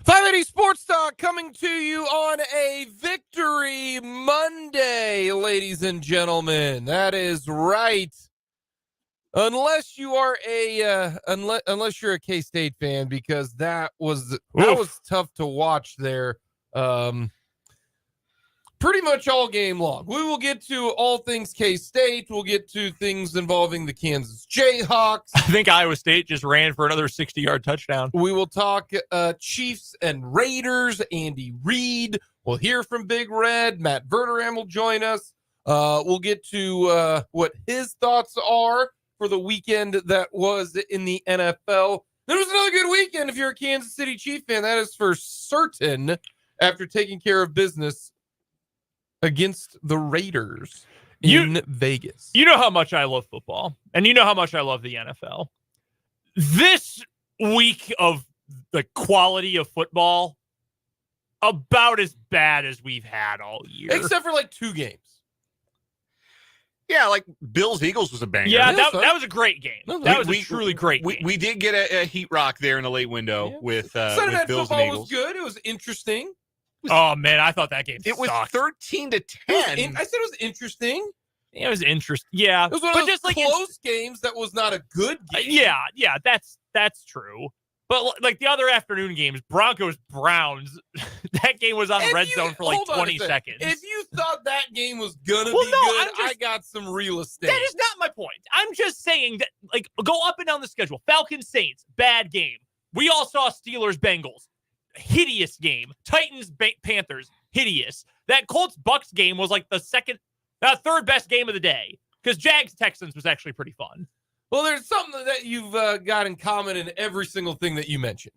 580 Sports Talk coming to you on a Victory Monday, ladies and gentlemen. That is right. Unless you are unless you're a K-State fan, because that was tough to watch there. Pretty much all game long. We will get to all things K-State. We'll get to things involving the Kansas Jayhawks. I think Iowa State just ran for another 60-yard touchdown. We will talk Chiefs and Raiders. Andy Reid. We'll hear from Big Red. Matt Verderame will join us. We'll get to what his thoughts are for the weekend that was in the NFL. There was another good weekend if you're a Kansas City Chief fan. That is for certain, after taking care of business against the Raiders in Vegas. You know how much I love football, and you know how much I love the NFL. This week of the quality of football, about as bad as we've had all year. Except for like two games. Yeah, like Bills-Eagles was a banger. Yeah, that was a great game. That was a truly great game. We did get a heat rock there in the late window with Sunday Night Bills Football and Eagles. was good. It was interesting. Oh, man, I thought that game It was sucked. 13-10. I said it was interesting. It was interesting. Yeah. It was one of those close games that was not a good game. Yeah, that's true. But like the other afternoon games, Broncos-Browns, that game was on red zone for like 20 seconds. If you thought that game was going to be good, I got some real estate. That is not my point. I'm just saying that, like, go up and down the schedule. Falcons-Saints, bad game. We all saw Steelers-Bengals. Hideous game. Titans-Panthers, hideous. That Colts-Bucks game was like the third best game of the day, because Jags-Texans was actually pretty fun. Well, there's something that you've got in common in every single thing that you mentioned.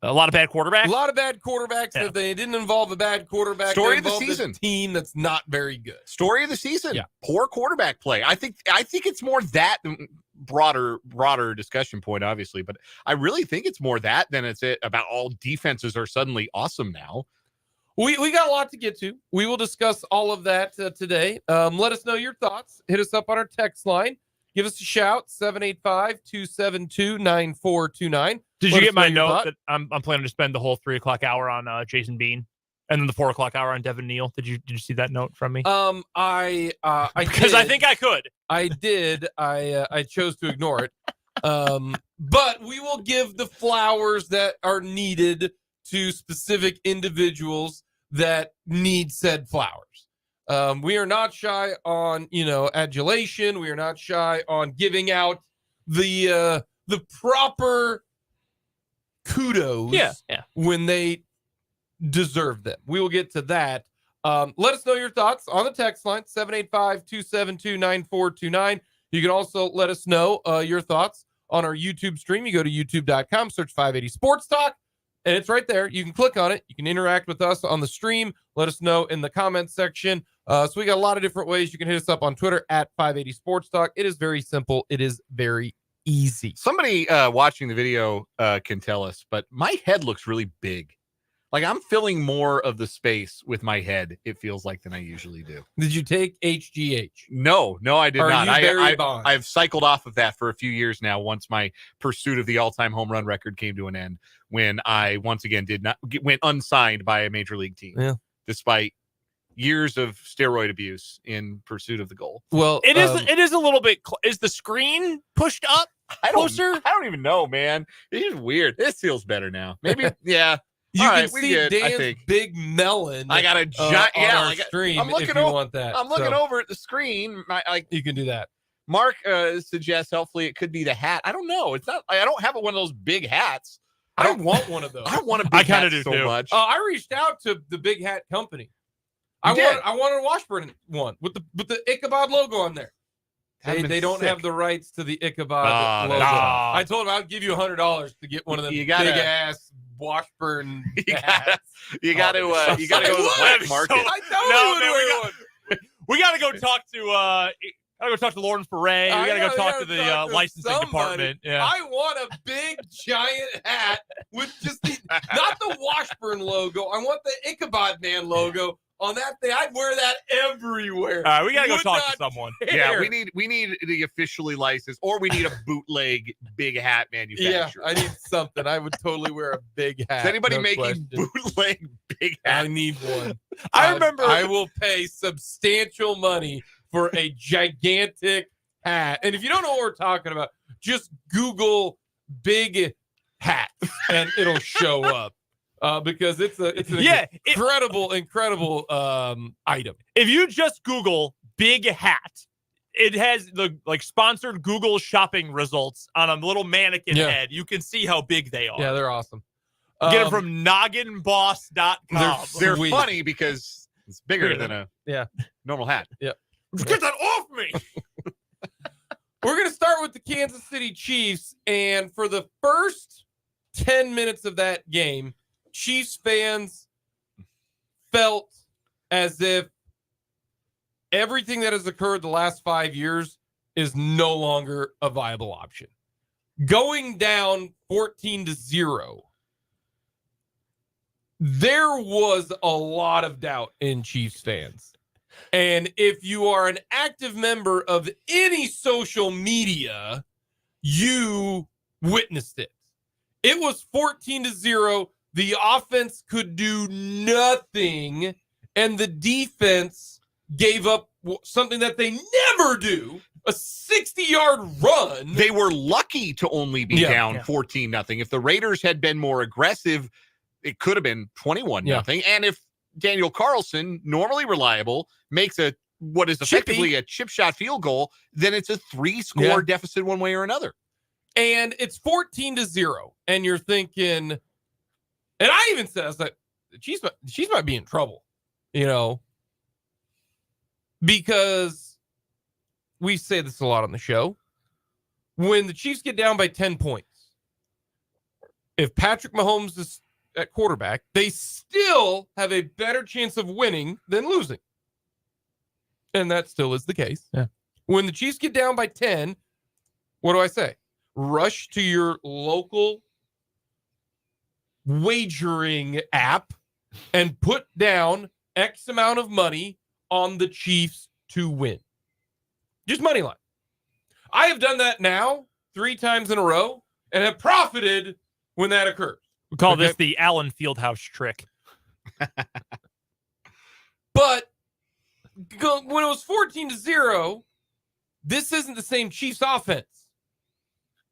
A lot of bad quarterbacks? A lot of bad quarterbacks. Yeah. If they didn't involve a bad quarterback, Story of the involved season. a team that's not very good. Story of the season. Yeah. Poor quarterback play. I think it's more that broader discussion point, obviously, but I really think it's more that than it's about all defenses are suddenly awesome now. We got a lot to get to. We will discuss all of that today. Let us know your thoughts. Hit us up on our text line. Give us a shout, 785-272-9429. Did you get my note that I'm planning to spend the whole 3 o'clock hour on Jason Bean, and then the 4 o'clock hour on Devin Neal? Did you see that note from me? I because I think I could. I did. I chose to ignore it. But we will give the flowers that are needed to specific individuals that need said flowers. We are not shy on, adulation. We are not shy on giving out the proper kudos when they deserve them. We will get to that. Let us know your thoughts on the text line, 785-272-9429. You can also let us know your thoughts on our YouTube stream. You go to youtube.com, search 580 Sports Talk, and it's right there. You can click on it. You can interact with us on the stream. Let us know in the comments section. So we got a lot of different ways. You can hit us up on Twitter at 580 Sports Talk. It is very simple. It is very easy. Somebody watching the video can tell us, but my head looks really big. Like I'm filling more of the space with my head, it feels like, than I usually do. Did you take HGH? No, I did not. I've cycled off of that for a few years now, once my pursuit of the all-time home run record came to an end, when I once again went unsigned by a major league team, despite years of steroid abuse in pursuit of the goal. Well, it is a little bit. Is the screen pushed up closer? I don't even know, man. It's just weird. This feels better now. Maybe, yeah. You all can right, see Dan's big melon. I got a giant stream. I'm looking if you want that. I'm looking over at the screen. You can do that. Mark suggests hopefully it could be the hat. I don't know. It's not. I don't have one of those big hats. I don't want one of those. I want a big hat so too. much. I reached out to the Big Hat Company. I wanted a Washburn one with the Ichabod logo on there. They don't have the rights to the Ichabod logo. I told them I'd give you $100 to get one of them big ass Washburn hats. You got to go to the black market. We got to go talk to Lawrence Beret. We got to go talk to the licensing department. Yeah. I want a big giant hat with just not the Washburn logo. I want the Ichabod Man logo on that thing. I'd wear that everywhere. All right, we gotta go Would talk to not someone. Yeah, care. we need the officially licensed, or we need a bootleg big hat Yeah, manufacturer. I need something. I would totally wear a big hat. Is anybody no making question. bootleg big I hats? need one. I remember. I will pay substantial money for a gigantic hat. And if you don't know what we're talking about, just Google big hat and it'll show up. Because it's an incredible item. If you just Google big hat, it has the sponsored Google shopping results on a little mannequin head. You can see how big they are. Yeah, they're awesome. Get them from nogginboss.com. They're Sweet. funny because it's bigger than a normal hat. Get that off me. We're going to start with the Kansas City Chiefs. And for the first 10 minutes of that game, Chiefs fans felt as if everything that has occurred the last 5 years is no longer a viable option. Going down 14-0, there was a lot of doubt in Chiefs fans. And if you are an active member of any social media, you witnessed it. It was 14-0. The offense could do nothing, and the defense gave up something that they never do, a 60-yard run. They were lucky to only be down 14-0. If the Raiders had been more aggressive, it could have been 21-0. And if Daniel Carlson, normally reliable, makes what is effectively a chip shot field goal, then it's a 3-score deficit one way or another. And it's 14-0. And you're thinking, and I even said, I was like, the Chiefs might be in trouble, because we say this a lot on the show. When the Chiefs get down by 10 points, if Patrick Mahomes is at quarterback, they still have a better chance of winning than losing. And that still is the case. Yeah. When the Chiefs get down by 10, what do I say? Rush to your local wagering app and put down X amount of money on the Chiefs to win. Just money line. I have done that now 3 times in a row and have profited when that occurs. We call this the Allen Fieldhouse trick. But when it was 14-0, this isn't the same Chiefs offense,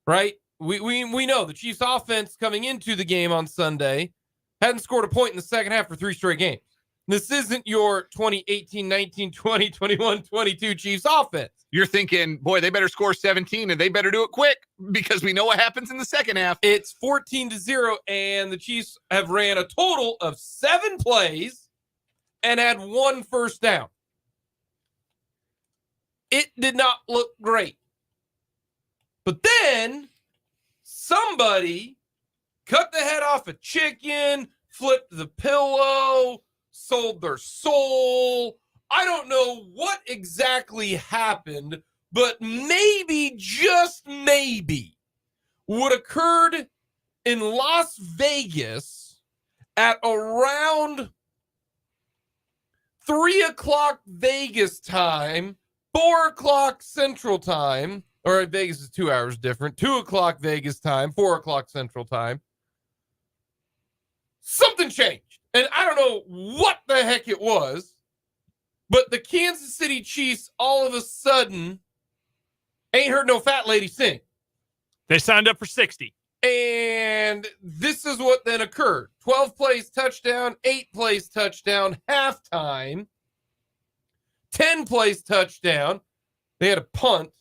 right? We know the Chiefs offense coming into the game on Sunday hadn't scored a point in the second half for 3 straight games. This isn't your 2018, 19, 20, 21, 22 Chiefs offense. You're thinking, boy, they better score 17 and they better do it quick because we know what happens in the second half. It's 14-0, and the Chiefs have ran a total of 7 plays and had 1 first down. It did not look great. But then somebody cut the head off a chicken, flipped the pillow, sold their soul. I don't know what exactly happened, but maybe, just maybe, what occurred in Las Vegas at around 3 o'clock Vegas time, 4 o'clock Central time, or Vegas is 2 hours different, 2 o'clock Vegas time, 4 o'clock Central time. Something changed. And I don't know what the heck it was, but the Kansas City Chiefs all of a sudden ain't heard no fat lady sing. They signed up for 60. And this is what then occurred. 12 plays touchdown, 8 plays touchdown, halftime, 10 plays touchdown. They had a punt.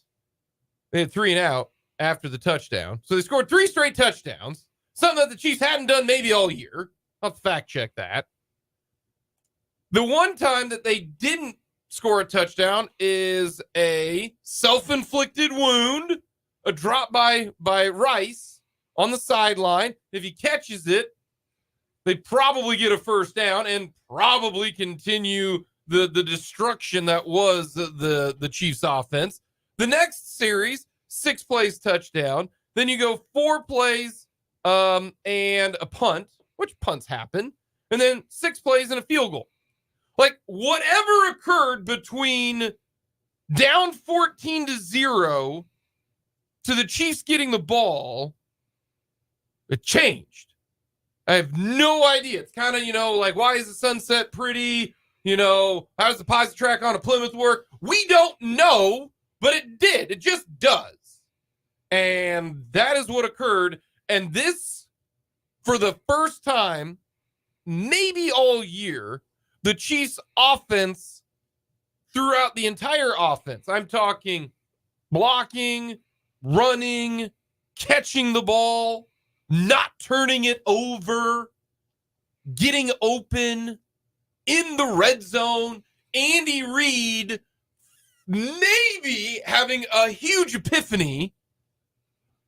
They had 3 and out after the touchdown. So they scored 3 straight touchdowns, something that the Chiefs hadn't done maybe all year. I'll fact check that. The one time that they didn't score a touchdown is a self-inflicted wound, a drop by Rice on the sideline. If he catches it, they probably get a first down and probably continue the destruction that was the Chiefs offense. The next series, 6 plays touchdown. Then you go 4 plays and a punt, which punts happen, and then 6 plays and a field goal. Like, whatever occurred between down 14-0 to the Chiefs getting the ball, it changed. I have no idea. It's kind of, like, why is the sunset pretty? How does the posit track on a Plymouth work? We don't know, but it did. It just does. And that is what occurred. And this, for the first time, maybe all year, the Chiefs' offense throughout the entire offense, I'm talking blocking, running, catching the ball, not turning it over, getting open in the red zone. Andy Reid maybe having a huge epiphany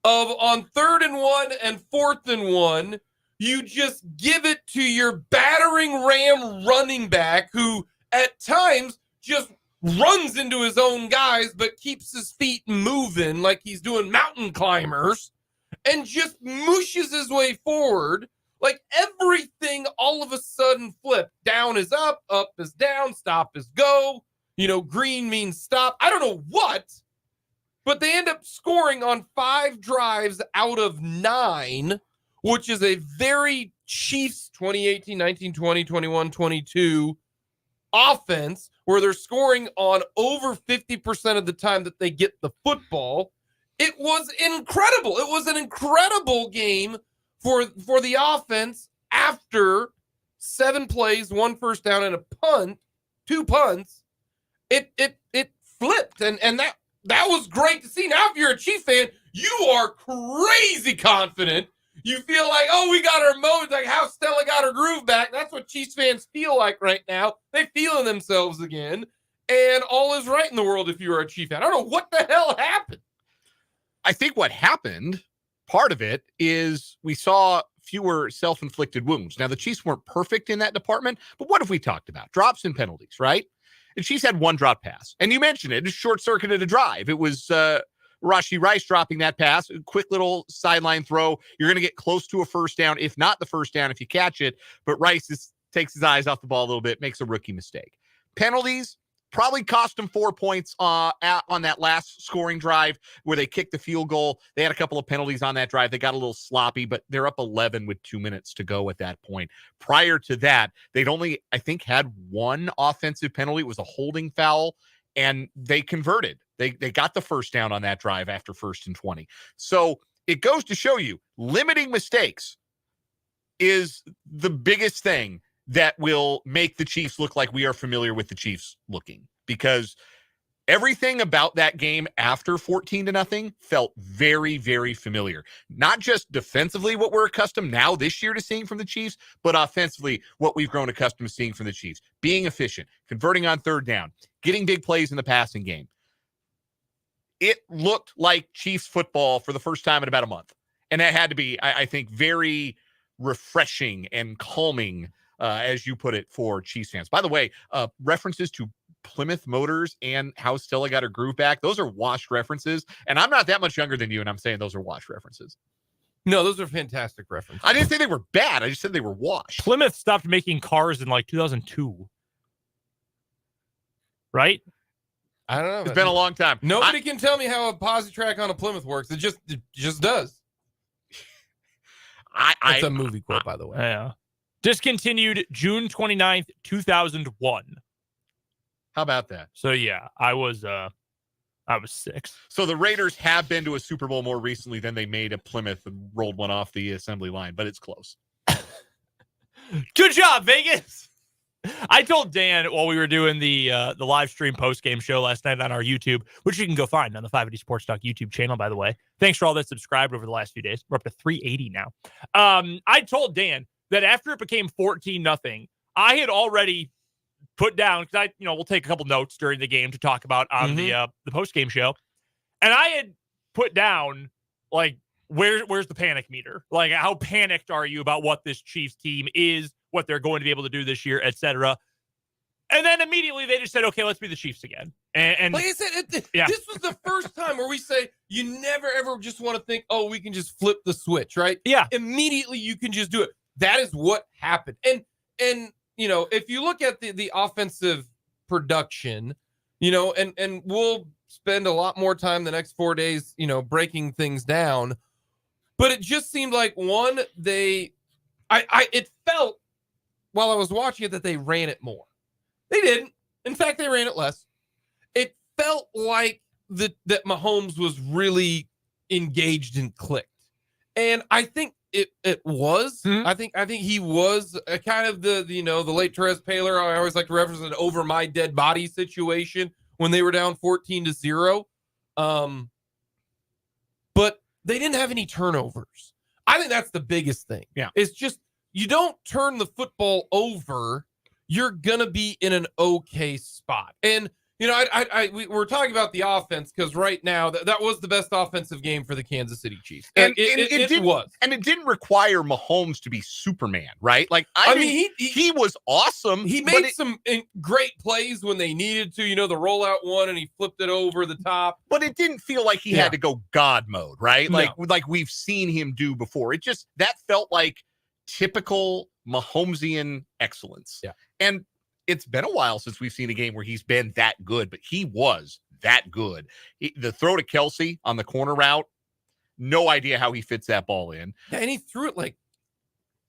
of on 3rd and 1 and 4th and 1, you just give it to your battering ram running back who at times just runs into his own guys but keeps his feet moving like he's doing mountain climbers and just mushes his way forward. Like everything all of a sudden flipped. Down is up is down, stop is go. Green means stop. I don't know what, but they end up scoring on 5 drives out of 9, which is a very Chiefs 2018, 19, 20, 21, 22 offense where they're scoring on over 50% of the time that they get the football. It was incredible. It was an incredible game for the offense after 7 plays, 1 first down and a punt, 2 punts. It flipped and that was great to see. Now, if you're a Chief fan, you are crazy confident. You feel like, we got our mode, like how Stella got her groove back. That's what Chiefs fans feel like right now. They feeling themselves again. And all is right in the world if you are a Chief fan. I don't know what the hell happened. I think what happened, part of it, is we saw fewer self-inflicted wounds. Now, the Chiefs weren't perfect in that department, but what have we talked about? Drops and penalties, right? The Chiefs had 1 drop pass. And you mentioned it. It short-circuited a drive. It was Rashee Rice dropping that pass. A quick little sideline throw. You're going to get close to a first down, if not the first down, if you catch it. But Rice takes his eyes off the ball a little bit, makes a rookie mistake. Penalties probably cost them 4 points on that last scoring drive where they kicked the field goal. They had a couple of penalties on that drive. They got a little sloppy, but they're up 11 with 2 minutes to go at that point. Prior to that, they'd only, I think, had 1 offensive penalty. It was a holding foul, and they converted. They got the first down on that drive after 1st and 20. So it goes to show you, limiting mistakes is the biggest thing that will make the Chiefs look like we are familiar with the Chiefs looking, because everything about that game after 14-0 felt very, very familiar. Not just defensively what we're accustomed now this year to seeing from the Chiefs, but offensively what we've grown accustomed to seeing from the Chiefs. Being efficient, converting on 3rd down, getting big plays in the passing game. It looked like Chiefs football for the first time in about a month. And that had to be, I think, very refreshing and calming, as you put it, for Chiefs fans. By the way, references to Plymouth Motors and how Stella got her groove back, those are washed references. And I'm not that much younger than you, and I'm saying those are washed references. No, those are fantastic references. I didn't say they were bad. I just said they were washed. Plymouth stopped making cars in like 2002. Right? I don't know. It's been a long time. Nobody can tell me how a posit track on a Plymouth works. It just does. It's a movie quote, by the way. Yeah. Discontinued June 29th, 2001. How about that? So yeah, I was 6. So the Raiders have been to a Super Bowl more recently than they made at Plymouth and rolled one off the assembly line, but it's close. Good job, Vegas. I told Dan while we were doing the live stream post-game show last night on our YouTube, which you can go find on the 580 Sports Talk YouTube channel, by the way. Thanks for all that subscribed over the last few days. We're up to 380 now. I told Dan that after it became 14-0, I had already put down, because we'll take a couple notes during the game to talk about on the post-game show. And I had put down, like, where's the panic meter? Like, how panicked are you about what this Chiefs team is, what they're going to be able to do this year, etc. And then immediately they just said, okay, let's be the Chiefs again. And like I said, this was the first time where we say you never, ever just want to think, oh, we can just flip the switch, right? Yeah. Immediately you can just do it. That is what happened. And if you look at the offensive production, and we'll spend a lot more time the next 4 days, breaking things down. But it just seemed like it felt while I was watching it that they ran it more. They didn't. In fact, they ran it less. It felt like that Mahomes was really engaged and clicked. And I think it was. Mm-hmm. I think he was a kind of the late Therese Paylor. I always like to reference an over my dead body situation when they were down 14-0. But they didn't have any turnovers. I think that's the biggest thing. Yeah. It's just you don't turn the football over, you're going to be in an okay spot. And we were talking about the offense because right now that was the best offensive game for the Kansas City Chiefs. And it was. And it didn't require Mahomes to be Superman, right? Like, I mean, he was awesome. He made some great plays when they needed to, the rollout one, and he flipped it over the top. But it didn't feel like he had to go God mode, right? Like we've seen him do before. It just, that felt like typical Mahomesian excellence. Yeah. And it's been a while since we've seen a game where he's been that good, but he was that good. The throw to Kelsey on the corner route, no idea how he fits that ball in. Yeah, and he threw it like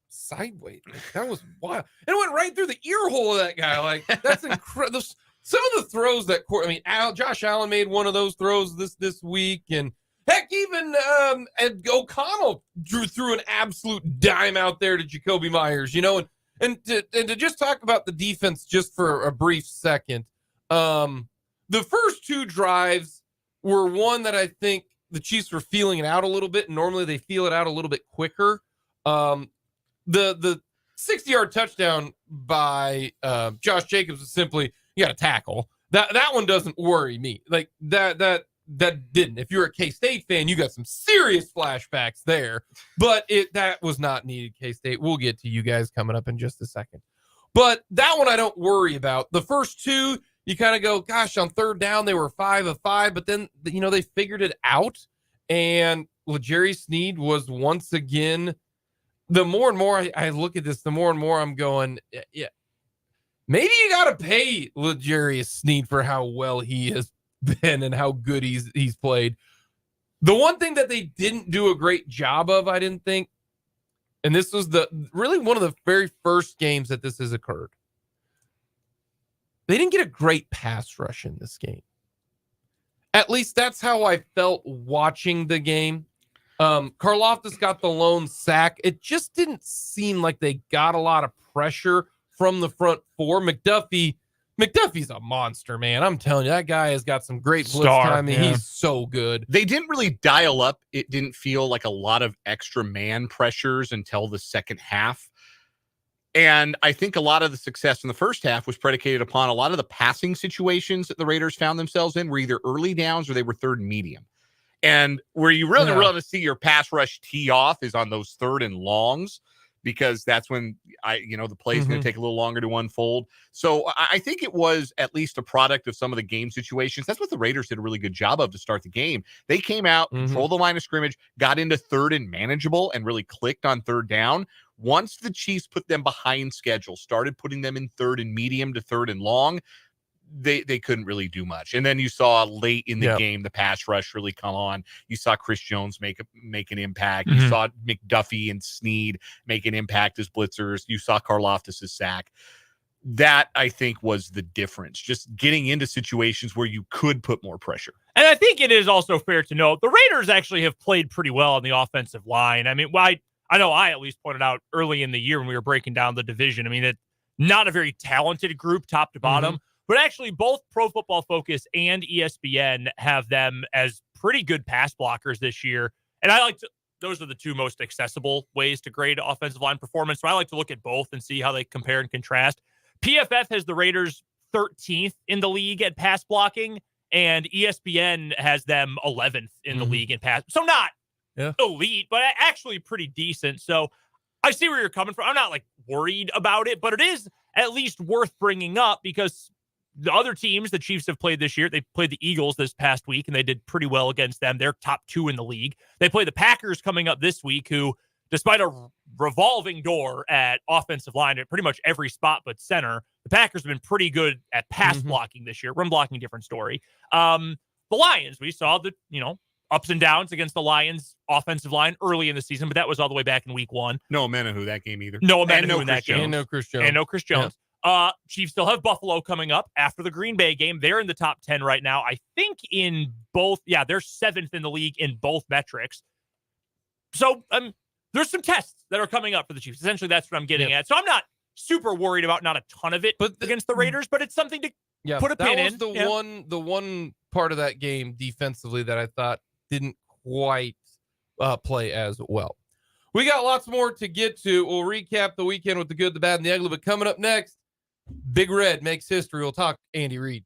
sideways. That was wild. And it went right through the ear hole of that guy. Like, that's incredible. Some of the throws Josh Allen made one of those throws this week, and heck, even O'Connell threw an absolute dime out there to Jacoby Myers, And to just talk about the defense just for a brief second, the first two drives were one that I think the Chiefs were feeling it out a little bit, and normally they feel it out a little bit quicker. The 60-yard touchdown by Josh Jacobs is simply, you got to tackle. That one doesn't worry me. Like that didn't. If you're a K-State fan, you got some serious flashbacks there. But that was not needed, K-State. We'll get to you guys coming up in just a second. But that one I don't worry about. The first two, you kind of go, gosh, on third down, they were 5 of 5. But then, they figured it out. And L'Jarius Sneed was once again, the more and more I look at this, the more and more I'm going, yeah, maybe you got to pay L'Jarius Sneed for how well he has been and how good he's played. The one thing that they didn't do a great job of, I didn't think, and this was really one of the very first games that this has occurred, they didn't get a great pass rush in this game. At least that's how I felt watching the game. Karlaftis got the lone sack. It just didn't seem like they got a lot of pressure from the front four. McDuffie's a monster, man. I'm telling you, that guy has got some great blitz time. Yeah. He's so good. They didn't really dial up. It didn't feel like a lot of extra man pressures until the second half. And I think a lot of the success in the first half was predicated upon a lot of the passing situations that the Raiders found themselves in were either early downs or they were third and medium. And where you really want to see your pass rush tee off is on those third and longs, because that's when the play is going to take a little longer to unfold. So I think it was at least a product of some of the game situations. That's what the Raiders did a really good job of to start the game. They came out, controlled the line of scrimmage, got into third and manageable, and really clicked on third down. Once the Chiefs put them behind schedule, started putting them in third and medium to third and long, they couldn't really do much. And then you saw late in the game the pass rush really come on. You saw Chris Jones make an impact. You saw McDuffie and Sneed make an impact as blitzers. You saw Karlaftis' sack. That, I think, was the difference. Just getting into situations where you could put more pressure. And I think it is also fair to note the Raiders actually have played pretty well on the offensive line. I mean, I know I at least pointed out early in the year when we were breaking down the division. I mean, it's not a very talented group top to bottom. But actually, both Pro Football Focus and ESPN have them as pretty good pass blockers this year. And those are the two most accessible ways to grade offensive line performance. So I like to look at both and see how they compare and contrast. PFF has the Raiders 13th in the league at pass blocking, and ESPN has them 11th in the league in pass. So not elite, but actually pretty decent. So I see where you're coming from. I'm not worried about it, but it is at least worth bringing up because the other teams the Chiefs have played this year, they played the Eagles this past week, and they did pretty well against them. They're top 2 in the league. They play the Packers coming up this week, who despite a revolving door at offensive line at pretty much every spot but center, the Packers have been pretty good at pass blocking this year. Run blocking, different story. The Lions, we saw the, ups and downs against the Lions offensive line early in the season, but that was all the way back in week 1. No Menahu that game either. No Menahu in that game. And no Chris Jones. And no Chris Jones. Yeah. Chiefs still have Buffalo coming up after the Green Bay game. They're in the top 10 right now. I think in both, they're 7th in the league in both metrics. So there's some tests that are coming up for the Chiefs. Essentially, that's what I'm getting at. So I'm not super worried about not a ton of it against the Raiders, but it's something to put a pin in. That was the one part of that game defensively that I thought didn't quite play as well. We got lots more to get to. We'll recap the weekend with the good, the bad, and the ugly. But coming up next, Big Red makes history. We'll talk Andy Reid.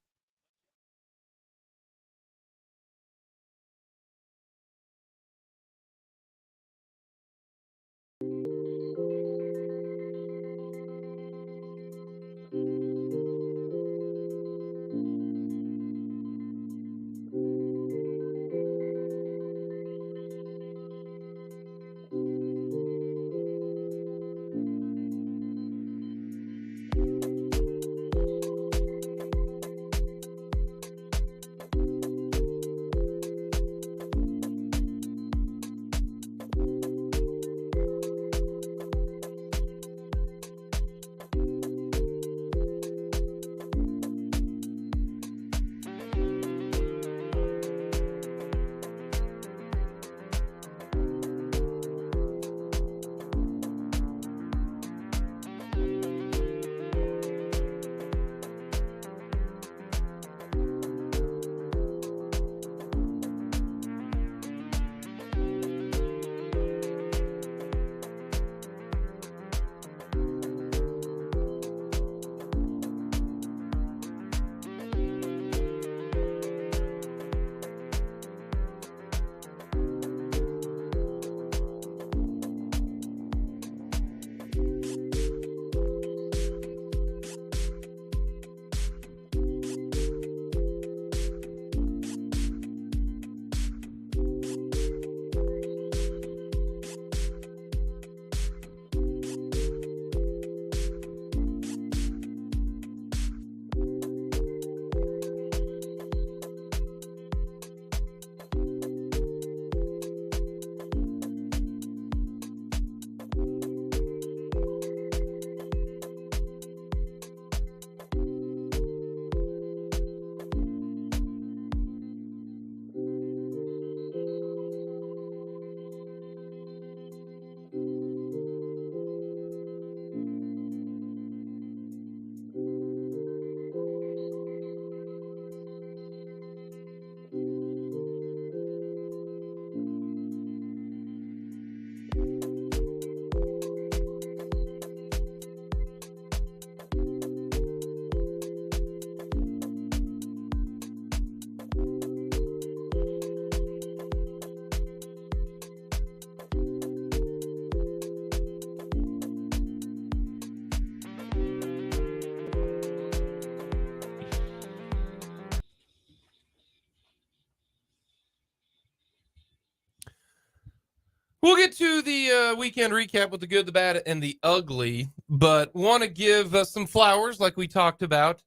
We'll get to the weekend recap with the good, the bad, and the ugly, but want to give some flowers, like we talked about,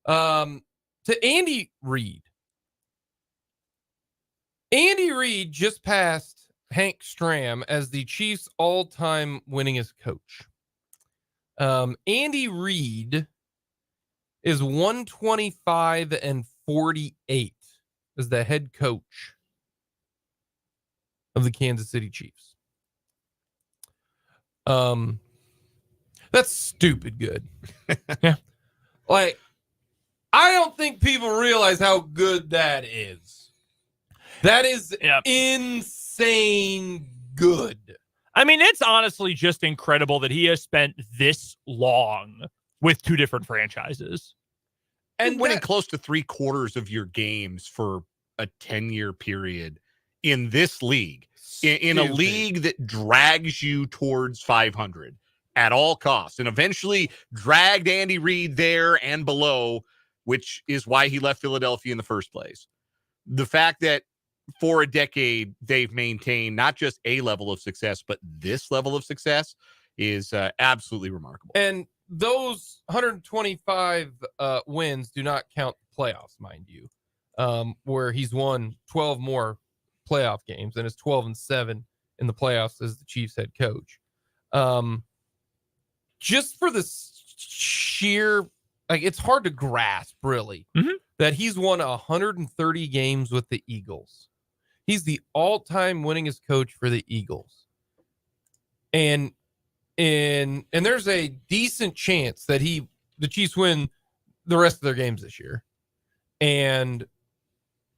to Andy Reid. Andy Reid just passed Hank Stram as the Chiefs' all-time winningest coach. Andy Reid is 125-48 as the head coach of the Kansas City Chiefs. That's stupid good. Yeah. Like, I don't think people realize how good that is. That is insane good. I mean, it's honestly just incredible that he has spent this long with two different franchises. And winning close to 3/4 of your games for a 10-year period in this league, in a league that drags you towards 500 at all costs, and eventually dragged Andy Reid there and below, which is why he left Philadelphia in the first place. The fact that for a decade, they've maintained not just a level of success, but this level of success is absolutely remarkable. And those 125 wins do not count the playoffs, mind you, where he's won 12 more playoff games and is 12-7 in the playoffs as the Chiefs head coach. Just for the sheer, like, it's hard to grasp, really, that he's won 130 games with the Eagles. He's the all-time winningest coach for the Eagles. And there's a decent chance that the Chiefs win the rest of their games this year. And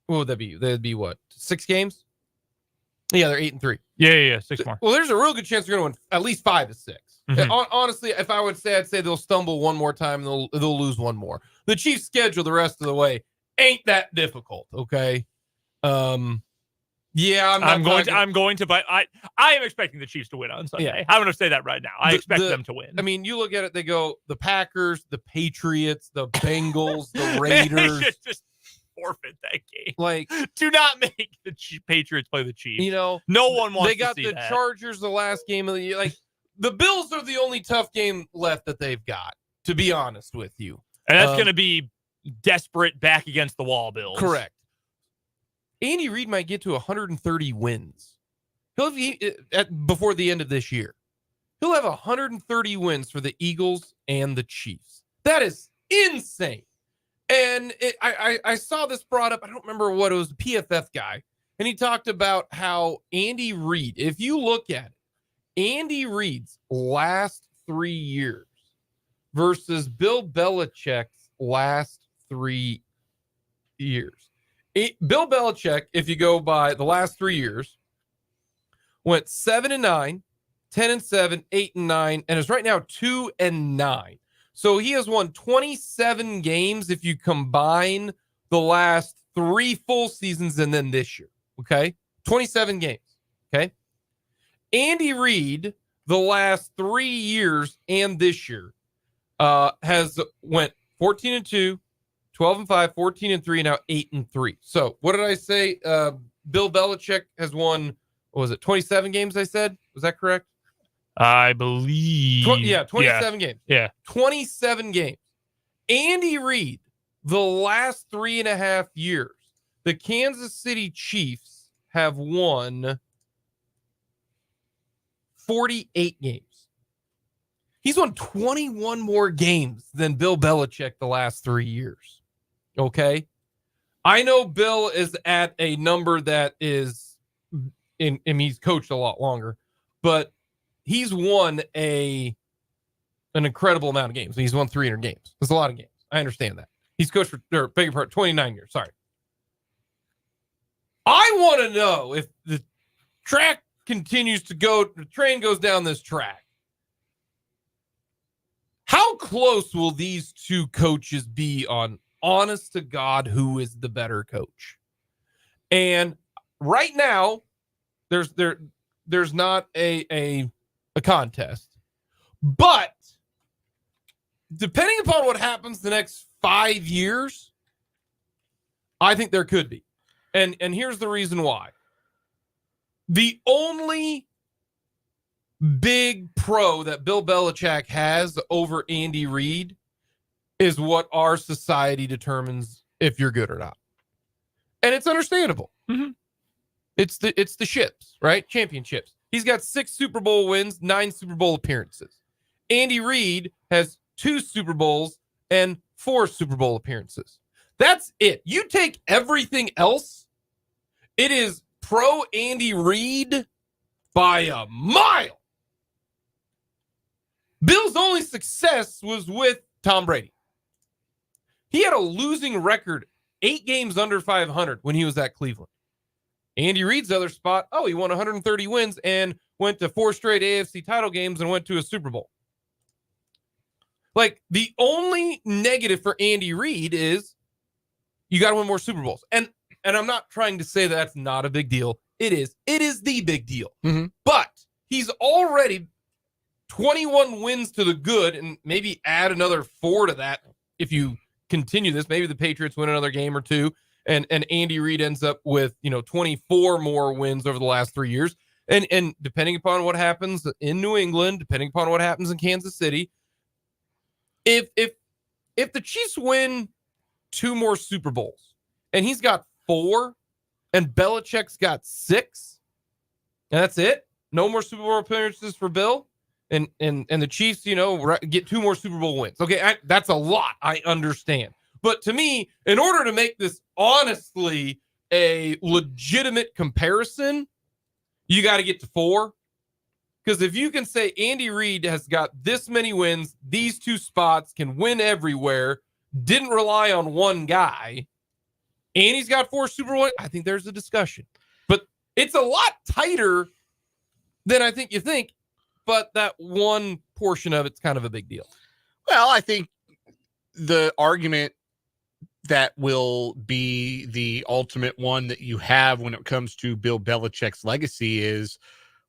what would that be? That'd be what? 6 games? Yeah, they're 8-3. Yeah. 6 more. Well, there's a real good chance they're going to win at least 5 of 6. Honestly, if I would say, I'd say they'll stumble one more time and they'll lose one more. The Chiefs' schedule the rest of the way ain't that difficult. Okay. Yeah, I'm going to, but I am expecting the Chiefs to win on Sunday. Yeah. I'm going to say that right now. I expect them to win. I mean, you look at it, they go the Packers, the Patriots, the Bengals, the Raiders. just forfeit that game. Like, do not make the Patriots play the Chiefs. You know, no one wants. They got the Chargers the last game of the year. Like, the Bills are the only tough game left that they've got, to be honest with you. And that's going to be desperate back against the wall Bills. Correct. Andy Reid might get to 130 wins. Before the end of this year. He'll have 130 wins for the Eagles and the Chiefs. That is insane. And I saw this brought up. I don't remember what it was, the PFF guy. And he talked about how Andy Reid, if you look at it, Andy Reid's last 3 years versus Bill Belichick's last 3 years. Bill Belichick, if you go by the last 3 years, went 7-9, 10-7, 8-9, and is right now 2-9. So he has won 27 games if you combine the last 3 full seasons and then this year. Okay, 27 games. Okay. Andy Reid, the last 3 years and this year, has went 14-2, 12-5, 14-3, and now 8-3. So what did I say? Bill Belichick has won, what was it, 27 games, I said? Was that correct? I believe. 27 games. Yeah. 27 games. Andy Reid, the last 3.5 years, the Kansas City Chiefs have won 48 games. He's won 21 more games than Bill Belichick the last 3 years. Okay? I know Bill is at a number that is, and he's coached a lot longer, but he's won an incredible amount of games. He's won 300 games. That's a lot of games. I understand that. He's coached for, beg your pardon, 29 years. Sorry. I want to know if the track continues to go, the train goes down this track. How close will these two coaches be on, honest to God, who is the better coach? And right now, there's not a contest, but depending upon what happens the next 5 years, I think there could be. And here's the reason why. The only big pro that Bill Belichick has over Andy Reid is what our society determines if you're good or not. And it's understandable. Mm-hmm. It's the ships, right? Championships. He's got 6 Super Bowl wins, 9 Super Bowl appearances. Andy Reid has 2 Super Bowls and 4 Super Bowl appearances. That's it. You take everything else, it is pro Andy Reid by a mile. Bill's only success was with Tom Brady. He had a losing record, 8 games under 500 when he was at Cleveland. Andy Reid's other spot, he won 130 wins and went to 4 straight AFC title games and went to a Super Bowl. Like, the only negative for Andy Reid is you got to win more Super Bowls. And I'm not trying to say that's not a big deal. It is. It is the big deal. Mm-hmm. But he's already 21 wins to the good, and maybe add another 4 to that if you continue this. Maybe the Patriots win another game or 2, and Andy Reid ends up with 24 more wins over the last 3 years, and depending upon what happens in New England, depending upon what happens in Kansas City, if the Chiefs win 2 more Super Bowls and he's got 4 and Belichick's got 6, and that's it, no more Super Bowl appearances for Bill, and the Chiefs get 2 more Super Bowl wins. Okay, that's a lot, I understand. But to me, in order to make this honestly a legitimate comparison, you got to get to 4. Because if you can say Andy Reid has got this many wins, these 2 spots, can win everywhere, didn't rely on one guy, and he's got 4 Super Bowl, I think there's a discussion. But it's a lot tighter than I think you think, but that one portion of it's kind of a big deal. Well, I think the argument that will be the ultimate one that you have when it comes to Bill Belichick's legacy is,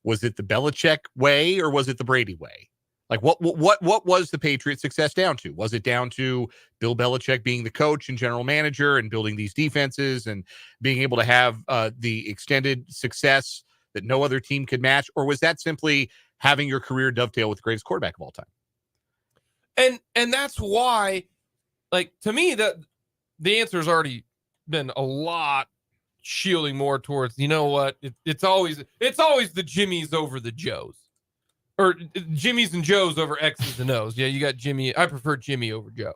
was it the Belichick way or was it the Brady way? Like what was the Patriots' success down to? Was it down to Bill Belichick being the coach and general manager and building these defenses and being able to have the extended success that no other team could match? Or was that simply having your career dovetail with the greatest quarterback of all time? And that's why, like, to me, that the answer has already been a lot shielding more towards, it's always the Jimmies over the Joes, or Jimmys and Joes over X's and O's. Yeah, you got Jimmy. I prefer Jimmy over Joe,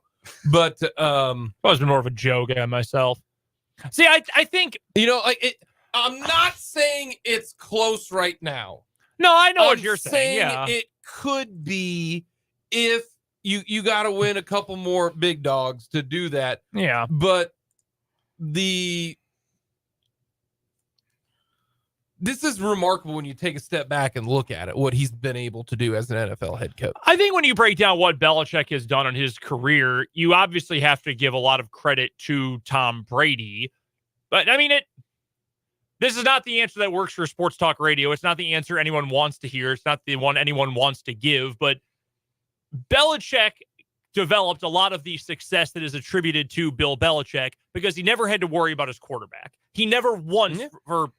but I was more of a Joe guy myself. See, I think I'm not saying it's close right now. No, I know what you're saying. Yeah, it could be if you got to win a couple more big dogs to do that. Yeah, but this is remarkable when you take a step back and look at it, what he's been able to do as an NFL head coach. I think when you break down what Belichick has done in his career, you obviously have to give a lot of credit to Tom Brady. But I mean, this is not the answer that works for sports talk radio. It's not the answer anyone wants to hear. It's not the one anyone wants to give. But Belichick developed a lot of the success that is attributed to Bill Belichick because he never had to worry about his quarterback. He never once for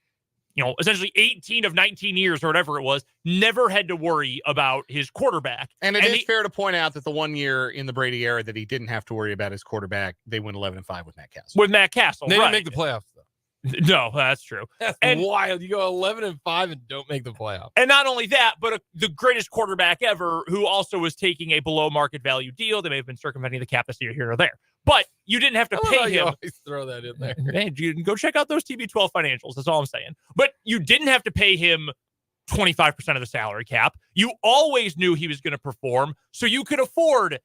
essentially 18 of 19 years or whatever it was, never had to worry about his quarterback. And it is fair to point out that the 1 year in the Brady era that he didn't have to worry about his quarterback, they went 11-5 with Matt Castle. With Matt Castle, they didn't make the playoffs, though. No, that's true. That's wild. You go 11-5 and don't make the playoffs. And not only that, but the greatest quarterback ever, who also was taking a below market value deal. They may have been circumventing the cap this year here or there, but you didn't have to pay him. You always throw that in there. Hey, you can go check out those TB12 financials. That's all I'm saying. But you didn't have to pay him 25% of the salary cap. You always knew he was going to perform, so you could afford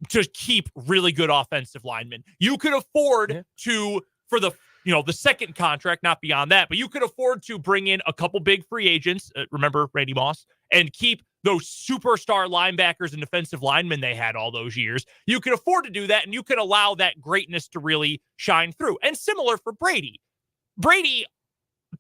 to keep really good offensive linemen. You could afford to, for the second contract, not beyond that, but you could afford to bring in a couple big free agents. Remember Randy Moss, and keep those superstar linebackers and defensive linemen they had all those years. You could afford to do that, and you could allow that greatness to really shine through. And similar for Brady. Brady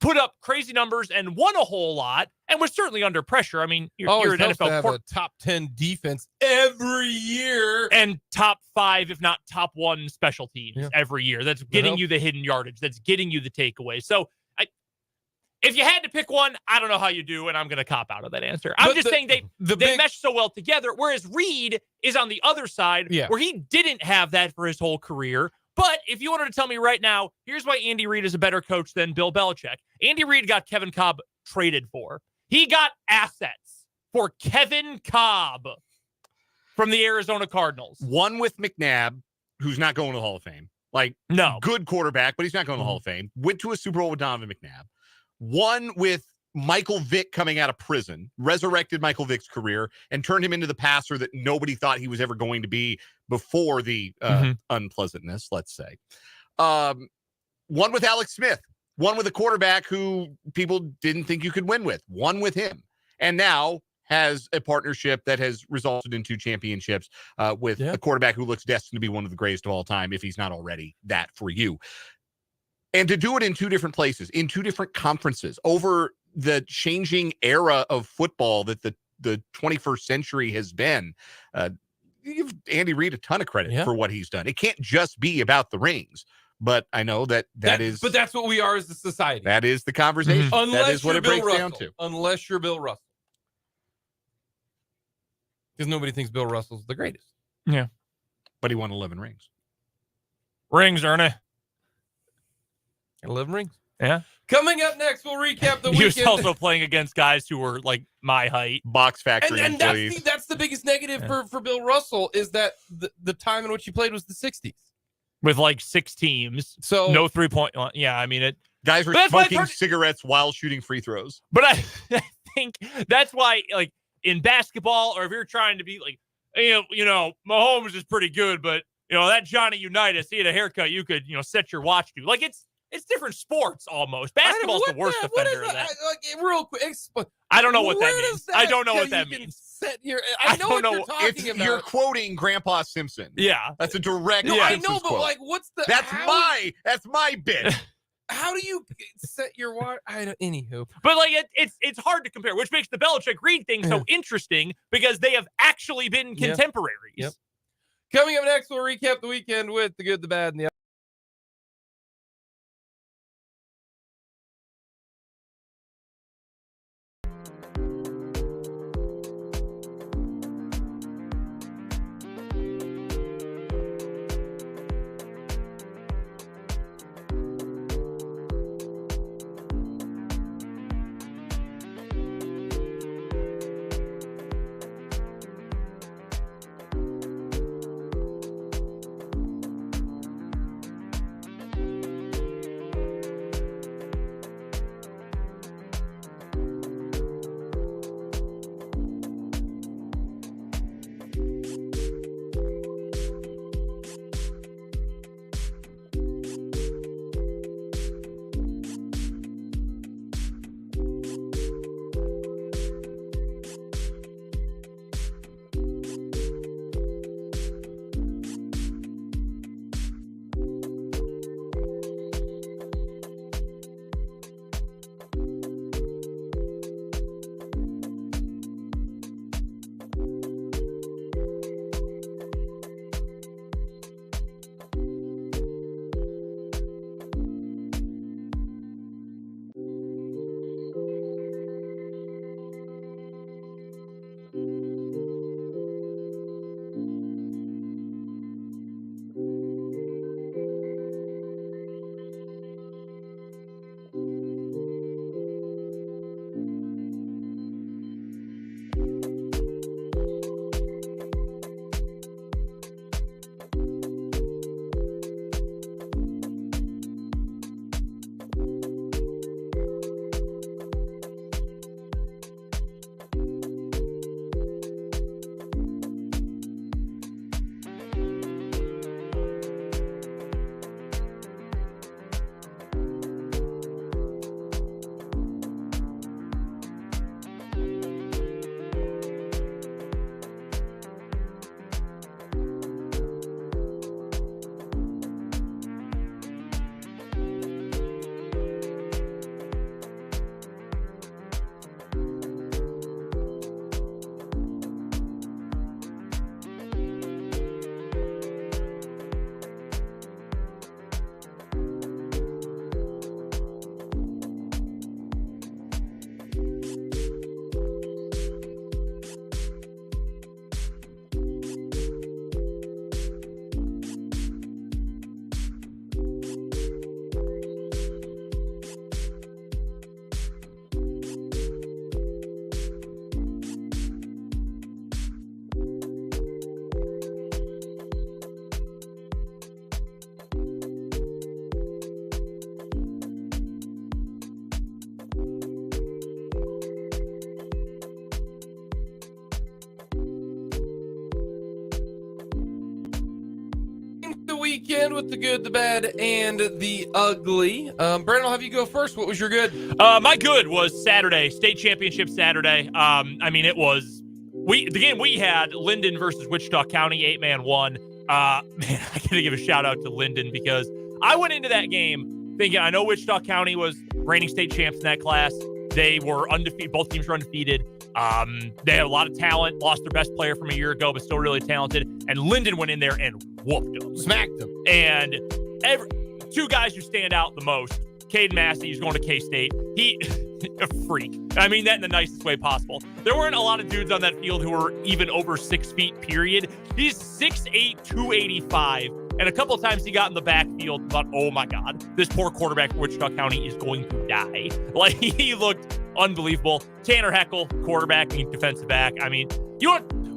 put up crazy numbers and won a whole lot and was certainly under pressure. I mean, you're an NFL have a top 10 defense every year and top 5, if not top 1 special teams every year. That's getting you the hidden yardage. That's getting you the takeaway. So if you had to pick one, I don't know how you do, and I'm going to cop out of that answer. I'm just saying they mesh so well together, whereas Reid is on the other side where he didn't have that for his whole career. But if you wanted to tell me right now, here's why Andy Reid is a better coach than Bill Belichick. Andy Reid got Kevin Kolb traded for. He got assets for Kevin Kolb from the Arizona Cardinals. One with McNabb, who's not going to the Hall of Fame. No. Good quarterback, but he's not going to the Hall of Fame. Went to a Super Bowl with Donovan McNabb. One with Michael Vick coming out of prison, resurrected Michael Vick's career, and turned him into the passer that nobody thought he was ever going to be before the unpleasantness, let's say. One with Alex Smith. One with a quarterback who people didn't think you could win with. One with him. And now has a partnership that has resulted in 2 championships with a quarterback who looks destined to be one of the greatest of all time, if he's not already that for you. And to do it in 2 different places, in 2 different conferences, over the changing era of football that the 21st century has been, you give Andy Reid a ton of credit for what he's done. It can't just be about the rings. But I know that is. But that's what we are as a society. That is the conversation. Unless that is what you're it breaks Bill down Russell. to. Unless you're Bill Russell. Because nobody thinks Bill Russell's the greatest. Yeah. But he won 11 rings. Rings, Ernie. 11 rings. Yeah. Coming up next, we'll recap the He weekend. was also playing against guys who were like my height. Box factory and employees. that's the biggest negative for Bill Russell is that the time in which he played was the 60s. With like 6 teams. So no 3-point. Yeah, I mean it. Guys were smoking cigarettes while shooting free throws. But I think that's why, like in basketball, or if you're trying to be like, Mahomes is pretty good, but that Johnny Unitas, he had a haircut you could set your watch to. Like it's different sports almost. Basketball's the worst offender of that. Real quick, I don't know what that means. I don't know what that means. I know what you're talking about. You're quoting Grandpa Simpson. Yeah, that's a direct. No, I know, but like, what's the? That's my bit. How do you set your watch? Anywho, but like it's hard to compare, which makes the Belichick Reed thing so interesting because they have actually been contemporaries. Yep. Coming up next, we'll recap the weekend with the good, the bad, and the weekend with the good, the bad, and the ugly. Brandon, I'll have you go first. What was your good? My good was Saturday, state championship Saturday. I mean, it was the game we had, Linden versus Wichita County, 8-man won. Man, I gotta give a shout out to Linden because I went into that game thinking I know Wichita County was reigning state champs in that class. They were undefeated. Both teams were undefeated. They had a lot of talent, lost their best player from a year ago, but still really talented. And Linden went in there and whooped them. Smacked them. And two guys who stand out the most. Caden Massey is going to K-State. He a freak. I mean that in the nicest way possible. There weren't a lot of dudes on that field who were even over 6 feet, period. He's 6'8", 285. And a couple of times he got in the backfield, thought, oh my God, this poor quarterback from Wichita County is going to die. Like, he looked unbelievable. Tanner Heckel, quarterback and defensive back. I mean,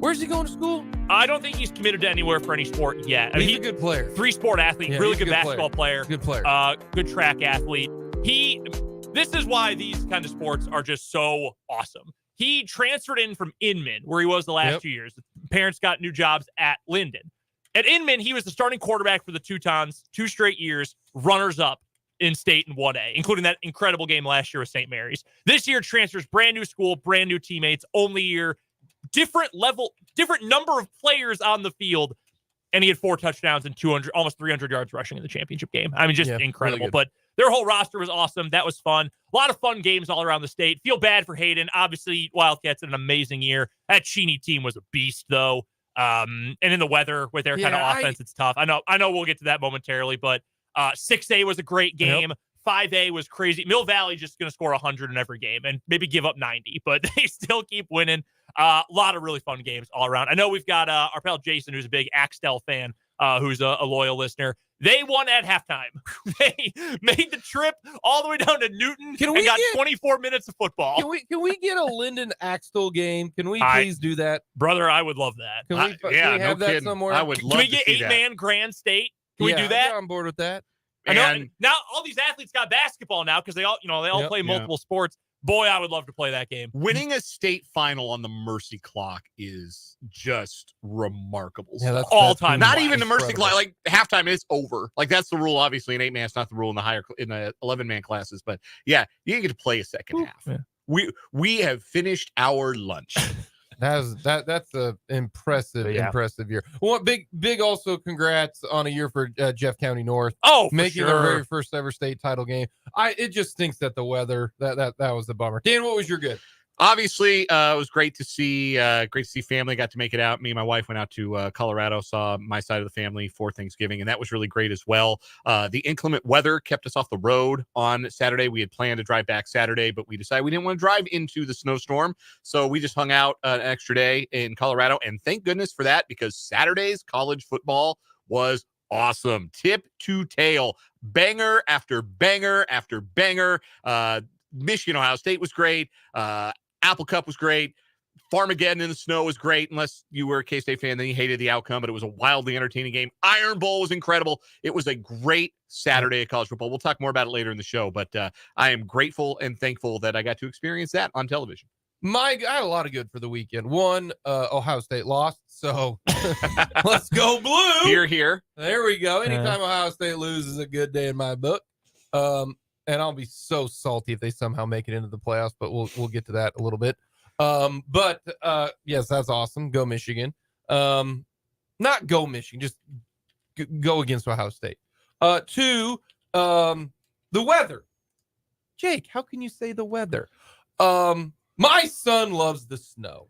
where's he going to school? I don't think he's committed to anywhere for any sport yet. I mean, he's a good player. 3-sport athlete, really good basketball player. Good player. Good track athlete. This is why these kind of sports are just so awesome. He transferred in from Inman, where he was the last 2 years. Parents got new jobs at Linden. At Inman, he was the starting quarterback for the Teutons 2 straight years, runners-up in state in 1A, including that incredible game last year with St. Mary's. This year, transfers, brand new school, brand new teammates, only year, different level, different number of players on the field, and he had 4 touchdowns and almost 300 yards rushing in the championship game. I mean, just incredible. Really, but their whole roster was awesome. That was fun. A lot of fun games all around the state. Feel bad for Hayden. Obviously, Wildcats had an amazing year. That Cheney team was a beast, though. And in the weather with their kind of offense, it's tough. I know we'll get to that momentarily, but 6A was a great game. 5A was crazy. Mill Valley just going to score 100 in every game and maybe give up 90, but they still keep winning. A lot of really fun games all around. I know we've got our pal Jason, who's a big Axtell fan, who's a loyal listener. They won at halftime. They made the trip all the way down to Newton and got 24 minutes of football. Can we get a Linden Axtell game? Can we please do that? Brother, I would love that. Can we have that kidding. somewhere? I would love Can we get 8-man Grand State? Can we do that? I'm on board with that. I know. Now all these athletes got basketball now because they all play multiple sports. Boy, I would love to play that game. Winning a state final on the Mercy Clock is just remarkable. Yeah, that's all time. Not even the Mercy Clock. Like halftime is over. Like that's the rule. Obviously, in 8-man, it's not the rule in the 11-man classes. But yeah, you didn't get to play a second half. Yeah. We have finished our lunch. That's a impressive year. Well, big also congrats on a year for Jeff County North. Making their very first ever state title game. It just stinks that the weather that was a bummer. Dan, what was your good? Obviously, it was great to see family. Got to make it out. Me and my wife went out to Colorado, saw my side of the family for Thanksgiving, and that was really great as well. The inclement weather kept us off the road on Saturday. We had planned to drive back Saturday, but we decided we didn't want to drive into the snowstorm, so we just hung out an extra day in Colorado, and thank goodness for that, because Saturday's college football was awesome. Tip to tail, banger after banger after banger. Michigan, Ohio State was great. Apple Cup was great. Farmageddon in the snow was great, unless you were a K-State fan, then you hated the outcome, but it was a wildly entertaining game. Iron Bowl was incredible. It was a great Saturday of college football. We'll talk more about it later in the show, but I am grateful and thankful that I got to experience that on television. I had a lot of good for the weekend. One, Ohio State lost, so let's go blue. Here. There we go. Anytime Ohio State loses, a good day in my book. And I'll be so salty if they somehow make it into the playoffs, but we'll get to that a little bit. But yes, that's awesome. Go Michigan. Not go Michigan, just go against Ohio State. 2, the weather. Jake, how can you say the weather? My son loves the snow.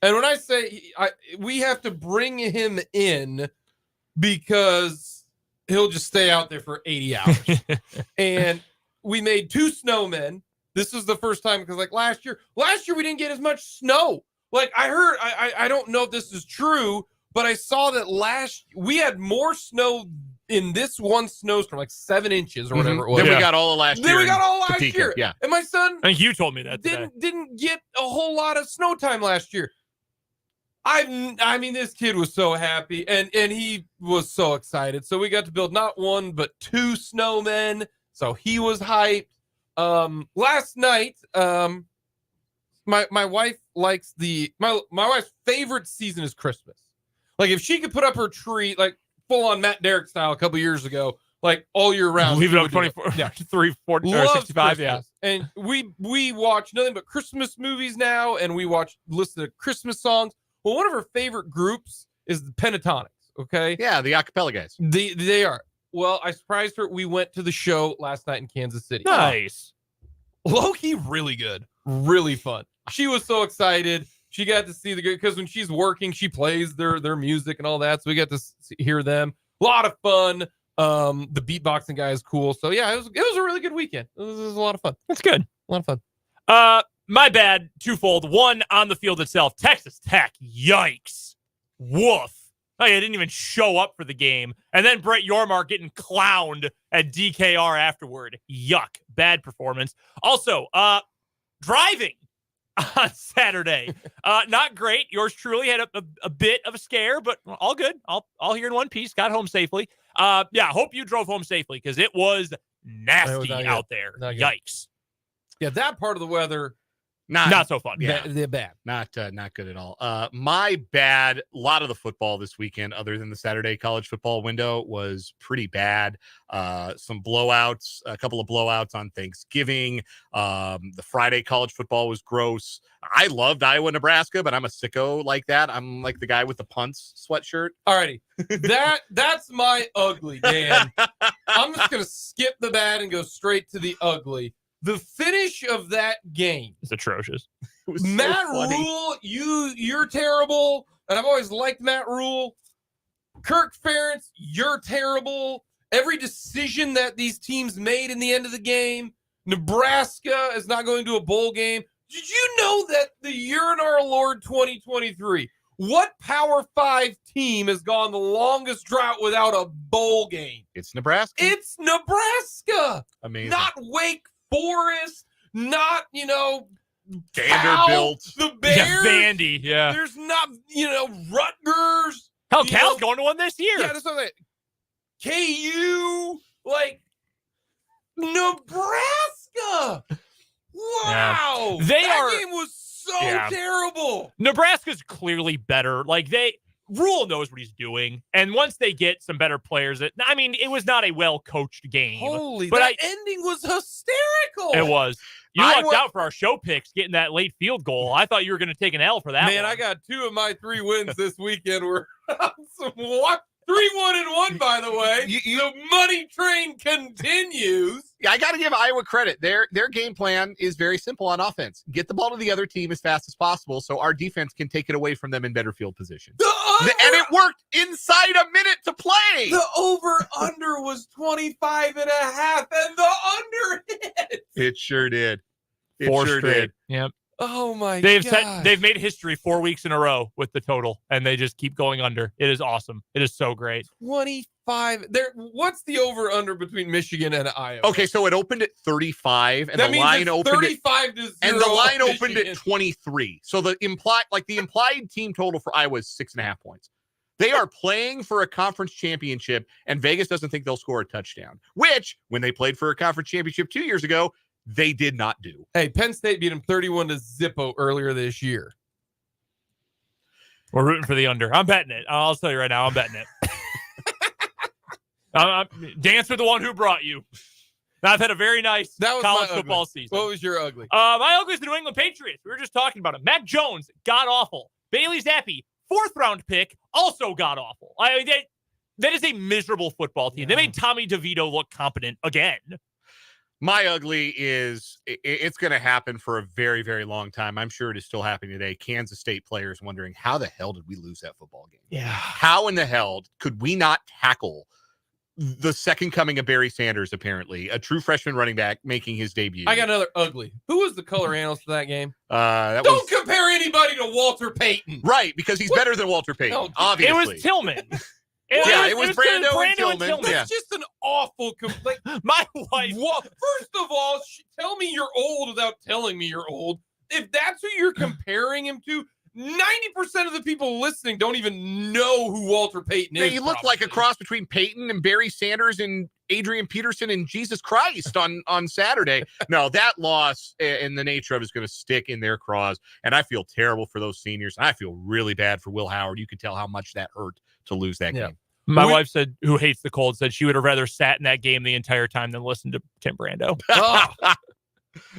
And when I say we have to bring him in because he'll just stay out there for 80 hours. And we made 2 snowmen. This was the first time because last year we didn't get as much snow. Like I heard, I don't know if this is true, but I saw that we had more snow in this one snowstorm, 7 inches or whatever it was. Then we got all of last year. Then we got all last year. Yeah. And my son, I think you told me that didn't get a whole lot of snow time last year. I mean, this kid was so happy and he was so excited. So we got to build not 1 but 2 snowmen. So he was hyped. Last night, my wife likes my wife's favorite season is Christmas. Like if she could put up her tree, full on Matt Derrick style a couple years ago, all year round. Leave it up 24, 3, 4, 65. Yeah. And we watch nothing but Christmas movies now. And we listen to Christmas songs. Well, one of her favorite groups is the Pentatonics. Okay. Yeah. The acapella guys. They are. Well, I surprised her. We went to the show last night in Kansas City. Nice. Low-key, really good. Really fun. She was so excited. She got to see because when she's working, she plays their music and all that. So we got to hear them. A lot of fun. The beatboxing guy is cool. So yeah, it was a really good weekend. It was a lot of fun. That's good. A lot of fun. My bad, twofold. One, on the field itself, Texas Tech, yikes. Woof. I didn't even show up for the game. And then Brett Yormark getting clowned at DKR afterward. Yuck. Bad performance. Also, driving on Saturday. Not great. Yours truly had a bit of a scare, but all good. All here in one piece. Got home safely. Hope you drove home safely because it was nasty out there. Yikes. Yeah, that part of the weather, not so fun. Yeah, they're bad. Not good at all. My bad. A lot of the football this weekend, other than the Saturday college football window, was pretty bad. Some blowouts, a couple of blowouts on Thanksgiving. The Friday college football was gross. I loved Iowa, Nebraska, but I'm a sicko like that. I'm like the guy with the punts sweatshirt. Alrighty, that's my ugly, Dan. I'm just gonna skip the bad and go straight to the ugly. The finish of that game is atrocious. It was Matt so funny. Rule, you're terrible, and I've always liked Matt Rule. Kirk Ferentz, you're terrible. Every decision that these teams made in the end of the game, Nebraska is not going to a bowl game. Did you know that the year in our Lord 2023, what Power 5 team has gone the longest drought without a bowl game? It's Nebraska. It's Nebraska. Amazing. Not Wake Forest, not, Vanderbilt. Cal, the Bears. Yeah, Vandy, yeah. There's not, Rutgers. Hell, Cal's going to one this year. Yeah, that's what I'm saying. KU, Nebraska. Wow. Yeah. That game was so terrible. Nebraska's clearly better. Rule knows what he's doing. And once they get some better players, it was not a well-coached game. That ending was hysterical. It was. You lucked out for our show picks getting that late field goal. I thought you were going to take an L for that. Man, I got 2 of my 3 wins this weekend were some 3-1-1, by the way. The money train continues. Yeah, I got to give Iowa credit. Their game plan is very simple on offense. Get the ball to the other team as fast as possible so our defense can take it away from them in better field position. And it worked inside a minute to play. The over-under was 25.5, and the under hit. It sure did. It 4 sure straight. did. Yep. Oh, my God. They've made history 4 weeks in a row with the total, and they just keep going under. It is awesome. It is so great. 25. What's the over-under between Michigan and Iowa? Okay, so it opened at 35, and that the line opened 35 to 0. And the line opened at 23. So the implied team total for Iowa is 6.5 points. They are playing for a conference championship, and Vegas doesn't think they'll score a touchdown, which, when they played for a conference championship 2 years ago, they did not do. Hey, Penn State beat them 31-0 earlier this year. We're rooting for the under. I'm betting it. I'll tell you right now, I'm betting it. Dance with the one who brought you. I've had a very nice college football season. What was your ugly? My ugly is the New England Patriots. We were just talking about it. Mac Jones, god awful. Bailey Zappi, 4th round pick, also god awful. That is a miserable football team. They made Tommy DeVito look competent again. My ugly is it's going to happen for a very, very long time. I'm sure it is still happening today. Kansas State players wondering, how the hell did we lose that football game? Yeah. How in the hell could we not tackle the second coming of Barry Sanders, apparently, a true freshman running back making his debut? I got another ugly. Who was the color analyst for that game? Don't compare anybody to Walter Payton. Right, because he's better than Walter Payton, No, obviously. It was Tillman. It was Brando and Tillman. It's just an awful my wife. First of all, tell me you're old without telling me you're old. If that's who you're comparing him to, 90% of the people listening don't even know who Walter Payton is. He looked like a cross between Peyton and Barry Sanders and Adrian Peterson and Jesus Christ on Saturday. No, that loss and the nature of it is going to stick in their craws, and I feel terrible for those seniors. I feel really bad for Will Howard. You could tell how much that hurt to lose that game. My wife said, who hates the cold, said she would have rather sat in that game the entire time than listened to Tim Brando.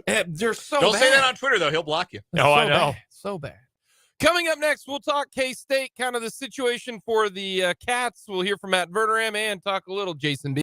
They're so Don't bad. say that on Twitter, though. He'll block you. I know. Bad. So bad. Coming up next, we'll talk K-State, kind of the situation for the Cats. We'll hear from Matt Verderame and talk a little Jason B.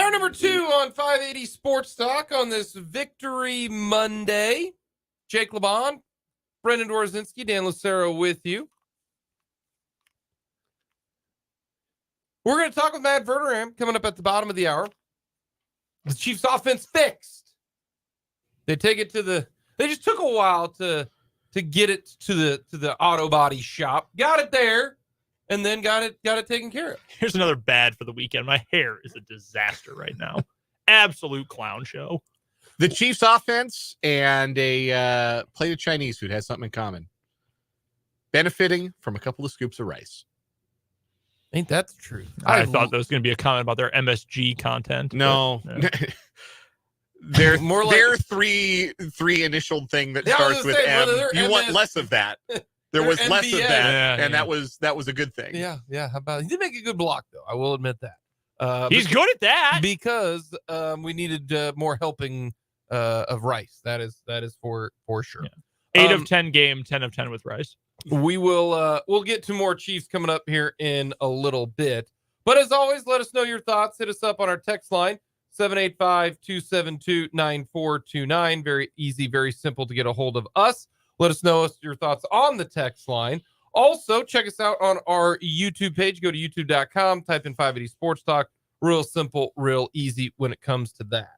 Hour number 2 on 580 Sports Talk on this Victory Monday. Jake LeBon, Brendan Dorzinski, Dan Lucero with you. We're going to talk with Matt Verderame coming up at the bottom of the hour. The Chiefs offense fixed. They take it to they just took a while to get it to the auto body shop. Got it there. And then got it taken care of. Here's another bad for the weekend. My hair is a disaster right now. Absolute clown show. The Chiefs offense and a plate of Chinese food has something in common. Benefiting from a couple of scoops of rice. Ain't that the truth? I thought that was going to be a comment about their MSG content. No. They're more like their three initial thing that starts with M. You want less of that. There was less of that, and that was a good thing. Yeah. How about he did make a good block though. I will admit that. He's good at that because we needed more helping of Rice. That is for sure. Yeah. 8 of 10 game, 10 of 10 with Rice. We will we'll get to more Chiefs coming up here in a little bit. But as always, let us know your thoughts. Hit us up on our text line 785-272-9429. Very easy, very simple to get a hold of us. Let us know your thoughts on the text line. Also, check us out on our YouTube page. Go to youtube.com, type in 580 Sports Talk. Real simple, real easy when it comes to that.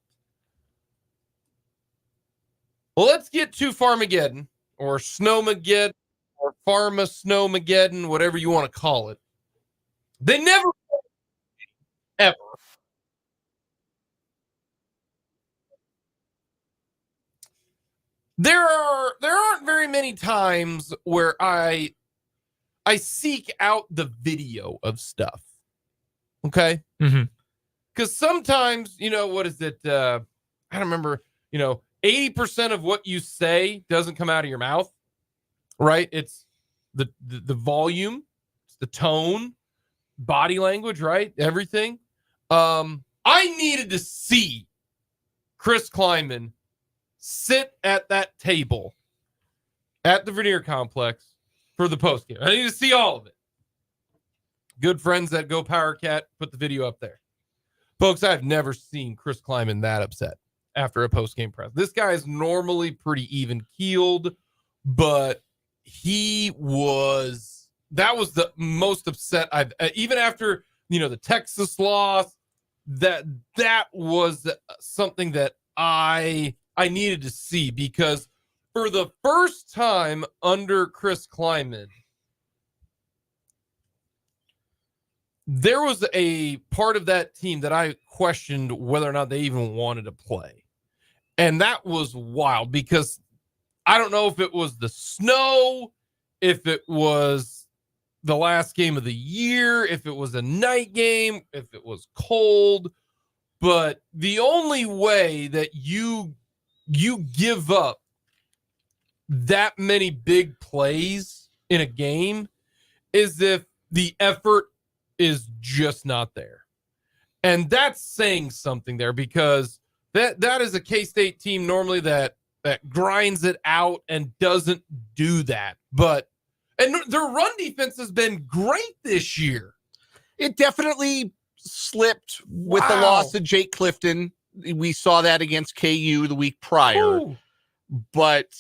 Well, let's get to Farmageddon or Snowmageddon or Pharma Snowmageddon, whatever you want to call it. They never ever. There aren't very many times where I seek out the video of stuff. Okay? Mm-hmm. Because sometimes, what is it? I don't remember, 80% of what you say doesn't come out of your mouth, right? It's the volume, it's the tone, body language, right? Everything. I needed to see Chris Kleinman sit at that table at the Verderame complex for the post game. I need to see all of it. Good friends at Go Power Cat put the video up there. Folks, I've never seen Chris Kleinman that upset after a post game press. This guy is normally pretty even keeled, but that was the most upset I've even after, the Texas loss, that was something that I needed to see, because for the first time under Chris Kleinman, there was a part of that team that I questioned whether or not they even wanted to play. And that was wild, because I don't know if it was the snow, if it was the last game of the year, if it was a night game, if it was cold, but the only way that you give up that many big plays in a game is if the effort is just not there. And that's saying something there, because that is a K-State team normally that grinds it out and doesn't do that. And their run defense has been great this year. It definitely slipped with the loss of Jake Clifton. We saw that against KU the week prior. Ooh. But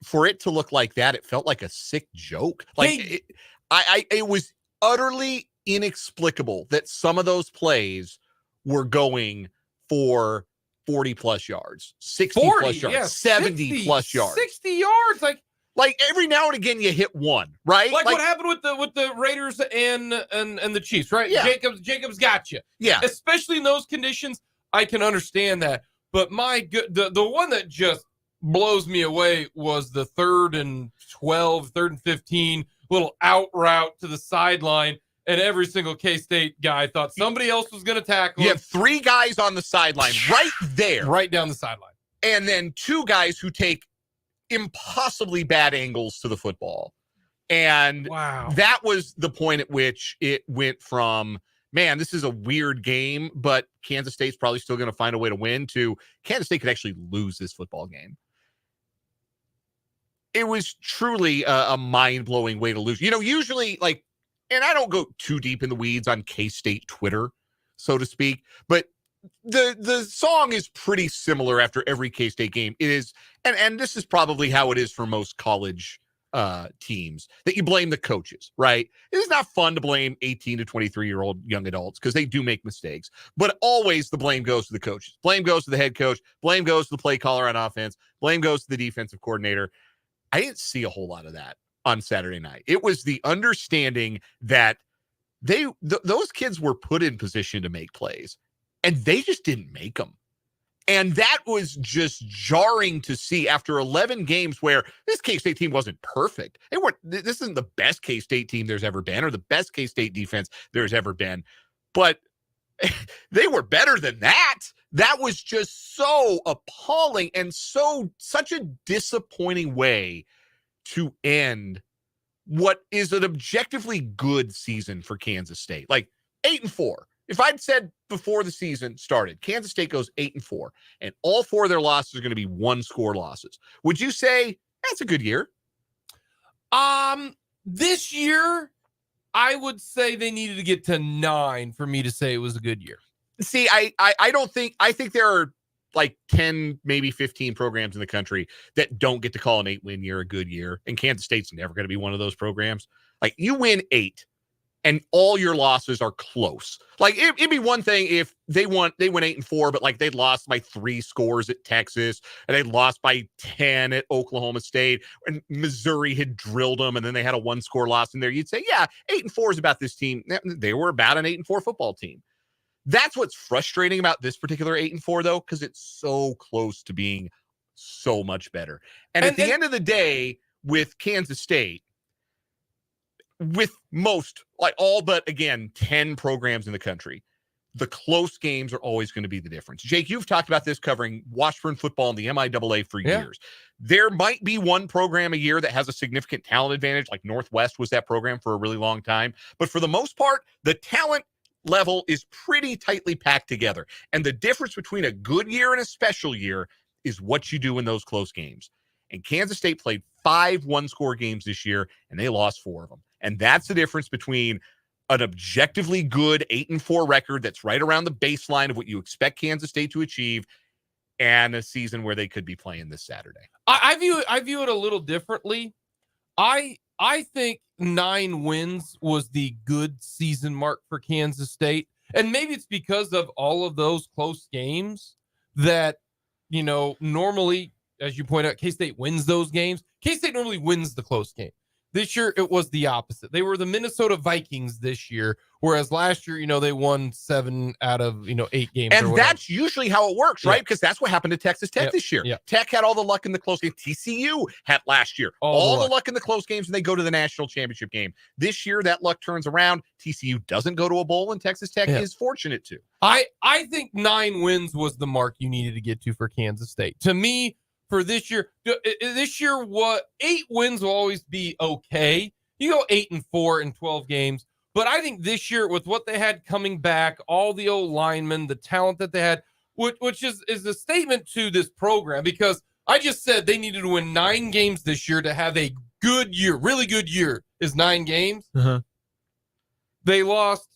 for it to look like that, it felt like a sick joke. Like it was utterly inexplicable that some of those plays were going for 40 plus yards, 60 plus yards, yeah, 70 60, plus yards, 60 yards. Like every now and again you hit one, right? Like what happened with the Raiders and the Chiefs, right? Yeah. Jacobs got you. Yeah. Especially in those conditions, I can understand that. But the one that just blows me away was the 3rd and 12, 3rd and 15, little out route to the sideline. And every single K-State guy thought somebody else was going to tackle him. You have 3 guys on the sideline right there. Right down the sideline. And then 2 guys who take impossibly bad angles to the football. And that was the point at which it went from, man, this is a weird game, but Kansas State's probably still going to find a way to win, to Kansas State could actually lose this football game. It was truly a mind-blowing way to lose. Usually, and I don't go too deep in the weeds on K-State Twitter, so to speak. But the song is pretty similar after every K-State game. It is, and this is probably how it is for most college teams, that you blame the coaches, right? It is not fun to blame 18 to 23-year-old young adults because they do make mistakes, but always the blame goes to the coaches. Blame goes to the head coach. Blame goes to the play caller on offense. Blame goes to the defensive coordinator. I didn't see a whole lot of that on Saturday night. It was the understanding that those kids were put in position to make plays, and they just didn't make them. And that was just jarring to see after 11 games where this K-State team wasn't perfect. This isn't the best K-State team there's ever been or the best K-State defense there's ever been. But they were better than that. That was just so appalling and such a disappointing way to end what is an objectively good season for Kansas State. Like 8-4. If I'd said before the season started, Kansas State goes 8-4, and all 4 of their losses are going to be one-score losses, would you say that's a good year? This year, I would say they needed to get to 9 for me to say it was a good year. See, I think there are like 10, maybe 15 programs in the country that don't get to call an 8-win year a good year, and Kansas State's never going to be one of those programs. Like, you win 8. And all your losses are close. Like it'd be one thing if they went 8-4, but like they'd lost by 3 scores at Texas, and they lost by 10 at Oklahoma State, and Missouri had drilled them, and then they had a 1-score loss in there. You'd say, yeah, 8-4 is about this team. They were about an 8-4 football team. That's what's frustrating about this particular 8-4, though, because it's so close to being so much better. And at the end of the day, with Kansas State, with most, like all but, again, 10 programs in the country, the close games are always going to be the difference. Jake, you've talked about this covering Washburn football and the MIAA for years. There might be one program a year that has a significant talent advantage, like Northwest was that program for a really long time. But for the most part, the talent level is pretty tightly packed together. And the difference between a good year and a special year is what you do in those close games. And Kansas State played 5 one-score games this year, and they lost 4 of them. And that's the difference between an objectively good 8-4 record that's right around the baseline of what you expect Kansas State to achieve, and a season where they could be playing this Saturday. I view it a little differently. I think 9 wins was the good season mark for Kansas State. And maybe it's because of all of those close games that, normally, as you point out, K-State wins those games. K-State normally wins the close game. This year, it was the opposite. They were the Minnesota Vikings this year, whereas last year, they won 7 out of, 8 games. And that's usually how it works, right? Because that's what happened to Texas Tech this year. Tech had all the luck in the close game. TCU had last year. All the luck in the close games, and they go to the national championship game. This year, that luck turns around. TCU doesn't go to a bowl, and Texas Tech is fortunate to. I think 9 wins was the mark you needed to get to for Kansas State. To me, for this year, what 8 wins will always be okay. You go 8-4 in 12 games, but I think this year, with what they had coming back, all the old linemen, the talent that they had, which is a statement to this program, because I just said they needed to win 9 games this year to have a good year. Really good year is 9 games. They lost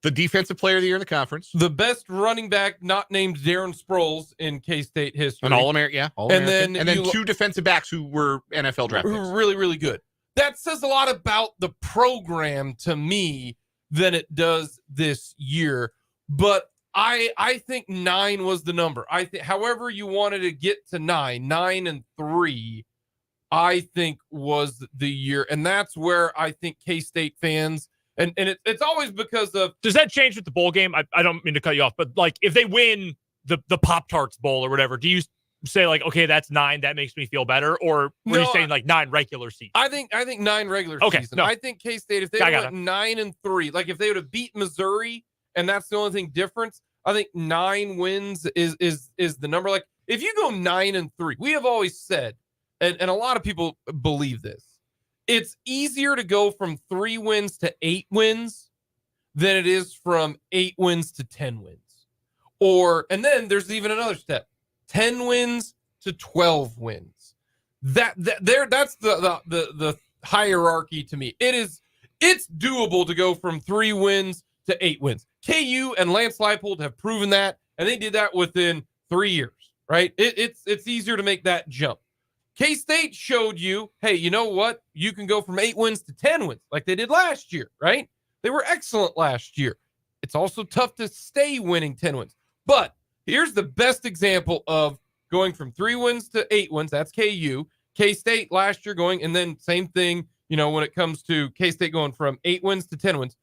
the defensive player of the year in the conference, the best running back not named Darren Sproles in K-State history, an All-American, and then 2 defensive backs who were NFL draft picks. Really, really good. That says a lot about the program to me than it does this year. But I think 9 was the number. I think, however you wanted to get to 9-3, I think was the year, and that's where I think K-State fans. And it's always because of. Does that change with the bowl game? I don't mean to cut you off, but like if they win the Pop-Tarts Bowl or whatever, do you say like, okay, that's 9, that makes me feel better? Or were you saying like 9 regular season? I think 9 regular season. No. I think K-State, if they went 9-3, like if they would have beat Missouri and that's the only thing different, I think 9 wins is the number. Like if you go 9-3, we have always said, and a lot of people believe this, it's easier to go from 3 wins to 8 wins than it is from 8 wins to 10 wins. And then there's even another step, 10 wins to 12 wins. That's the hierarchy to me. It's doable to go from 3 wins to 8 wins. KU and Lance Leipold have proven that, and they did that within 3 years, right? It's easier to make that jump. K-State showed you, hey, you know what? You can go from 8 wins to 10 wins like they did last year, right? They were excellent last year. It's also tough to stay winning 10 wins. But here's the best example of going from 3 wins to 8 wins. That's KU. K-State last year going, and then same thing, when it comes to K-State going from 8 wins to 10 wins.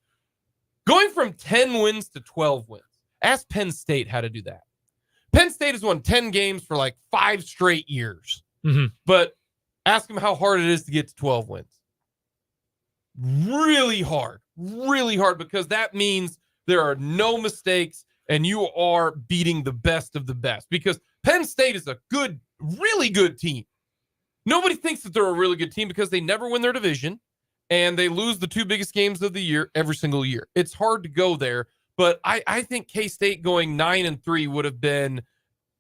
Going from 10 wins to 12 wins. Ask Penn State how to do that. Penn State has won 10 games for like 5 straight years. Mm-hmm. But ask them how hard it is to get to 12 wins. Really hard because that means there are no mistakes and you are beating the best of the best because Penn State is a good, really good team. Nobody thinks that they're a really good team because they never win their division and they lose the 2 biggest games of the year every single year. It's hard to go there, but I think K-State going 9-3 would have been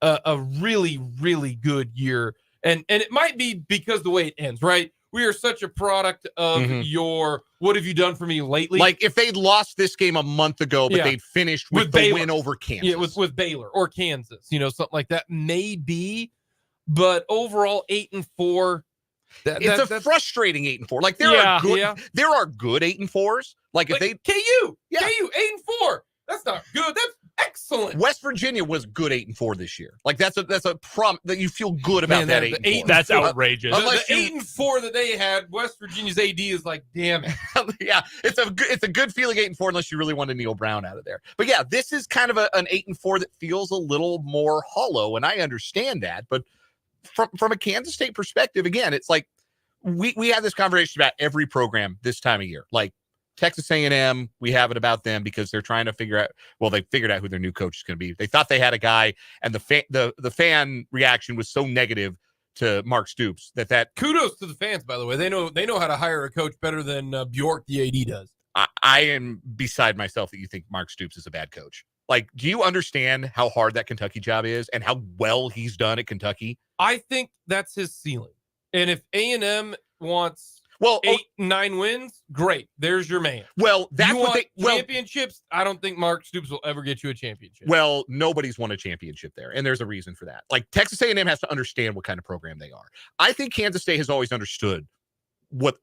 a really, really good year. And it might be because the way it ends, right? We are such a product of your what have you done for me lately? Like if they'd lost this game a month ago, but they'd finished with the win over Kansas. Yeah, with Baylor or Kansas, something like that. Maybe, but overall 8-4. It's a frustrating 8-4. Like there are good 8-4s. Like if KU 8-4. That's not good. That's excellent. West Virginia was good 8-4 this year. Like that's a prompt that you feel good about. That 8-4. That's outrageous. The 8-4 that they had, West Virginia's AD is like, damn it. Yeah, it's a good feeling 8-4 unless you really want to Neil Brown out of there. But yeah, this is kind of an 8-4 that feels a little more hollow, and I understand that. But from a Kansas State perspective, again, it's like we have this conversation about every program this time of year. Like Texas A&M, we have it about them because they're trying to figure out. Well, they figured out who their new coach is going to be. They thought they had a guy, and the fan reaction was so negative to Mark Stoops that kudos to the fans. By the way, they know how to hire a coach better than Bjork the AD does. I am beside myself that you think Mark Stoops is a bad coach. Like, do you understand how hard that Kentucky job is and how well he's done at Kentucky? I think that's his ceiling. And if A&M wants 8-9 wins, great. There's your man. Well, that's championships. I don't think Mark Stoops will ever get you a championship. Well, nobody's won a championship there, and there's a reason for that. Like Texas A&M has to understand what kind of program they are. I think Kansas State has always understood what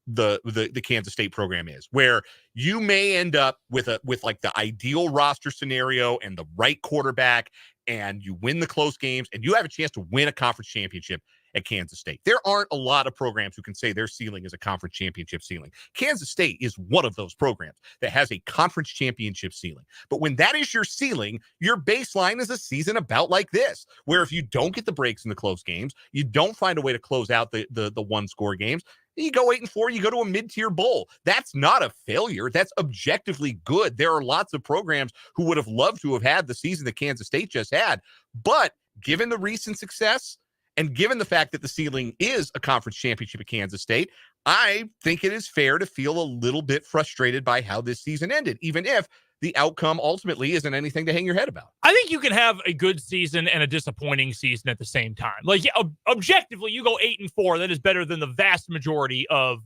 the Kansas State program is, where you may end up with like the ideal roster scenario and the right quarterback, and you win the close games, and you have a chance to win a conference championship at Kansas State. There aren't a lot of programs who can say their ceiling is a conference championship ceiling. Kansas State is one of those programs that has a conference championship ceiling. But when that is your ceiling, your baseline is a season about like this, where if you don't get the breaks in the close games, you don't find a way to close out the one-score games, you go 8-4, you go to a mid-tier bowl. That's not a failure. That's objectively good. There are lots of programs who would have loved to have had the season that Kansas State just had. But given the recent success, and given the fact that the ceiling is a conference championship at Kansas State, I think it is fair to feel a little bit frustrated by how this season ended, even if the outcome ultimately isn't anything to hang your head about. I think you can have a good season and a disappointing season at the same time. Like, objectively, you go 8-4. That is better than the vast majority of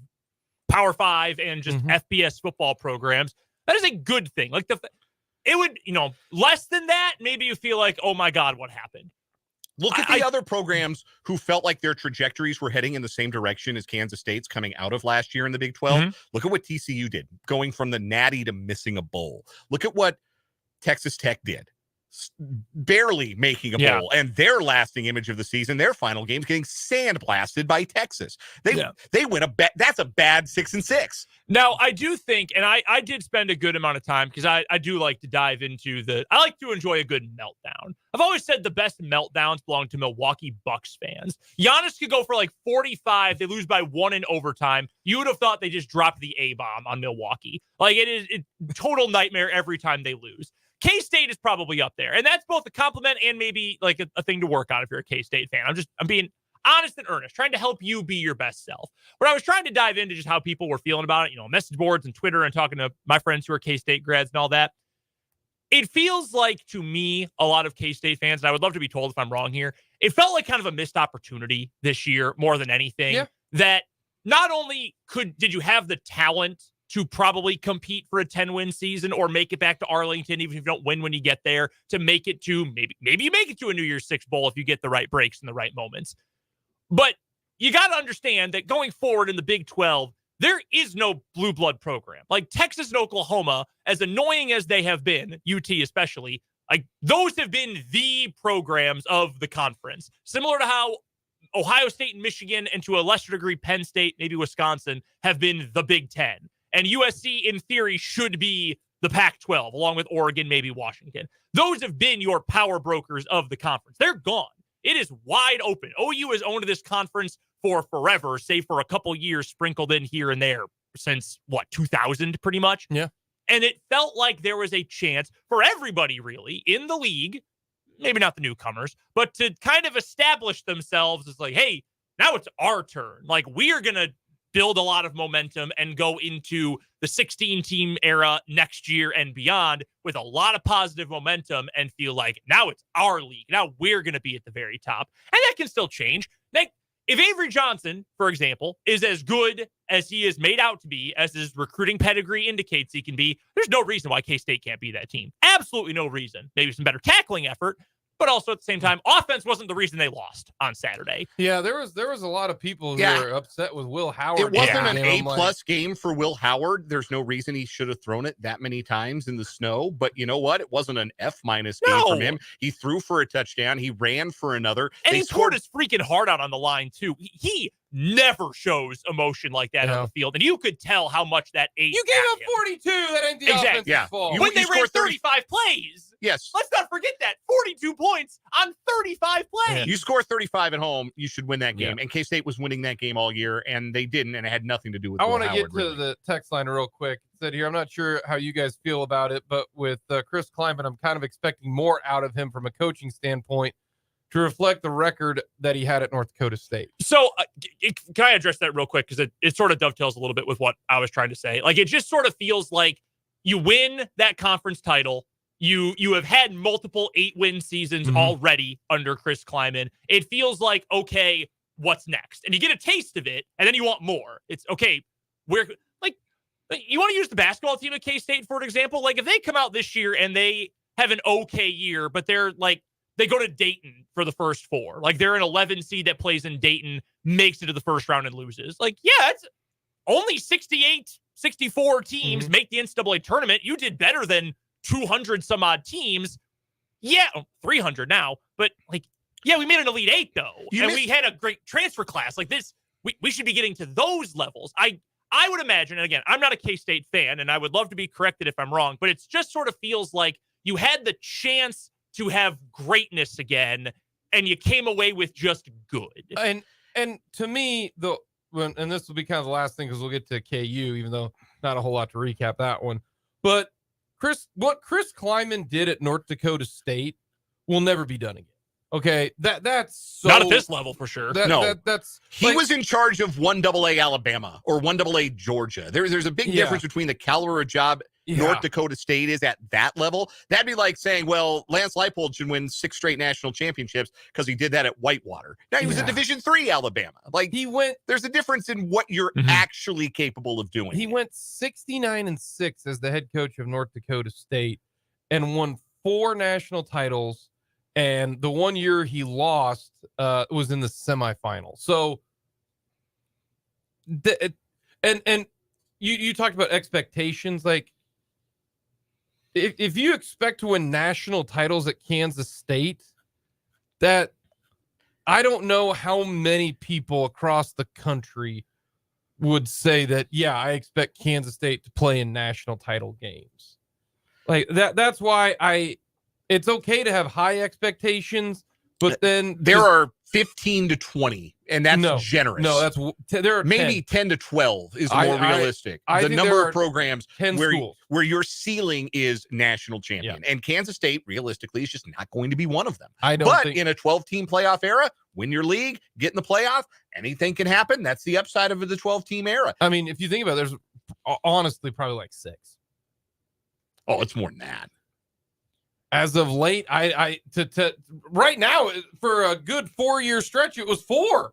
Power 5 and just FBS football programs. That is a good thing. Like, it would, less than that, maybe you feel like, oh my God, what happened? Look at the other programs who felt like their trajectories were heading in the same direction as Kansas State's coming out of last year in the Big 12. Look at what TCU did, going from the Natty to missing a bowl. Look at what Texas Tech did, barely making a bowl, and their lasting image of the season, their final games, getting sandblasted by Texas. They win that's a bad 6-6. Now, I do think, and I did spend a good amount of time because I do like to dive into I like to enjoy a good meltdown. I've always said the best meltdowns belong to Milwaukee Bucks fans. Giannis could go for like 45. They lose by 1 in overtime. You would have thought they just dropped the A-bomb on Milwaukee. Like, it is a total nightmare every time they lose. K-State is probably up there, and that's both a compliment and maybe like a thing to work on if you're a K-State fan. I'm being honest and earnest, trying to help you be your best self. But I was trying to dive into just how people were feeling about it, message boards and Twitter and talking to my friends who are K-State grads and all that. It feels like, to me, a lot of K-State fans, and I would love to be told if I'm wrong here, it felt like kind of a missed opportunity this year more than anything, that not only did you have the talent to probably compete for a 10-win season or make it back to Arlington, even if you don't win when you get there, to make it to maybe you make it to a New Year's Six bowl if you get the right breaks in the right moments. But you got to understand that going forward in the Big 12, there is no blue blood program. Like Texas and Oklahoma, as annoying as they have been, UT especially, like those have been the programs of the conference. Similar to how Ohio State and Michigan, and to a lesser degree Penn State, maybe Wisconsin, have been the Big 10. And USC, in theory, should be the Pac-12, along with Oregon, maybe Washington. Those have been your power brokers of the conference. They're gone. It is wide open. OU has owned this conference for forever, save for a couple years sprinkled in here and there since, 2000, pretty much? Yeah. And it felt like there was a chance for everybody, really, in the league, maybe not the newcomers, but to kind of establish themselves as like, hey, now it's our turn. Like, we are going to build a lot of momentum and go into the 16-team era next year and beyond with a lot of positive momentum and feel like now it's our league. Now we're going to be at the very top. And that can still change. Like, if Avery Johnson, for example, is as good as he is made out to be, as his recruiting pedigree indicates he can be, there's no reason why K-State can't be that team. Absolutely no reason. Maybe some better tackling effort, but also at the same time, offense wasn't the reason they lost on Saturday. Yeah, there was a lot of people who were upset with Will Howard. It wasn't an A+ game for Will Howard. There's no reason he should have thrown it that many times in the snow. But you know what? It wasn't an F- game from him. He threw for a touchdown. He ran for another. And he poured his freaking heart out on the line, too. He never shows emotion like that on the field. And you could tell how much that ate. You gave up 42. That ain't the offense's fault. When they ran 35 plays. Yes. Let's not forget that. 42 points on 35 plays. Yeah. You score 35 at home, you should win that game. And K-State was winning that game all year, and they didn't, and it had nothing to do with I want to get to the text line real quick. It said here, I'm not sure how you guys feel about it, but with Chris Klieman, I'm kind of expecting more out of him from a coaching standpoint to reflect the record that he had at North Dakota State. So can I address that real quick? Because it sort of dovetails a little bit with what I was trying to say. Like, it just sort of feels like you win that conference title. You have had multiple 8-win seasons already under Chris Klieman. It feels like, okay, what's next? And you get a taste of it, and then you want more. It's, okay, you want to use the basketball team at K-State, for an example? Like, if they come out this year and they have an okay year, but they're like, they go to Dayton for the first 4. Like, they're an 11 seed that plays in Dayton, makes it to the first round and loses. Like, yeah, it's only 68, 64 teams make the NCAA tournament. You did better than 200 some odd teams. Yeah, 300 now. But, like, yeah, we made an Elite 8, though. We had a great transfer class. Like, this, we should be getting to those levels. I would imagine, and again, I'm not a K-State fan, and I would love to be corrected if I'm wrong, but it just sort of feels like you had the chance to have greatness again, and you came away with just good. And to me, and this will be kind of the last thing because we'll get to KU, even though not a whole lot to recap that one. But what Chris Klieman did at North Dakota State will never be done again. Okay, that's so, not at this level for sure. He was in charge of 1AA Alabama or 1AA Georgia. There's a big difference between the caliber of job North Dakota State is at that level. That'd be like saying, well, Lance Leipold should win 6 straight national championships because he did that at Whitewater. Now he was in Division III Alabama. Like, there's a difference in what you're actually capable of doing. He went 69-6 as the head coach of North Dakota State and won 4 national titles. And the one year he lost was in the semifinal. So, and you talked about expectations. Like, if you expect to win national titles at Kansas State, that I don't know how many people across the country would say that, yeah, I expect Kansas State to play in national title games. Like that's why it's okay to have high expectations, but then there are 15 to 20, and that's generous. No, there are maybe 10 to 12 is more realistic. The number of programs where your ceiling is national champion, and Kansas State realistically is just not going to be one of them. But in a 12-team playoff era, win your league, get in the playoff, anything can happen. That's the upside of the 12-team era. I mean, if you think about it, there's honestly probably like 6. Oh, it's more than that. As of late, right now for a good 4-year stretch, it was 4.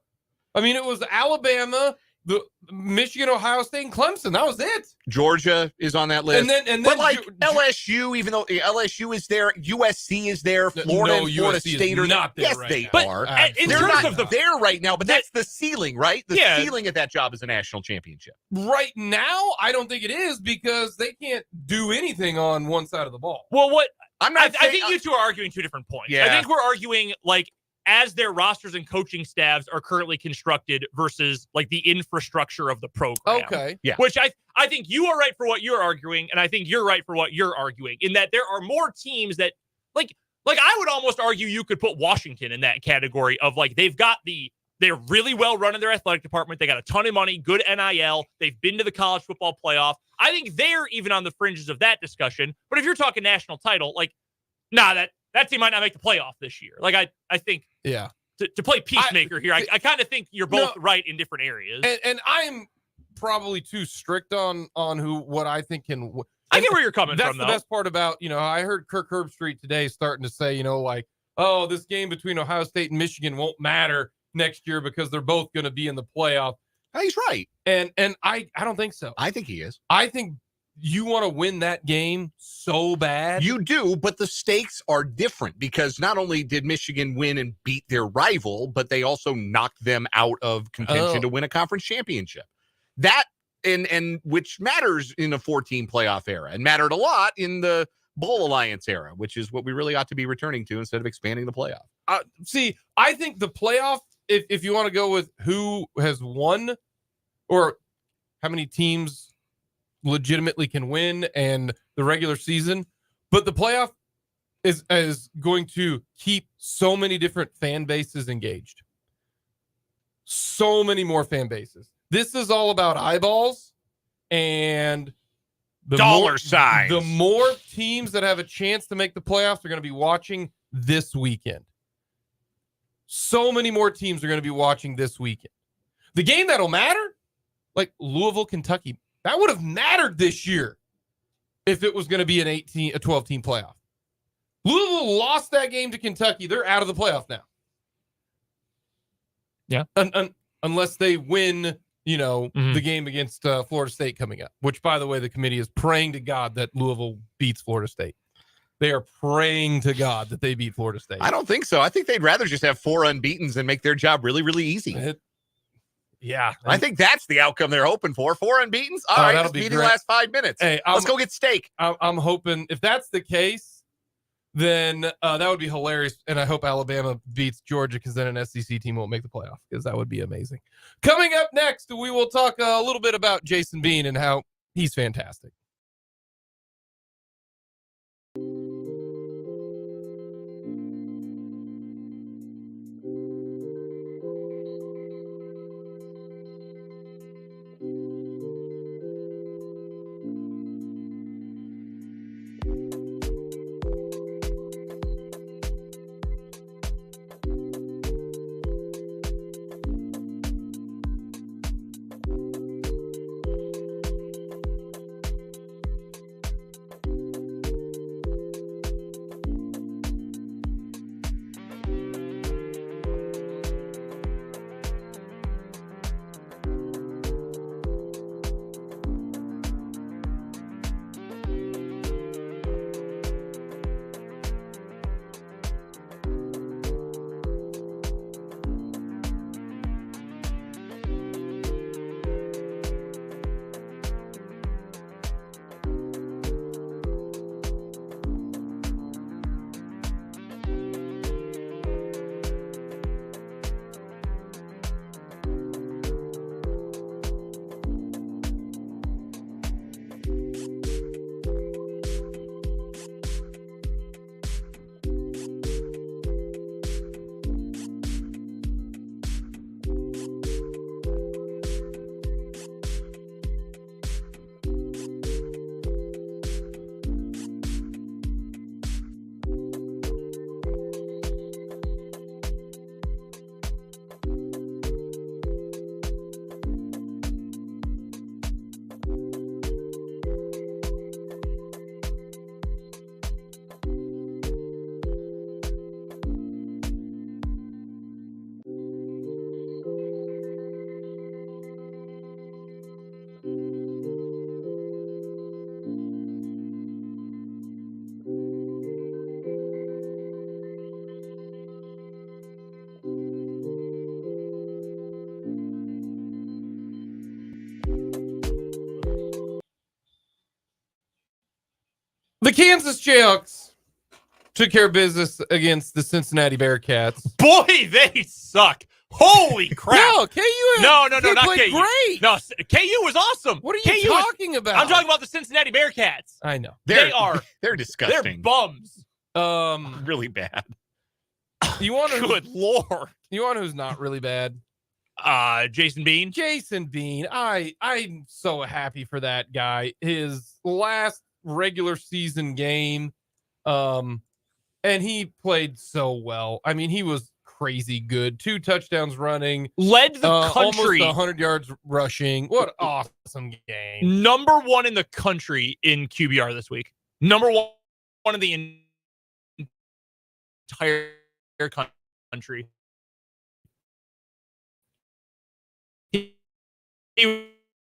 I mean, it was Alabama, the Michigan, Ohio State, and Clemson. That was it. Georgia is on that list. And then but like LSU, even though LSU is there, USC is there, Florida and Florida USC State are not there. Yes, right they now. But are. in They're terms not of the there right now, but that's the ceiling, right? The ceiling at that job is a national championship. Right now, I don't think it is because they can't do anything on one side of the ball. Well, what I'm not. I think you two are arguing two different points. Yeah. I think we're arguing like as their rosters and coaching staffs are currently constructed versus like the infrastructure of the program. Okay. Yeah. Which I think you are right for what you're arguing, and I think you're right for what you're arguing, in that there are more teams that like I would almost argue you could put Washington in that category of like they're really well run in their athletic department. They got a ton of money, good NIL. They've been to the college football playoff. I think they're even on the fringes of that discussion. But if you're talking national title, like, that team might not make the playoff this year. Like, I think to play peacemaker here, I kind of think you're both right in different areas. And I'm probably too strict on what I think can. I get where you're coming from, though. That's the best part about, I heard Kirk Herbstreit today starting to say, like, oh, this game between Ohio State and Michigan won't matter next year because they're both going to be in the playoff. He's right. And I don't think so. I think he is. I think you want to win that game so bad. You do, but the stakes are different because not only did Michigan win and beat their rival, but they also knocked them out of contention to win a conference championship. That and which matters in a 14 playoff era and mattered a lot in the Bowl Alliance era, which is what we really ought to be returning to instead of expanding the playoff. See, I think the playoff, if you want to go with who has won or how many teams legitimately can win and the regular season, but the playoff is going to keep so many different fan bases engaged. So many more fan bases. This is all about eyeballs and the dollar signs. The more teams that have a chance to make the playoffs are going to be watching this weekend. So many more teams are going to be watching this weekend. The game that'll matter, like Louisville, Kentucky, that would have mattered this year if it was going to be a 12-team playoff. Louisville lost that game to Kentucky. They're out of the playoff now. Yeah. Unless they win, the game against Florida State coming up, which, by the way, the committee is praying to God that Louisville beats Florida State. They are praying to God that they beat Florida State. I don't think so. I think they'd rather just have 4 unbeatens and make their job really, really easy. Yeah. I think that's the outcome they're hoping for. 4 unbeatens? All right, this meeting lasts 5 minutes. Hey, let's go get steak. I'm hoping if that's the case, then that would be hilarious. And I hope Alabama beats Georgia because then an SEC team won't make the playoff because that would be amazing. Coming up next, we will talk a little bit about Jason Bean and how he's fantastic. The Kansas Jayhawks took care of business against the Cincinnati Bearcats. Boy, they suck. Holy crap. No, KU. No, they not played KU. great. No, KU was awesome. What are you talking about? I'm talking about the Cincinnati Bearcats. I know. They're disgusting. They're bums. Really bad. You want to? Good Lord. You want who's not really bad? Jason Bean. Jason Bean. I'm so happy for that guy. His last regular season game, and he played so well. I mean, he was crazy good. 2 touchdowns running. Led the country. Almost 100 yards rushing. What an awesome game. Number 1 in the country in QBR this week. Number 1 in the entire country. He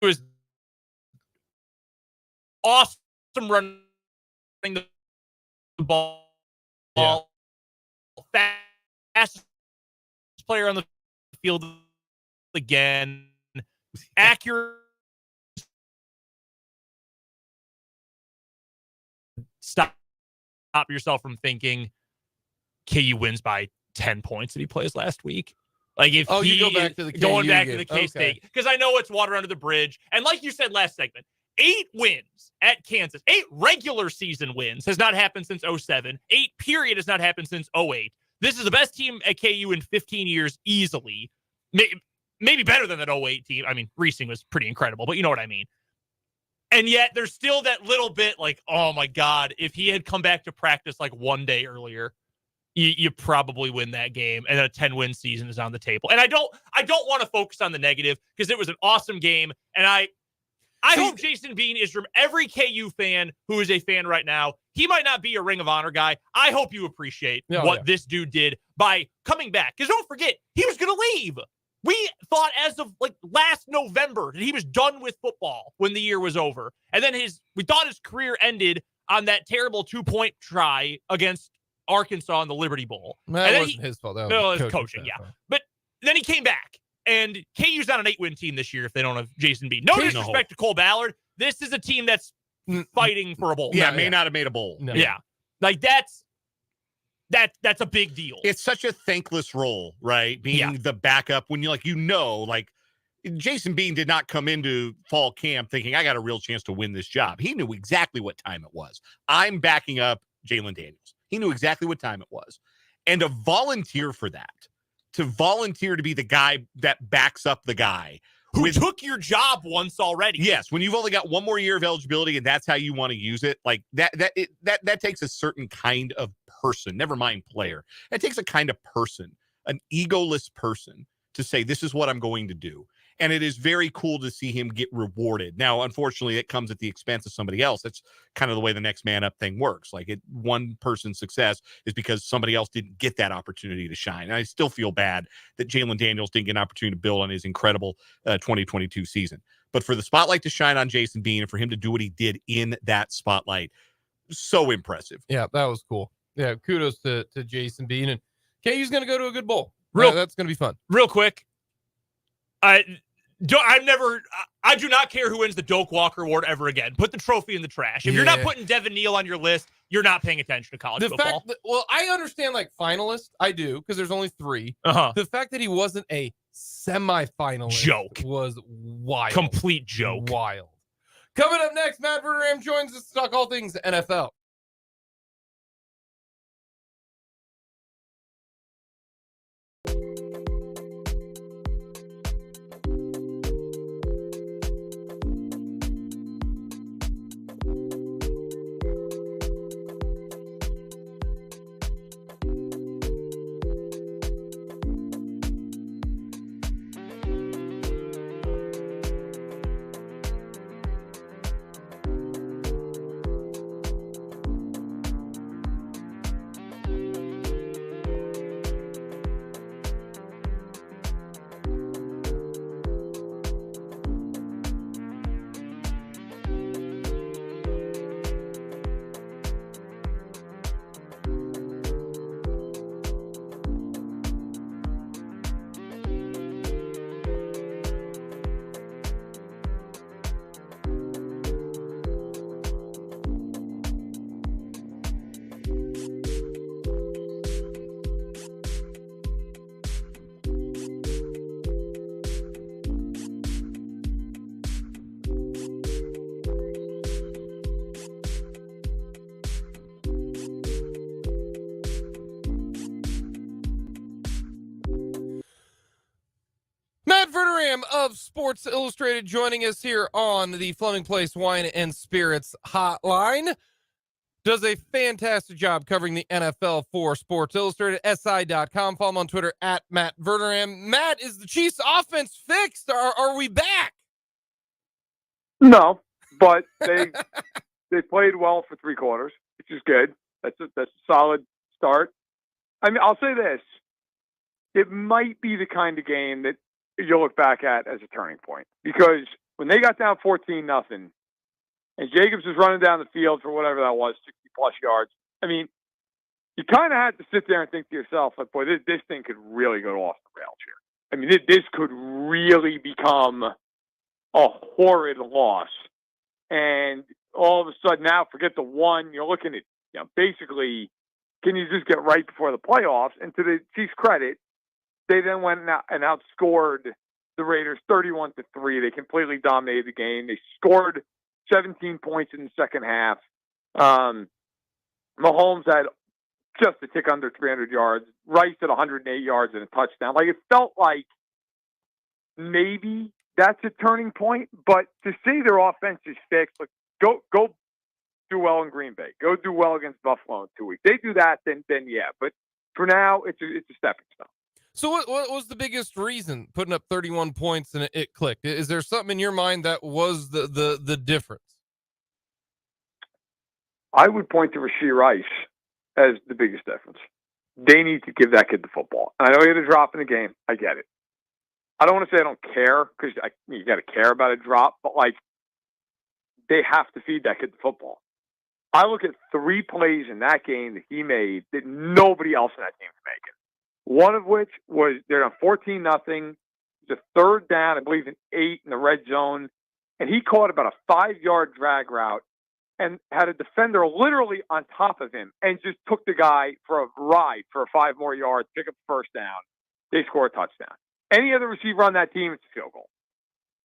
was awesome running the ball. Yeah. Fastest player on the field again. Accurate. Stop yourself from thinking KU wins by 10 points if he plays last week. Like if you go back to the going KU back game. to the K-State, because I know it's water under the bridge. And like you said last segment, 8 wins at Kansas, 8 regular season wins has not happened since 07. 8 period has not happened since 08. This is the best team at KU in 15 years easily. Maybe better than that 08 team. I mean, Reesing was pretty incredible, but you know what I mean. And yet there's still that little bit like, oh my God, if he had come back to practice like one day earlier, you probably win that game. And then a 10-win season is on the table. And I don't want to focus on the negative because it was an awesome game. And I hope Jason Bean is from every KU fan who is a fan right now. He might not be a Ring of Honor guy. I hope you appreciate what this dude did by coming back. Because don't forget, he was going to leave. We thought as of like last November that he was done with football when the year was over. And then we thought his career ended on that terrible 2-point try against Arkansas in the Liberty Bowl. That wasn't his fault. That was coaching, yeah. But then he came back. And KU's not an 8-win team this year if they don't have Jason Bean. No disrespect to Cole Ballard. This is a team that's fighting for a bowl. Yeah, may not have made a bowl. No. Yeah. Like that's a big deal. It's such a thankless role, right? Being the backup when Jason Bean did not come into fall camp thinking I got a real chance to win this job. He knew exactly what time it was. I'm backing up Jalen Daniels. He knew exactly what time it was. And to volunteer for that, to volunteer to be the guy that backs up the guy who took your job once already. Yes, when you've only got one more year of eligibility and that's how you want to use it, like that takes a certain kind of person, never mind player. It takes a kind of person, an egoless person to say, this is what I'm going to do. And it is very cool to see him get rewarded. Now, unfortunately, it comes at the expense of somebody else. That's kind of the way the next man up thing works. Like one person's success is because somebody else didn't get that opportunity to shine. And I still feel bad that Jalen Daniels didn't get an opportunity to build on his incredible 2022 season. But for the spotlight to shine on Jason Bean and for him to do what he did in that spotlight, so impressive. Yeah, that was cool. Yeah, kudos to Jason Bean. And KU's going to go to a good bowl. That's going to be fun. Real quick. I do not care who wins the Doak Walker Award ever again. Put the trophy in the trash. If you're not putting Devin Neal on your list, you're not paying attention to college football. I understand like finalist. I do because there's only 3. The fact that he wasn't a semifinalist was wild. Complete joke. Wild. Coming up next, Matt Verderame joins us to talk all things NFL. Verderame of Sports Illustrated joining us here on the Fleming Place Wine and Spirits Hotline. Does a fantastic job covering the NFL for Sports Illustrated, SI.com. Follow him on Twitter at Matt Verderame. Matt, is the Chiefs offense fixed? Are we back? No, but they played well for 3 quarters, which is good. That's a solid start. I mean, I'll say this. It might be the kind of game that you'll look back at as a turning point. Because when they got down 14-0, and Jacobs was running down the field for whatever that was, 60-plus yards, I mean, you kind of had to sit there and think to yourself, like, boy, this thing could really go off the rails here. I mean, this could really become a horrid loss. And all of a sudden now, forget the one, you're looking at, basically, can you just get right before the playoffs? And to the Chiefs' credit, they then went and outscored the Raiders 31-3. They completely dominated the game. They scored 17 points in the second half. Mahomes had just a tick under 300 yards. Rice had 108 yards and a touchdown. Like, it felt like maybe that's a turning point. But to say their offense is fixed, like, go do well in Green Bay. Go do well against Buffalo in 2 weeks. They do that, then yeah. But for now, it's a stepping stone. So what was the biggest reason putting up 31 points and it clicked? Is there something in your mind that was the difference? I would point to Rashee Rice as the biggest difference. They need to give that kid the football. And I know he had a drop in the game. I get it. I don't want to say I don't care because you got to care about a drop, but like they have to feed that kid the football. I look at 3 plays in that game that he made that nobody else in that team is making. One of which was they're on 14-0. It's a 3rd down, I believe, an 8 in the red zone. And he caught about a 5-yard drag route and had a defender literally on top of him and just took the guy for a ride for 5 more yards, pick up the 1st down. They score a touchdown. Any other receiver on that team, it's a field goal.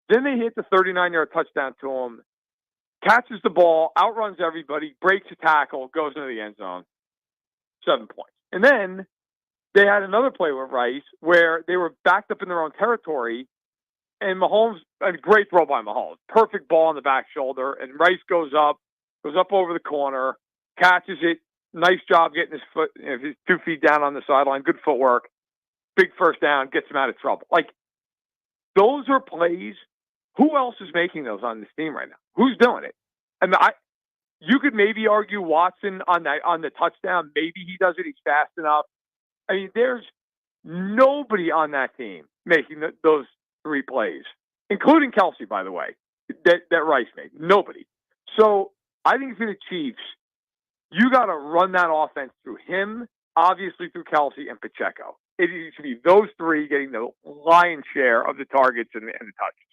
Then they hit the 39-yard touchdown to him, catches the ball, outruns everybody, breaks a tackle, goes into the end zone. 7 points. And then they had another play with Rice where they were backed up in their own territory, and Mahomes, great throw by Mahomes, perfect ball on the back shoulder, and Rice goes up over the corner, catches it, nice job getting his foot, his 2 feet down on the sideline, good footwork, big 1st down, gets him out of trouble. Like, those are plays. Who else is making those on this team right now? Who's doing it? And you could maybe argue Watson on the touchdown. Maybe he does it. He's fast enough. I mean, there's nobody on that team making those 3 plays, including Kelsey, by the way, that Rice made. Nobody. So I think for the Chiefs, you got to run that offense through him, obviously through Kelsey and Pacheco. It should be those 3 getting the lion's share of the targets and the touches.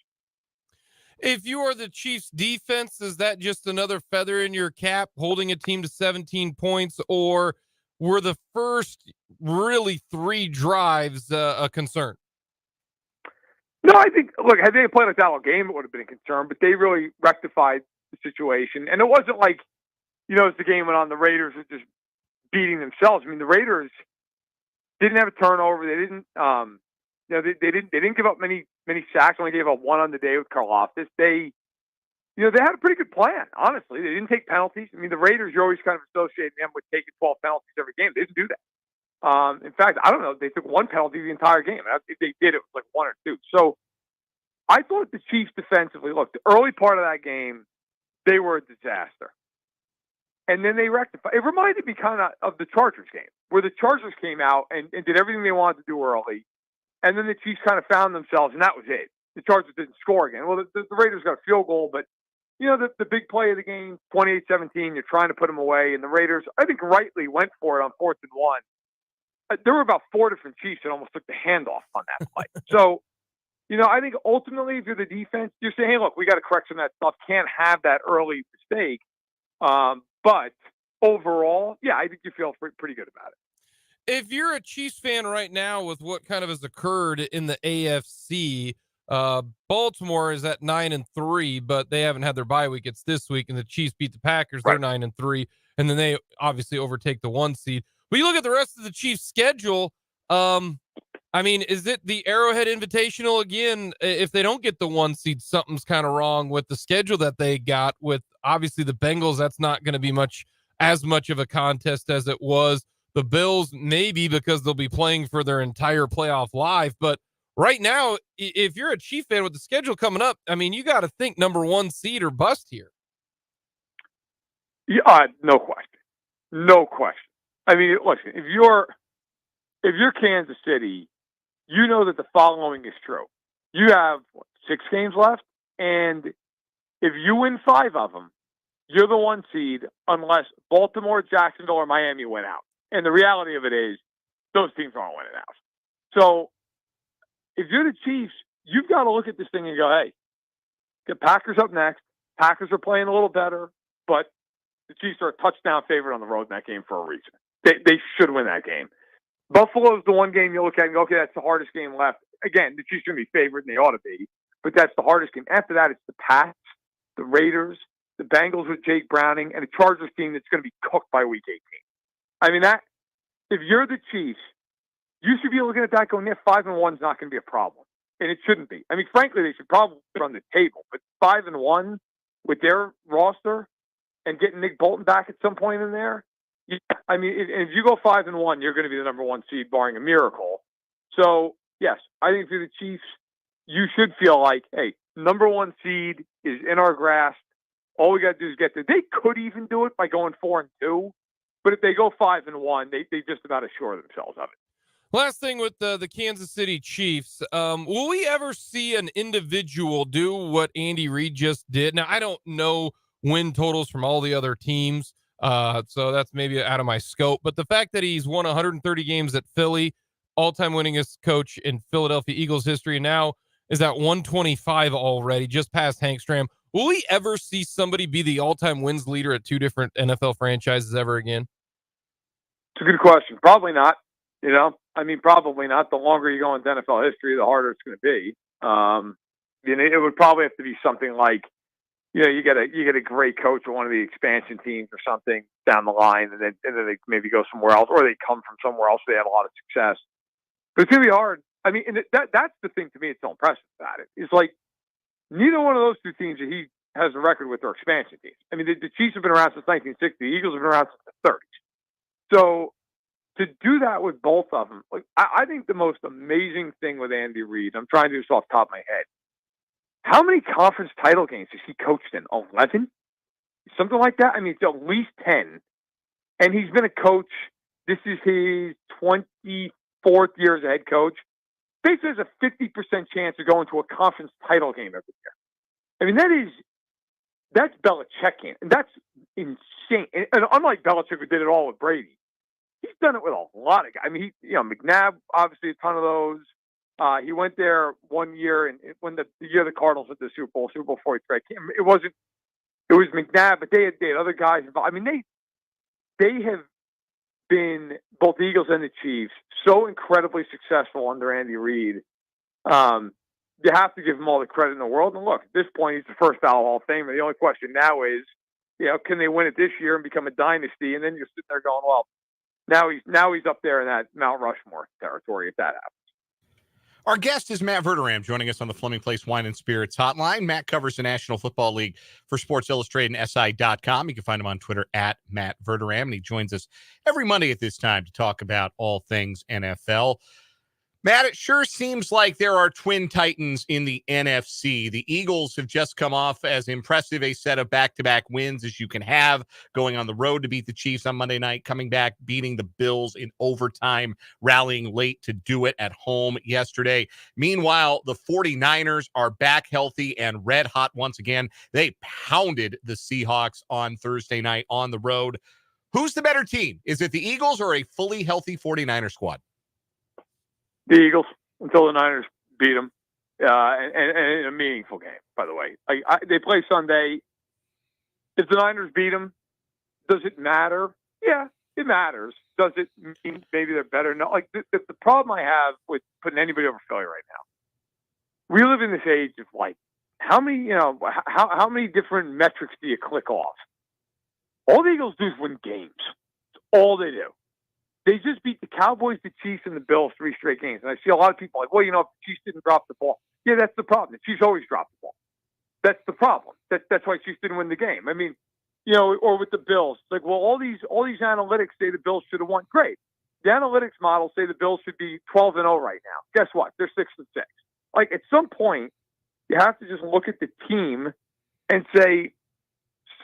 If you are the Chiefs defense, is that just another feather in your cap, holding a team to 17 points, or were the first really 3 drives a concern? No, I think, look, had they played like that all game, it would have been a concern, but they really rectified the situation. And it wasn't like, as the game went on, the Raiders were just beating themselves. I mean, the Raiders didn't have a turnover. They didn't, they didn't give up many sacks. Only gave up 1 on the day with Karlaftis. They had a pretty good plan, honestly. They didn't take penalties. I mean, the Raiders, you're always kind of associating them with taking 12 penalties every game. They didn't do that. In fact, I don't know. They took 1 penalty the entire game. If they did, it was like 1 or 2. So I thought the Chiefs defensively, look, the early part of that game, they were a disaster. And then they rectified. It reminded me kind of the Chargers game, where the Chargers came out and did everything they wanted to do early. And then the Chiefs kind of found themselves, and that was it. The Chargers didn't score again. Well, the Raiders got a field goal, but, the big play of the game, 28-17, you're trying to put them away. And the Raiders, I think, rightly went for it on 4th and 1. There were about 4 different Chiefs that almost took the handoff on that play. So, I think ultimately, if you're the defense, you're saying, hey, look, we got to correct some of that stuff. Can't have that early mistake. But overall, yeah, I think you feel pretty good about it. If you're a Chiefs fan right now with what kind of has occurred in the AFC, Baltimore is at 9-3, but they haven't had their bye week. It's this week, and the Chiefs beat the Packers. Right. They're 9-3, and then they obviously overtake the 1 seed. But you look at the rest of the Chiefs' schedule. I I mean, is it the Arrowhead Invitational again? If they don't get the 1 seed, something's kind of wrong with the schedule that they got with obviously the Bengals. That's not going to be as much of a contest as it was. The Bills, maybe because they'll be playing for their entire playoff life. But right now, if you're a Chief fan with the schedule coming up, I mean, you got to think number 1 seed or bust here. Yeah, no question. No question. I mean, listen, if you're Kansas City, you know that the following is true. You have 6 games left, and if you win 5 of them, you're the 1 seed unless Baltimore, Jacksonville, or Miami win out. And the reality of it is those teams aren't winning out. So if you're the Chiefs, you've got to look at this thing and go, hey, the Packers up next. Packers are playing a little better, but the Chiefs are a touchdown favorite on the road in that game for a reason. They should win that game. Buffalo's the one game you look at and go, okay, that's the hardest game left. Again, the Chiefs are going to be favored, and they ought to be, but that's the hardest game. After that, it's the Pats, the Raiders, the Bengals with Jake Browning, and a Chargers team that's going to be cooked by Week 18. I mean, that if you're the Chiefs, you should be looking at that going, 5-1 is not going to be a problem, and it shouldn't be. I mean, frankly, they should probably put it on the table, but 5-1 with their roster and getting Nick Bolton back at some point in there, yeah, I mean, if you go 5-1, you're going to be the number 1 seed, barring a miracle. So, yes, I think for the Chiefs, you should feel like, hey, number 1 seed is in our grasp. All we got to do is get there. They could even do it by going 4-2, but if they go 5-1, they just about assure themselves of it. Last thing with the Kansas City Chiefs, will we ever see an individual do what Andy Reid just did? Now, I don't know win totals from all the other teams, so that's maybe out of my scope. But the fact that he's won 130 games at Philly, all-time winningest coach in Philadelphia Eagles history, and now is at 125 already, just past Hank Stram. Will we ever see somebody be the all-time wins leader at 2 different NFL franchises ever again? It's a good question. Probably not. I mean, probably not. The longer you go into NFL history, the harder it's going to be. It would probably have to be something like, you get a great coach at one of the expansion teams or something down the line, and then they maybe go somewhere else, or they come from somewhere else. They have a lot of success, but it's going to be hard. I mean, and that's the thing to me. It's so impressive about it. It's like neither one of those 2 teams that he has a record with are expansion teams. I mean, the Chiefs have been around since 1960. The Eagles have been around since the 30s. So to do that with both of them, like I think the most amazing thing with Andy Reid, I'm trying to do this off the top of my head. How many conference title games has he coached in? 11? Something like that? I mean, it's at least 10. And he's been a coach. This is his 24th year as a head coach. Basically has a 50% chance of going to a conference title game every year. I mean, that's Belichickian. And that's insane. And unlike Belichick, who did it all with Brady, he's done it with a lot of guys. I mean, McNabb, obviously a ton of those. He went there one year, and when the year the Cardinals went to the Super Bowl 43. It was McNabb, but they had other guys involved. I mean, they have been, both the Eagles and the Chiefs, so incredibly successful under Andy Reid. You have to give him all the credit in the world. And look, at this point, he's the first ballot Hall of Famer. The only question now is, can they win it this year and become a dynasty? And then you're sitting there going, well, now he's up there in that Mount Rushmore territory if that happens. Our guest is Matt Verderame, joining us on the Fleming Place Wine and Spirits Hotline. Matt covers the National Football League for Sports Illustrated and SI.com. You can find him on Twitter at Matt Verderame, and he joins us every Monday at this time to talk about all things NFL. Matt, it sure seems like there are twin titans in the NFC. The Eagles have just come off as impressive a set of back-to-back wins as you can have, going on the road to beat the Chiefs on Monday night, coming back, beating the Bills in overtime, rallying late to do it at home yesterday. Meanwhile, the 49ers are back healthy and red hot once again. They pounded the Seahawks on Thursday night on the road. Who's the better team? Is it the Eagles or a fully healthy 49er squad? The Eagles, until the Niners beat them, and in a meaningful game, by the way. They play Sunday. If the Niners beat them, does it matter? Yeah, it matters. Does it mean maybe they're better? No. Like the problem I have with putting anybody over Philly right now, we live in this age of like, how many different metrics do you click off? All the Eagles do is win games. That's all they do. They just beat the Cowboys, the Chiefs, and the Bills 3 straight games. And I see a lot of people like, well, if the Chiefs didn't drop the ball. Yeah, that's the problem. The Chiefs always drop the ball. That's the problem. That's why Chiefs didn't win the game. I mean, or with the Bills, it's like, well, all these analytics say the Bills should have won. Great. The analytics models say the Bills should be 12-0 right now. Guess what? They're 6-6. Like, at some point, you have to just look at the team and say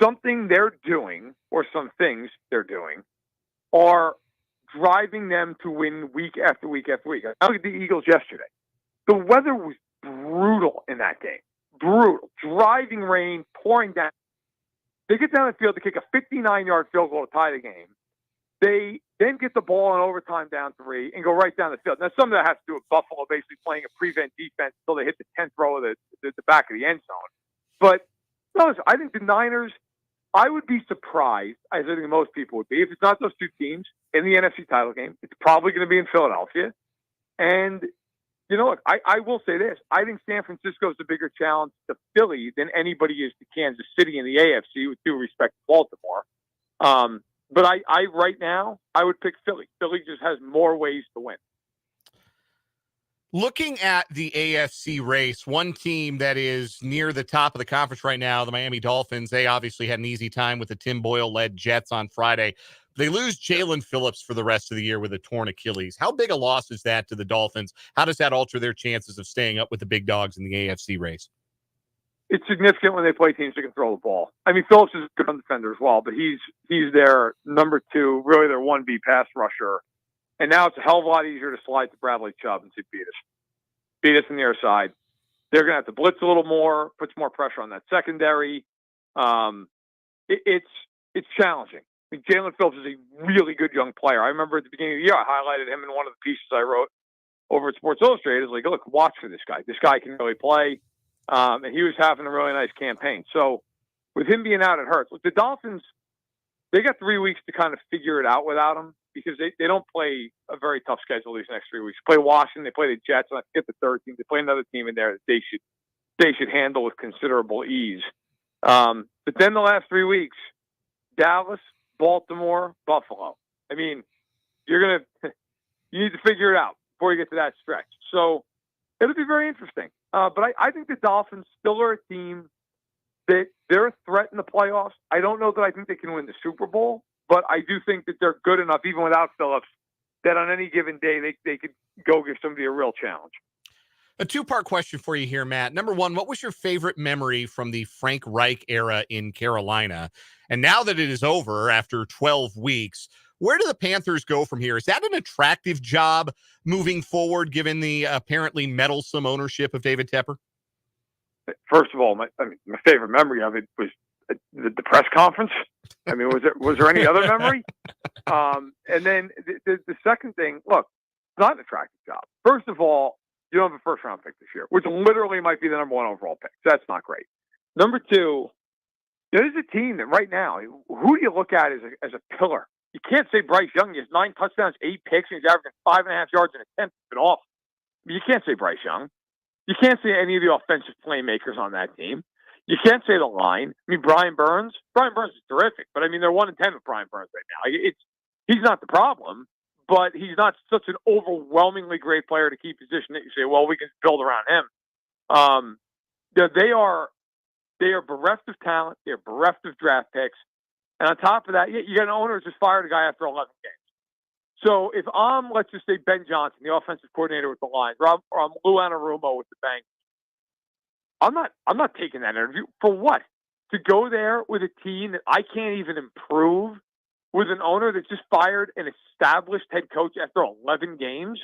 something they're doing or some things they're doing are driving them to win week after week after week. I look at the Eagles yesterday. The weather was brutal in that game. Brutal. Driving rain, pouring down. They get down the field to kick a 59-yard field goal to tie the game. They then get the ball in overtime down 3 and go right down the field. Now, some of that has to do with Buffalo basically playing a prevent defense until they hit the 10th row of the back of the end zone. But no, I think the Niners, I would be surprised, as I think most people would be, if it's not those two teams in the NFC title game. It's probably going to be in Philadelphia. And, look, I will say this. I think San Francisco is a bigger challenge to Philly than anybody is to Kansas City in the AFC, with due respect to Baltimore. But I right now, I would pick Philly. Philly just has more ways to win. Looking at the AFC race, one team that is near the top of the conference right now, the Miami Dolphins, they obviously had an easy time with the Tim Boyle-led Jets on Friday. They lose Jalen Phillips for the rest of the year with a torn Achilles. How big a loss is that to the Dolphins? How does that alter their chances of staying up with the big dogs in the AFC race? It's significant when they play teams that can throw the ball. I mean, Phillips is a good defender as well, but he's their number 2, really their 1B pass rusher. And now it's a hell of a lot easier to slide to Bradley Chubb and say, beat us on the other side. They're going to have to blitz a little more, puts more pressure on that secondary. It's challenging. I mean, Jalen Phillips is a really good young player. I remember at the beginning of the year, I highlighted him in one of the pieces I wrote over at Sports Illustrated. Like, look, watch for this guy. This guy can really play. And he was having a really nice campaign. So with him being out, it hurts. Look, the Dolphins, they got 3 weeks to kind of figure it out without him, because they don't play a very tough schedule these next 3 weeks. They play Washington, they play the Jets, and I forget the third team. They play another team in there that they should handle with considerable ease. But then the last 3 weeks, Dallas, Baltimore, Buffalo. I mean, you need to figure it out before you get to that stretch. So it'll be very interesting. But I think the Dolphins still are a team that they're a threat in the playoffs. I don't know that I think they can win the Super Bowl, but I do think that they're good enough, even without Phillips, that on any given day they could go give somebody a real challenge. A 2-part question for you here, Matt. Number 1, what was your favorite memory from the Frank Reich era in Carolina? And now that it is over after 12 weeks, where do the Panthers go from here? Is that an attractive job moving forward, given the apparently meddlesome ownership of David Tepper? First of all, my favorite memory of it was the press conference. I mean, was there any other memory? And then the second thing, look, it's not an attractive job. First of all, you don't have a first-round pick this year, which literally might be the number 1 overall pick. That's not great. Number 2, there's a team that right now, who do you look at as a pillar? You can't say Bryce Young. He has 9 touchdowns, 8 picks, and he's averaging 5.5 yards in a 10th. It's been awful. You can't say Bryce Young. You can't say any of the offensive playmakers on that team. You can't say the line. I mean, Brian Burns is terrific, but I mean, they're 1-10 with Brian Burns right now. He's not the problem, but he's not such an overwhelmingly great player to keep position that you say, well, we can build around him. They are bereft of talent. They're bereft of draft picks. And on top of that, you got an owner who just fired a guy after 11 games. So if I'm, let's just say, Ben Johnson, the offensive coordinator with the Lions, or I'm Lou Anarumo with the Bengals, I'm not taking that interview. For what? To go there with a team that I can't even improve, with an owner that just fired an established head coach after 11 games?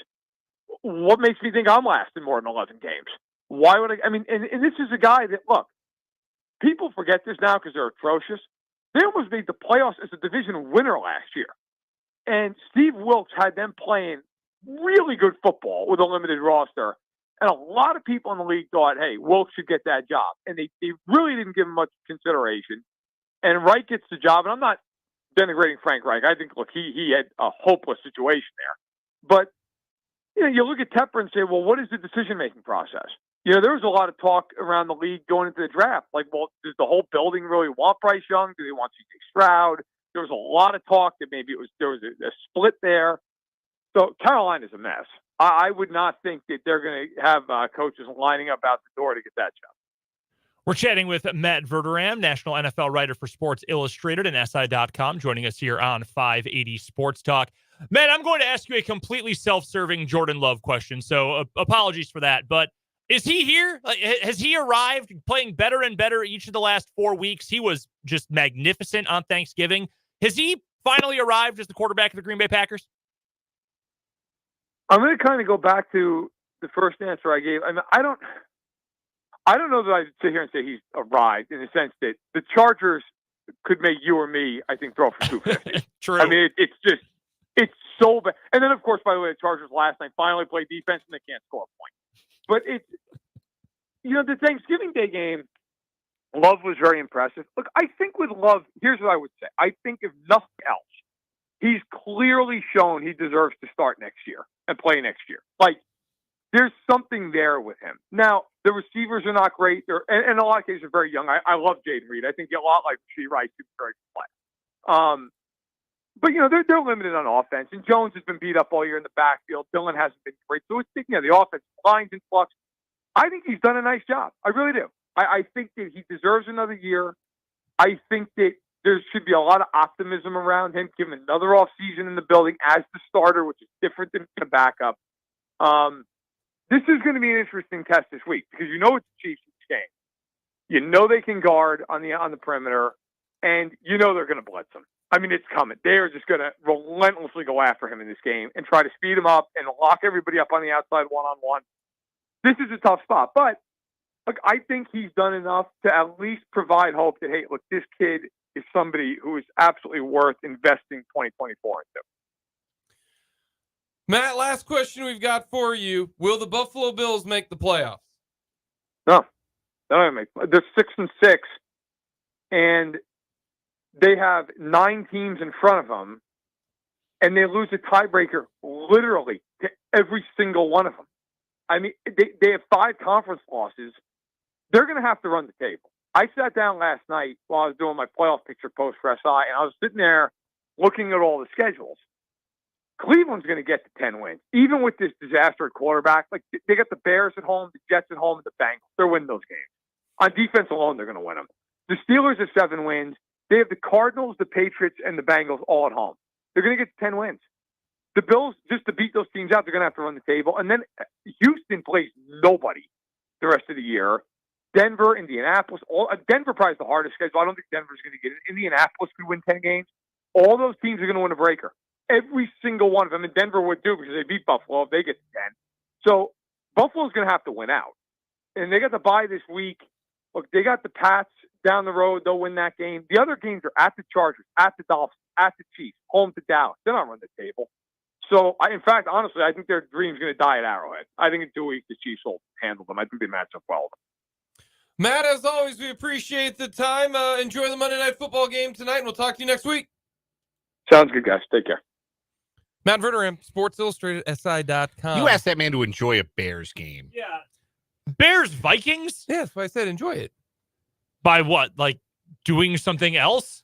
What makes me think I'm lasting more than 11 games? Why would I mean, and this is a guy that, look, people forget this now because they're atrocious. They almost made the playoffs as a division winner last year. And Steve Wilkes had them playing really good football with a limited roster. And a lot of people in the league thought, hey, Wilkes should get that job. And they really didn't give him much consideration. And Reich gets the job. And I'm not denigrating Frank Reich. I think, look, he had a hopeless situation there. But, you look at Tepper and say, well, what is the decision-making process? There was a lot of talk around the league going into the draft. Like, well, does the whole building really want Bryce Young? Do they want C.J. Stroud? There was a lot of talk that maybe there was a split there. So Carolina's a mess. I would not think that they're going to have coaches lining up out the door to get that job. We're chatting with Matt Verderame, national NFL writer for Sports Illustrated and SI.com, joining us here on 580 Sports Talk. Matt, I'm going to ask you a completely self-serving Jordan Love question, so apologies for that. But is he here? Has he arrived playing better and better each of the last 4 weeks? He was just magnificent on Thanksgiving. Has he finally arrived as the quarterback of the Green Bay Packers? I'm going to kind of go back to the first answer I gave. I mean, I don't know that I'd sit here and say he's arrived in the sense that the Chargers could make you or me, I think, throw for 250. True. I mean, it's so bad. And then, of course, by the way, the Chargers last night finally played defense and they can't score a point. But the Thanksgiving Day game, Love was very impressive. Look, I think with Love, here's what I would say. I think if nothing else, he's clearly shown he deserves to start next year and play next year. Like, there's something there with him. Now, the receivers are not great. They're, and in a lot of cases, are very young. I love Jaden Reed. I think a lot like Rashee Rice, who's very good play. But, they're limited on offense. And Jones has been beat up all year in the backfield. Dillon hasn't been great. So it's, the offense line's in flux. I think he's done a nice job. I really do. I think that he deserves another year. I think that there should be a lot of optimism around him. Give him another offseason in the building as the starter, which is different than the backup. This is going to be an interesting test this week because it's the Chiefs game. They can guard on the perimeter, and they're going to blitz him. I mean, it's coming. They are just going to relentlessly go after him in this game and try to speed him up and lock everybody up on the outside one-on-one. This is a tough spot, but look, I think he's done enough to at least provide hope that, hey, look, this kid is somebody who is absolutely worth investing 2024 into. Matt, last question we've got for you. Will the Buffalo Bills make the playoffs? No. They're 6-6, and they have 9 teams in front of them, and they lose a tiebreaker literally to every single one of them. I mean, they have 5 conference losses. They're going to have to run the table. I sat down last night while I was doing my playoff picture post for SI, and I was sitting there looking at all the schedules. Cleveland's going to get to 10 wins, even with this disaster at quarterback. Like, they got the Bears at home, the Jets at home, and the Bengals. They're winning those games. On defense alone, they're going to win them. The Steelers have 7 wins. They have the Cardinals, the Patriots, and the Bengals all at home. They're going to get to 10 wins. The Bills, just to beat those teams out, they're going to have to run the table. And then Houston plays nobody the rest of the year. Denver, Indianapolis. Denver probably is the hardest schedule. I don't think Denver's going to get it. Indianapolis could win 10 games. All those teams are going to win a breaker. Every single one of them. And Denver would do because they beat Buffalo if they get to 10. So Buffalo's going to have to win out. And they got the bye this week. Look, they got the Pats down the road. They'll win that game. The other games are at the Chargers, at the Dolphins, at the Chiefs, home to Dallas. They're not running the table. So, in fact, honestly, I think their dream's going to die at Arrowhead. I think in 2 weeks the Chiefs will handle them. I think they match up well. Matt, as always, we appreciate the time. Enjoy the Monday Night Football game tonight, and we'll talk to you next week. Sounds good, guys. Take care. Matt Verderame, Sports Illustrated, SI.com. You asked that man to enjoy a Bears game. Yeah. Bears-Vikings? Yeah, that's why I said enjoy it. By what? Like doing something else?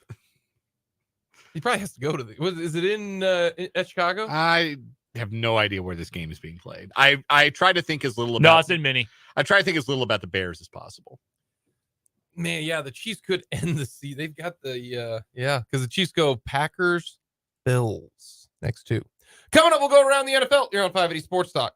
He probably has to go to is it at Chicago? I have no idea where this game is being played. I try to think as little about. No, it's in Mini. I try to think as little about the Bears as possible. Man, yeah, the Chiefs could end the season. They've got because the Chiefs go Packers, Bills next 2. Coming up, we'll go around the NFL here on 580 Sports Talk.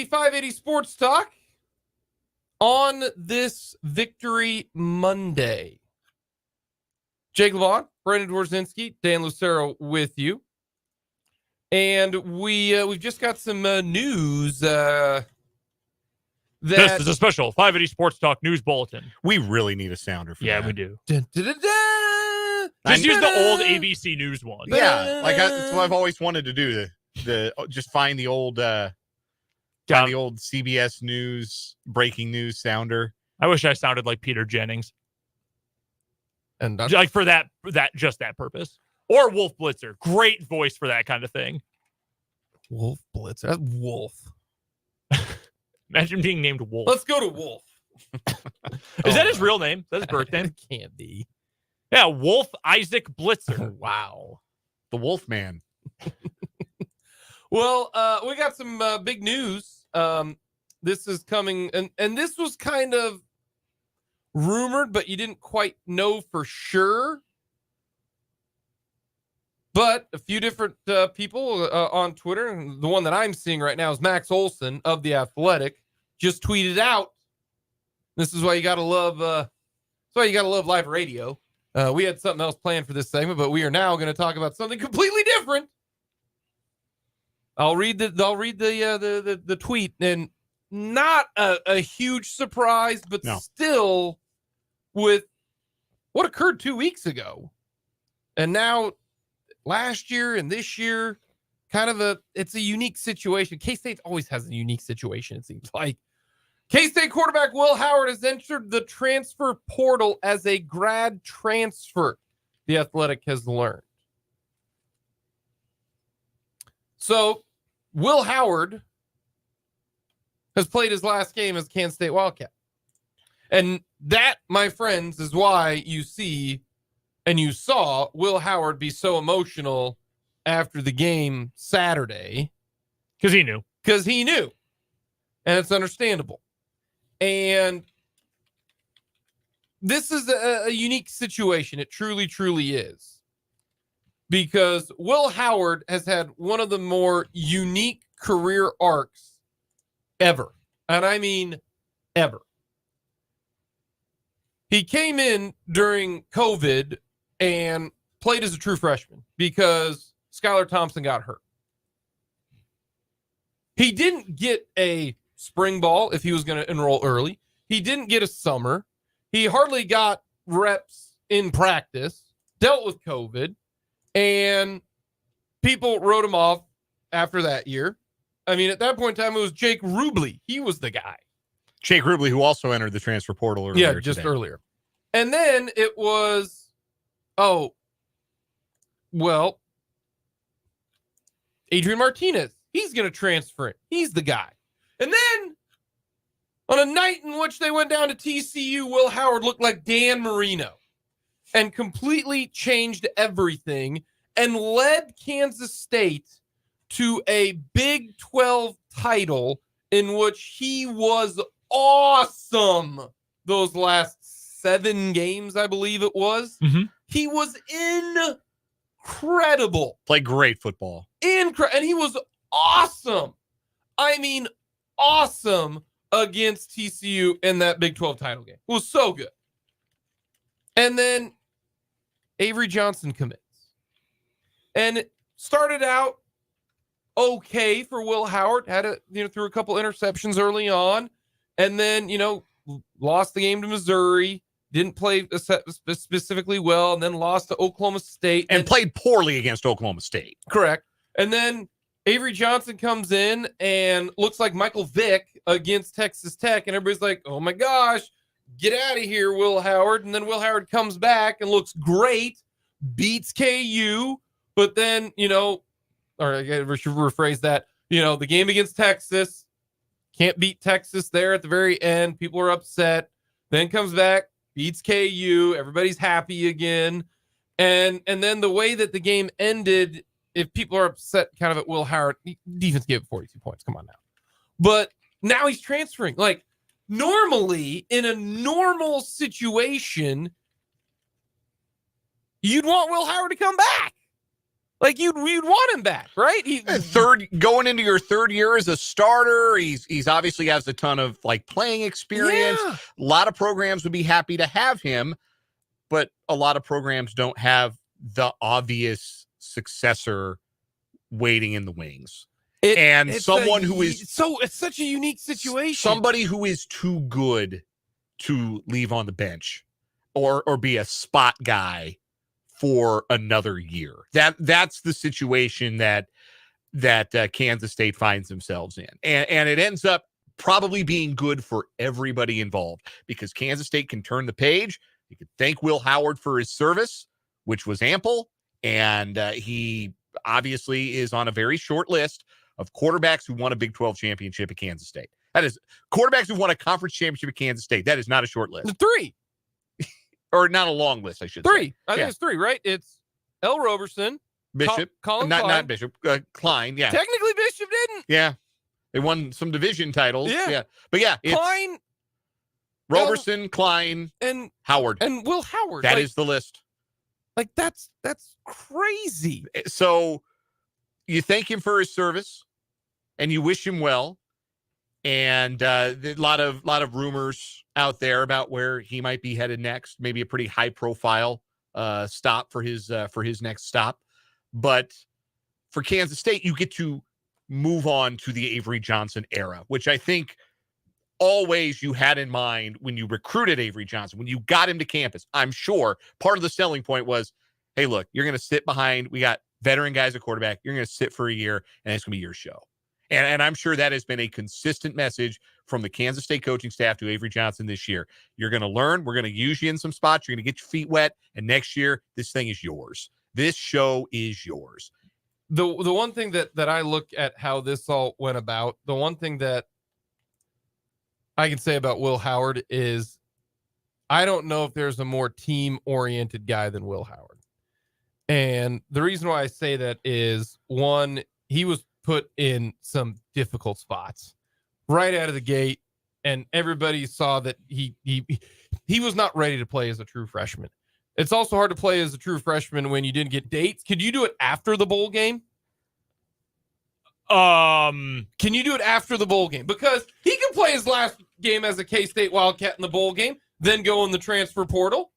580 Sports Talk on this Victory Monday. Jake Levon, Brandon Dworzinski, Dan Lucero with you. And we've just got some news. This is a special 580 Sports Talk news bulletin. We really need a sounder for that. Yeah, we do. Dun, dun, dun, dun. Just use the old ABC News one. Yeah, that's what I've always wanted to do. The just find the old CBS News breaking news sounder. I wish I sounded like Peter Jennings, and like for that purpose. Or Wolf Blitzer, great voice for that kind of thing. Wolf Blitzer, that's Wolf. Imagine being named Wolf. Let's go to Wolf. Is that his real name? Is that his birth name? It can't be. Yeah, Wolf Isaac Blitzer. Wow, the Wolf Man. Well, we got some big news. This is coming, and this was kind of rumored, but you didn't quite know for sure. But a few different people on Twitter, and the one that I'm seeing right now is Max Olson of The Athletic, just tweeted out. This is why you gotta love. That's why you gotta love live radio. We had something else planned for this segment, but we are now going to talk about something completely different. I'll read the tweet, and not a huge surprise, but still with what occurred 2 weeks ago, and now last year and this year, it's a unique situation. K-State always has a unique situation, it seems like. K-State quarterback Will Howard has entered the transfer portal as a grad transfer, The Athletic has learned. So, Will Howard has played his last game as Kansas State Wildcat. And that, my friends, is why you see and you saw Will Howard be so emotional after the game Saturday. Because he knew. And it's understandable. And this is a unique situation. It truly, truly is. Because Will Howard has had one of the more unique career arcs ever. And I mean ever. He came in during COVID and played as a true freshman because Skylar Thompson got hurt. He didn't get a spring ball if he was going to enroll early. He didn't get a summer. He hardly got reps in practice, dealt with COVID, and people wrote him off after that year. I mean, at that point in time, it was Jake Rubley. He was the guy. Jake Rubley, who also entered the transfer portal earlier. Yeah, just earlier. And then it was, Adrian Martinez. He's going to transfer it. He's the guy. And then on a night in which they went down to TCU, Will Howard looked like Dan Marino and completely changed everything and led Kansas State to a Big 12 title in which he was awesome those last 7 games, I believe it was. Mm-hmm. He was incredible. Played great football. And he was awesome. I mean, awesome against TCU in that Big 12 title game. It was so good. And then Avery Johnson commits. And it started out okay for Will Howard. Threw a couple interceptions early on. And then, lost the game to Missouri. Didn't play specifically well. And then lost to Oklahoma State. And played poorly against Oklahoma State. Correct. And then Avery Johnson comes in and looks like Michael Vick against Texas Tech. And everybody's like, oh my gosh, get out of here, Will Howard. And then Will Howard comes back and looks great, beats KU. But then, or I should rephrase that, the game against Texas, can't beat Texas there at the very end. People are upset. Then comes back, beats KU. Everybody's happy again. And then the way that the game ended, if people are upset kind of at Will Howard, defense gave 42 points. Come on now. But now he's transferring. Like, normally, in a normal situation, you'd want Will Howard to come back. Like you'd want him back, right? Going into your third year as a starter, he's obviously has a ton of like playing experience. Yeah. A lot of programs would be happy to have him, but a lot of programs don't have the obvious successor waiting in the wings. It's such a unique situation. Somebody who is too good to leave on the bench or be a spot guy for another year. That's the situation that Kansas State finds themselves in. And it ends up probably being good for everybody involved because Kansas State can turn the page. You could thank Will Howard for his service, which was ample. And he obviously is on a very short list of quarterbacks who won a Big 12 championship at Kansas State. That is quarterbacks who won a conference championship at Kansas State. That is not a short list. 3. Or not a long list, I should say. 3. I think it's 3, right? It's L. Roberson, Bishop, Colin Klein. Not Bishop, Klein. Yeah, technically Bishop didn't. Yeah, they won some division titles. Yeah. But yeah, it's Klein, Roberson, Klein, and Howard, and Will Howard. That is the list. Like that's crazy. So you thank him for his service, and you wish him well. And a lot of rumors out there about where he might be headed next. Maybe a pretty high profile stop for his next stop. But for Kansas State, you get to move on to the Avery Johnson era, which I think always you had in mind when you recruited Avery Johnson, when you got him to campus. I'm sure part of the selling point was, hey, look, you're going to sit behind. We got veteran guys at quarterback. You're going to sit for a year, and it's going to be your show. And I'm sure that has been a consistent message from the Kansas State coaching staff to Avery Johnson this year. You're going to learn. We're going to use you in some spots. You're going to get your feet wet. And next year, this thing is yours. This show is yours. The one thing that I look at how this all went about, the one thing that I can say about Will Howard is I don't know if there's a more team-oriented guy than Will Howard. And the reason why I say that is, one, he was put in some difficult spots right out of the gate, and everybody saw that he was not ready to play as a true freshman. It's also hard to play as a true freshman when you didn't get dates. Could you do it after the bowl game? Can you do it after the bowl game? Because he can play his last game as a K-State Wildcat in the bowl game, then go in the transfer portal.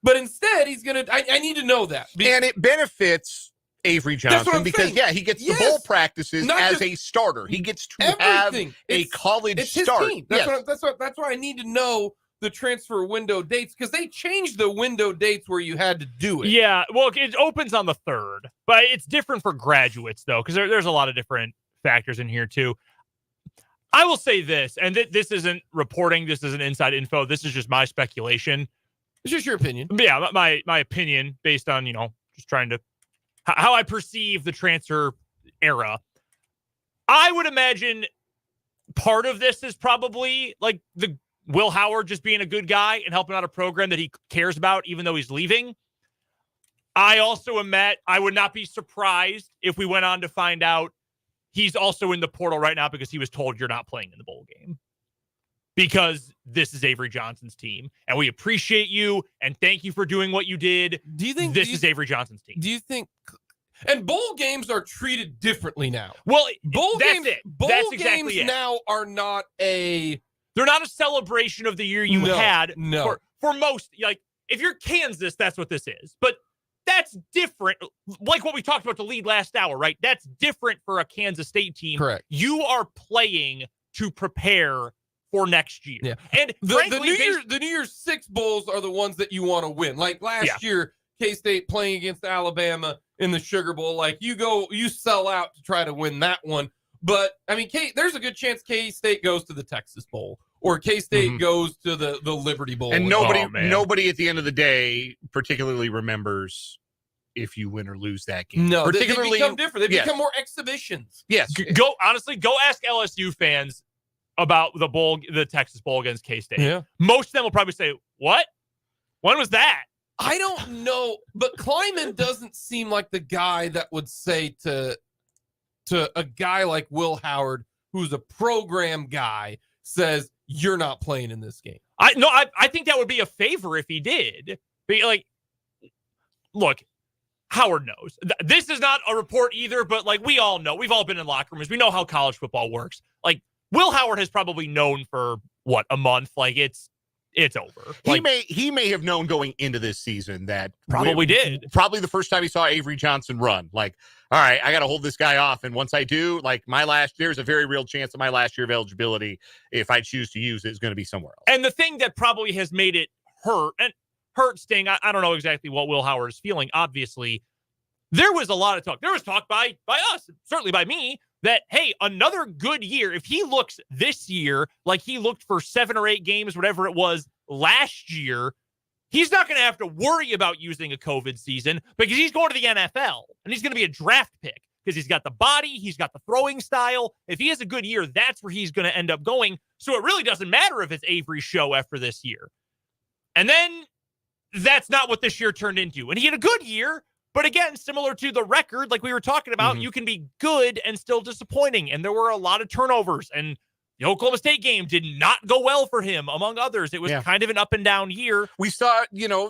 But instead, he's going to... I need to know that. And it benefits Avery Johnson because, he gets the bowl practices as a starter. He gets to have a college start. Team. That's why I need to know the transfer window dates, because they changed the window dates where you had to do it. Yeah, well, it opens on the 3rd, but it's different for graduates, though, because there's a lot of different factors in here, too. I will say this, and this isn't reporting, this isn't inside info, this is just my speculation. It's just your opinion. Yeah, my opinion based on, just trying to, how I perceive the transfer era. I would imagine part of this is probably like the Will Howard just being a good guy and helping out a program that he cares about, even though he's leaving. I also I would not be surprised if we went on to find out he's also in the portal right now because he was told you're not playing in the bowl game. Because this is Avery Johnson's team, and we appreciate you, and thank you for doing what you did. Do you think this is Avery Johnson's team? Do you think... And bowl games are treated differently now. Well, bowl that's games, it. Bowl that's games exactly now are not a... They're not a celebration of the year you had. No. For most, like, if you're Kansas, that's what this is. But that's different. Like what we talked about the lead last hour, right? That's different for a Kansas State team. Correct. You are playing to prepare for next year. Yeah. And frankly, the New Year's Six bowls are the ones that you want to win. Like last year, K-State playing against Alabama in the Sugar Bowl. Like you sell out to try to win that one. But I mean, there's a good chance K-State goes to the Texas Bowl or K-State goes to the Liberty Bowl. And nobody at the end of the day particularly remembers if you win or lose that game. No, particularly they become different. They become more exhibitions. Yes. Go ask LSU fans about the Texas Bowl against K-State. Yeah. Most of them will probably say, what? When was that? I don't know, but Kleiman doesn't seem like the guy that would say to a guy like Will Howard, who's a program guy, says, you're not playing in this game. I think that would be a favor if he did. But look, Howard knows. This is not a report either, but like we all know, we've all been in locker rooms. We know how college football works. Like Will Howard has probably known for a month. Like it's over. He may have known going into this season that probably the first time he saw Avery Johnson run. Like, all right, I got to hold this guy off, and once I do, like there's a very real chance that my last year of eligibility, if I choose to use it, is going to be somewhere else. And the thing that probably has made it sting. I don't know exactly what Will Howard is feeling. Obviously, there was a lot of talk. There was talk by us, certainly by me, that, hey, another good year. If he looks this year like he looked for 7 or 8 games, whatever it was last year, he's not going to have to worry about using a COVID season because he's going to the NFL and he's going to be a draft pick because he's got the body, he's got the throwing style. If he has a good year, that's where he's going to end up going. So it really doesn't matter if it's Avery's show after this year. And then that's not what this year turned into. And he had a good year, but again, similar to the record, like we were talking about, you can be good and still disappointing. And there were a lot of turnovers, and the Oklahoma State game did not go well for him, among others. It was kind of an up and down year. We saw,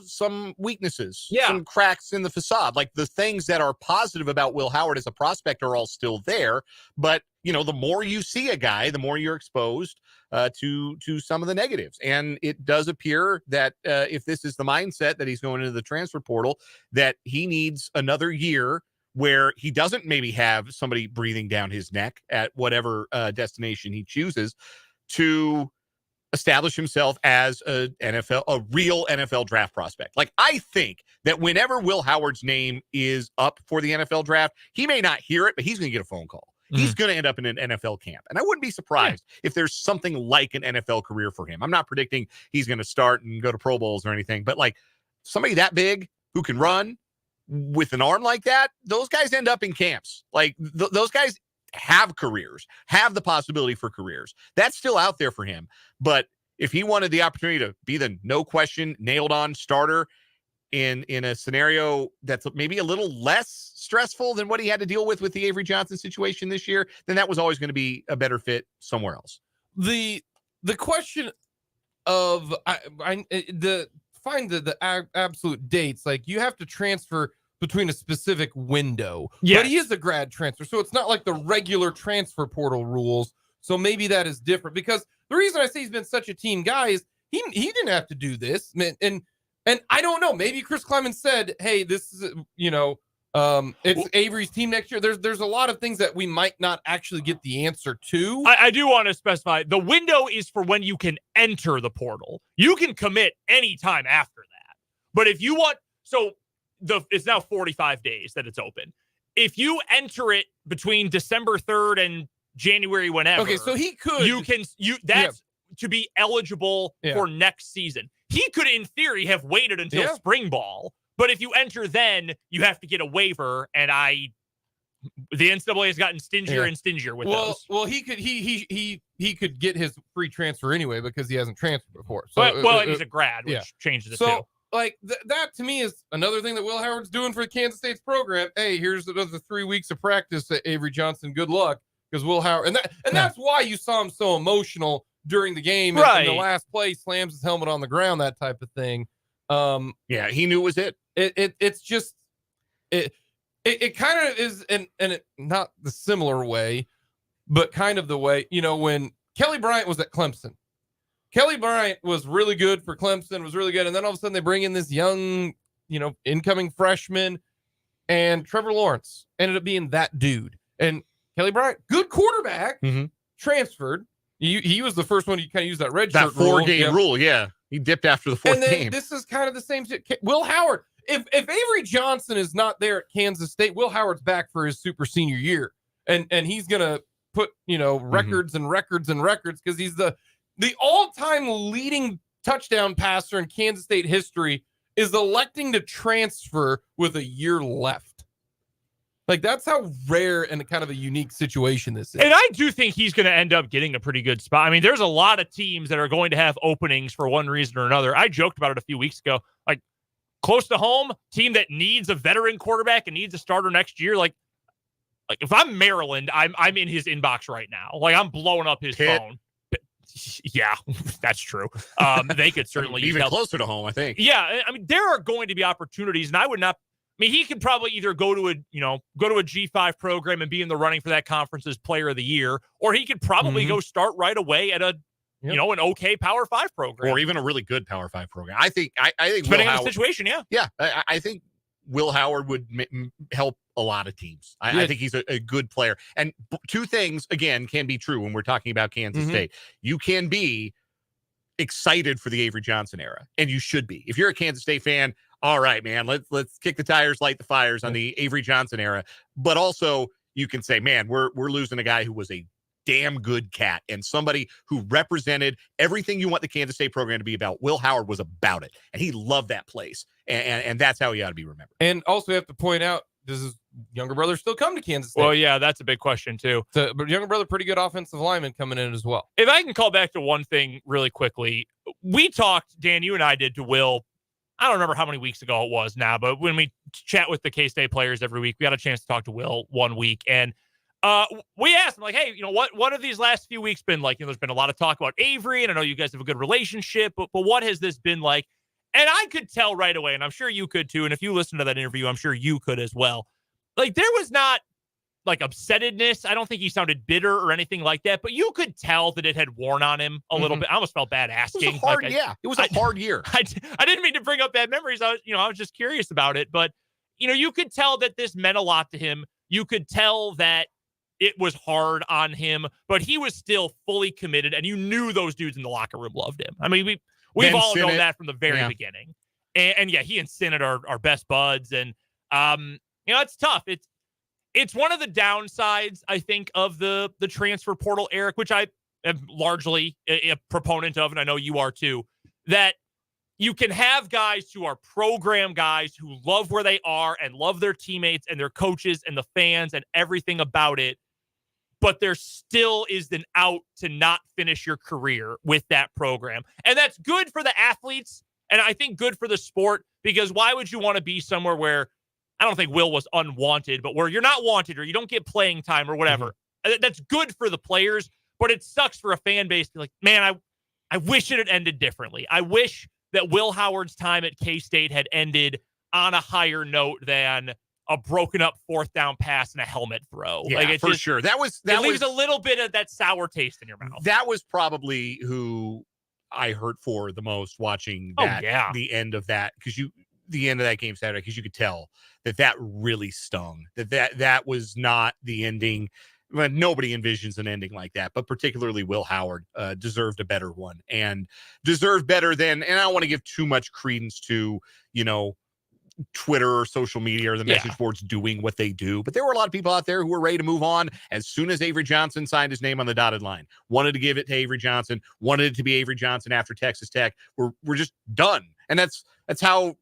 some weaknesses, some cracks in the facade. Like the things that are positive about Will Howard as a prospect are all still there. But, the more you see a guy, the more you're exposed to some of the negatives. And it does appear that if this is the mindset that he's going into the transfer portal, that he needs another year where he doesn't maybe have somebody breathing down his neck at whatever destination he chooses to establish himself as a real NFL draft prospect. Like, I think that whenever Will Howard's name is up for the NFL draft, he may not hear it, but he's going to get a phone call. He's going to end up in an NFL camp. And I wouldn't be surprised if there's something like an NFL career for him. I'm not predicting he's going to start and go to Pro Bowls or anything, but like somebody that big who can run with an arm like that, those guys end up in camps. Like those guys have careers, have the possibility for careers. That's still out there for him. But if he wanted the opportunity to be the no question nailed on starter in a scenario that's maybe a little less stressful than what he had to deal with the Avery Johnson situation this year, then that was always going to be a better fit somewhere else. The question of find the absolute dates, like you have to transfer between a specific window. But he is a grad transfer, so it's not like the regular transfer portal rules. So maybe that is different, because the reason I say he's been such a team guy is he didn't have to do this. And I don't know, maybe Chris Clemens said, hey, this is, it's Avery's team next year. There's a lot of things that we might not actually get the answer to. I do want to specify the window is for when you can enter the portal. You can commit anytime after that. But if you want, it's now 45 days that it's open. If you enter it between December 3rd and January, whenever. Okay, so he could. That's to be eligible for next season. He could, in theory, have waited until spring ball. But if you enter then, you have to get a waiver, and the NCAA has gotten stingier and stingier with those. Well, he could get his free transfer anyway because he hasn't transferred before. So, and he's a grad, which changes it too. Like that to me is another thing that Will Howard's doing for Kansas State's program. Hey, here's another 3 weeks of practice at Avery Johnson. Good luck, because Will Howard, that's why you saw him so emotional during the game. Right. In the last play, slams his helmet on the ground, that type of thing. He knew it was it. It's just it kind of is, and it, not the similar way, but kind of the way, when Kelly Bryant was at Clemson. Kelly Bryant was really good for Clemson, was really good. And then all of a sudden they bring in this young, incoming freshman, and Trevor Lawrence ended up being that dude. And Kelly Bryant, good quarterback, transferred. He was the first one you kind of use that red shirt 4-game rule. Yeah. He dipped after the fourth game. This is kind of the same shit. Will Howard, if Avery Johnson is not there at Kansas State, Will Howard's back for his super senior year. And he's going to put, records and records and records, because he's the all-time leading touchdown passer in Kansas State history, is electing to transfer with a year left. Like, that's how rare and kind of a unique situation this is. And I do think he's going to end up getting a pretty good spot. I mean, there's a lot of teams that are going to have openings for one reason or another. I joked about it a few weeks ago. Like, close to home, team that needs a veteran quarterback and needs a starter next year. Like if I'm Maryland, I'm in his inbox right now. Like, I'm blowing up his phone. Yeah, that's true. They could certainly even closer to home, I think. Yeah, I mean, there are going to be opportunities, and I would not mean, he could probably either go to a G5 program and be in the running for that conference's player of the year, or he could probably go start right away at an okay Power 5 program. Or even a really good Power 5 program. I think depending on the situation, yeah. Yeah, I think Will Howard would help a lot of teams. I think he's a good player. And two things, again, can be true when we're talking about Kansas State. You can be excited for the Avery Johnson era, and you should be. If you're a Kansas State fan, all right, man, let's kick the tires, light the fires on the Avery Johnson era. But also, you can say, man, we're losing a guy who was a damn good cat and somebody who represented everything you want the Kansas State program to be about. Will Howard was about it, and he loved that place, and that's how he ought to be remembered. And also, have to point out, does his younger brother still come to Kansas State? Well, yeah, that's a big question too. But younger brother, pretty good offensive lineman coming in as well. If I can call back to one thing really quickly, we talked, Dan, you and I did, to Will. I don't remember how many weeks ago it was now, but when we chat with the K-State players every week, we got a chance to talk to Will one week, and we asked him, like, hey, what have these last few weeks been like? There's been a lot of talk about Avery, and I know you guys have a good relationship, but what has this been like? And I could tell right away, and I'm sure you could too, and if you listen to that interview, I'm sure you could as well. Like, there was not, like, upsettedness. I don't think he sounded bitter or anything like that, but you could tell that it had worn on him a little bit. I almost felt bad asking. It was a hard year. I didn't mean to bring up bad memories. I was just curious about it, but you could tell that this meant a lot to him. You could tell that it was hard on him, but he was still fully committed, and you knew those dudes in the locker room loved him. I mean, we've all known that from the very beginning. And yeah, he and Sinnott are best buds, and it's tough. It's one of the downsides, I think, of the transfer portal, Eric, which I am largely a proponent of, and I know you are too, that you can have guys who are program guys who love where they are and love their teammates and their coaches and the fans and everything about it, but there still is an out to not finish your career with that program. And that's good for the athletes, and I think good for the sport, because why would you want to be somewhere where, I don't think Will was unwanted, but where you're not wanted or you don't get playing time or whatever. That's good for the players, but it sucks for a fan base to be like, man, I wish it had ended differently. I wish that Will Howard's time at K-State had ended on a higher note than a broken up fourth down pass and a helmet throw. Yeah, for sure. That leaves a little bit of that sour taste in your mouth. That was probably who I hurt for the most watching the end of that, the end of that game Saturday, because you could tell that really stung. That was not the ending. Well, nobody envisions an ending like that, but particularly Will Howard deserved a better one, and deserved better than. And I don't want to give too much credence to Twitter or social media or the message boards doing what they do, but there were a lot of people out there who were ready to move on as soon as Avery Johnson signed his name on the dotted line. Wanted to give it to Avery Johnson. Wanted it to be Avery Johnson after Texas Tech. We're just done, and that's how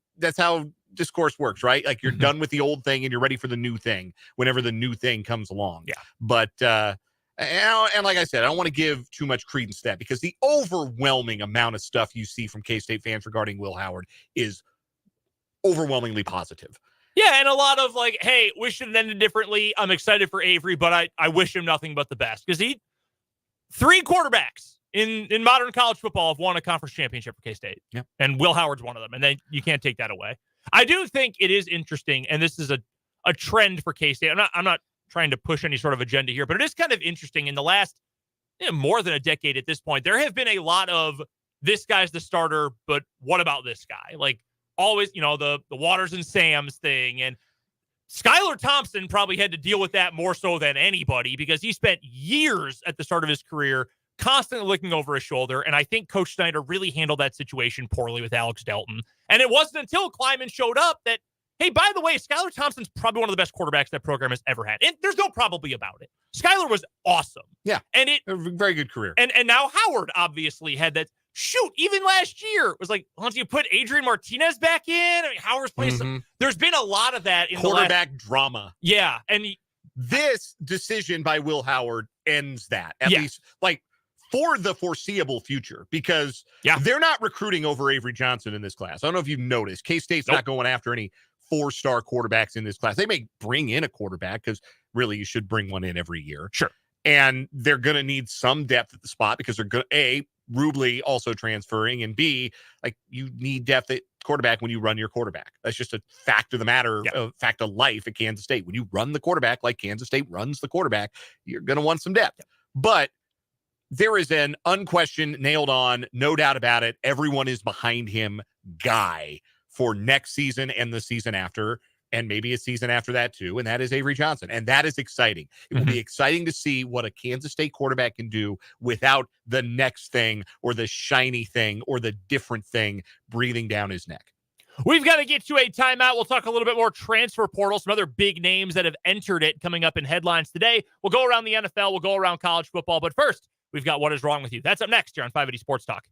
discourse works, right? Like, you're done with the old thing and you're ready for the new thing whenever the new thing comes along. Yeah. But and like I said, I don't want to give too much credence to that, because the overwhelming amount of stuff you see from K-State fans regarding Will Howard is overwhelmingly positive. Yeah, and a lot of like, hey, wish it had ended differently. I'm excited for Avery, but I wish him nothing but the best, because 3 quarterbacks in modern college football have won a conference championship for K-State. Yeah. And Will Howard's one of them, and you can't take that away. I do think it is interesting, and this is a trend for K-State. I'm not trying to push any sort of agenda here, but it is kind of interesting. In the last more than a decade at this point, there have been a lot of, this guy's the starter, but what about this guy? Like, always, the Waters and Sam's thing. And Skylar Thompson probably had to deal with that more so than anybody, because he spent years at the start of his career constantly looking over his shoulder. And I think Coach Snyder really handled that situation poorly with Alex Delton. And it wasn't until Kleiman showed up that, hey, by the way, Skylar Thompson's probably one of the best quarterbacks that program has ever had. And there's no probably about it. Skylar was awesome. Yeah. And a very good career. And now Howard obviously had that. Shoot, even last year, it was like, once you put Adrian Martinez back in, I mean, Howard's playing there's been a lot of that in quarterback drama. Yeah. And this decision by Will Howard ends that, at least, like, for the foreseeable future, because they're not recruiting over Avery Johnson in this class. I don't know if you've noticed. K-State's not going after any 4-star quarterbacks in this class. They may bring in a quarterback, because really you should bring one in every year. Sure. And they're going to need some depth at the spot, because they're going to, A, Rubley also transferring, and B, like, you need depth at quarterback when you run your quarterback. That's just a fact of the matter, a fact of life at Kansas State. When you run the quarterback like Kansas State runs the quarterback, you're going to want some depth. But there is an unquestioned, nailed on, no doubt about it, everyone is behind him guy for next season and the season after, and maybe a season after that too, and that is Avery Johnson. And that is exciting. It will be exciting to see what a Kansas State quarterback can do without the next thing or the shiny thing or the different thing breathing down his neck. We've got to get to a timeout. We'll talk a little bit more transfer portal, some other big names that have entered it coming up in headlines today. We'll go around the NFL. We'll go around college football. But first, we've got What Is Wrong With You. That's up next here on 580 Sports Talk.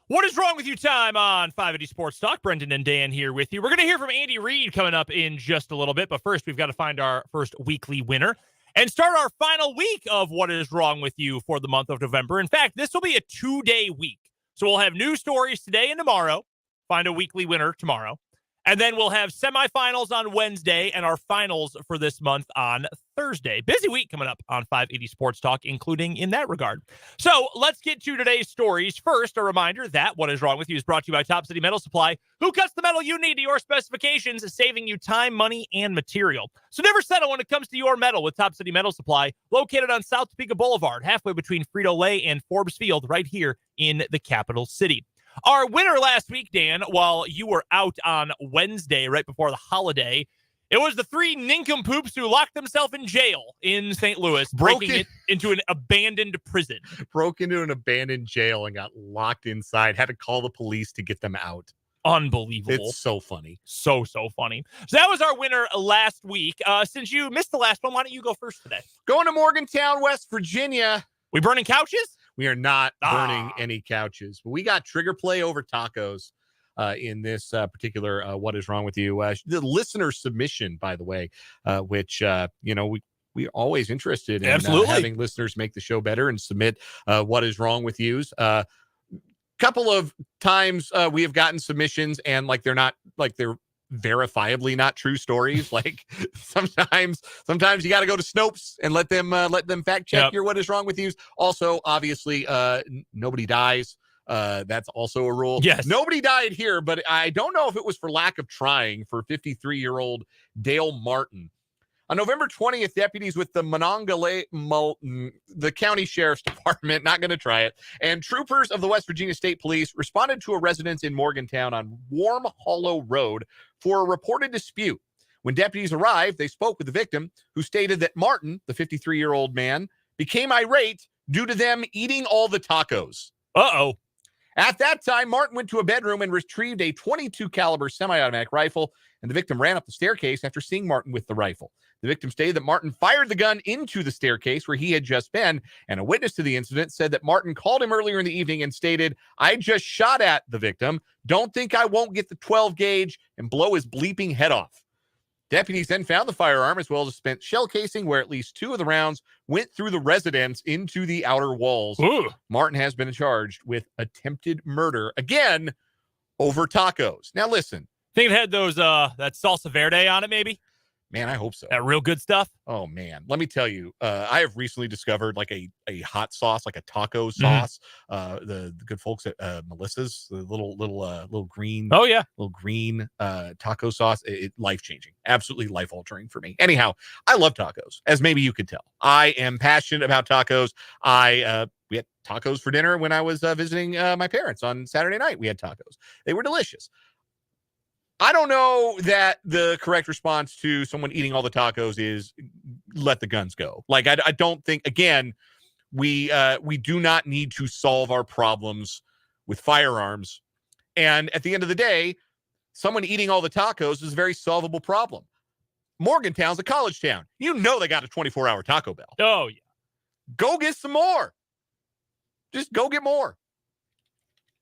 What is wrong with you time on 580 Sports Talk? Brendan and Dan here with you. We're going to hear from Andy Reid coming up in just a little bit, but first we've got to find our first weekly winner and start our final week of What is Wrong with You for the month of November. In fact, this will be a 2-day week. So we'll have news stories today and tomorrow, find a weekly winner tomorrow, and then we'll have semifinals on Wednesday and our finals for this month on Thursday. Busy week coming up on 580 Sports Talk, including in that regard. So let's get to today's stories. First, a reminder that What is Wrong With You is brought to you by Top City Metal Supply, who cuts the metal you need to your specifications, saving you time, money, and material. So never settle when it comes to your metal with Top City Metal Supply, located on South Topeka Boulevard, halfway between Frito-Lay and Forbes Field, right here in the capital city. Our winner last week, Dan, while you were out on Wednesday, right before the holiday, it was the 3 nincompoops who locked themselves in jail in St. Louis, breaking it into an abandoned prison. Broke into an abandoned jail and got locked inside. Had to call the police to get them out. Unbelievable. It's so funny. So funny. So that was our winner last week. Since you missed the last one, why don't you go first today? Going to Morgantown, West Virginia. We burning couches? We are not burning any couches. But we got trigger play over tacos in this particular What Is Wrong With You? The listener submission, by the way, which, we're always interested in having listeners make the show better and submit What Is Wrong With Yous. Couple of times we have gotten submissions and they're verifiably not true stories. Like sometimes you got to go to Snopes and let them fact check your What Is Wrong With Yous. Also, obviously, nobody dies. That's also a rule. Yes. Nobody died here, but I don't know if it was for lack of trying for 53-year-old Dale Martin. On November 20th, deputies with the the county sheriff's department, not going to try it, and troopers of the West Virginia State Police responded to a residence in Morgantown on Warm Hollow Road for a reported dispute. When deputies arrived, they spoke with the victim, who stated that Martin, the 53-year-old man, became irate due to them eating all the tacos. Uh-oh. At that time, Martin went to a bedroom and retrieved a .22 caliber semi-automatic rifle, and the victim ran up the staircase after seeing Martin with the rifle. The victim stated that Martin fired the gun into the staircase where he had just been, and a witness to the incident said that Martin called him earlier in the evening and stated, "I just shot at the victim. Don't think I won't get the 12 gauge and blow his bleeping head off." Deputies then found the firearm as well as a spent shell casing where at least 2 of the rounds went through the residence into the outer walls. Ooh. Martin has been charged with attempted murder, again, over tacos. Now, listen. Think it had those, that salsa verde on it, maybe? Man, I hope so. That real good stuff? Oh, man. Let me tell you, I have recently discovered a hot sauce, like a taco sauce. The good folks at Melissa's, the little green. Oh, yeah. Little green taco sauce. Life-changing. Absolutely life-altering for me. Anyhow, I love tacos, as maybe you could tell. I am passionate about tacos. We had tacos for dinner when I was visiting my parents on Saturday night. We had tacos. They were delicious. I don't know that the correct response to someone eating all the tacos is let the guns go. I don't think, again, we do not need to solve our problems with firearms. And at the end of the day, someone eating all the tacos is a very solvable problem. Morgantown's a college town. You know they got a 24-hour Taco Bell. Oh, yeah. Go get some more. Just go get more.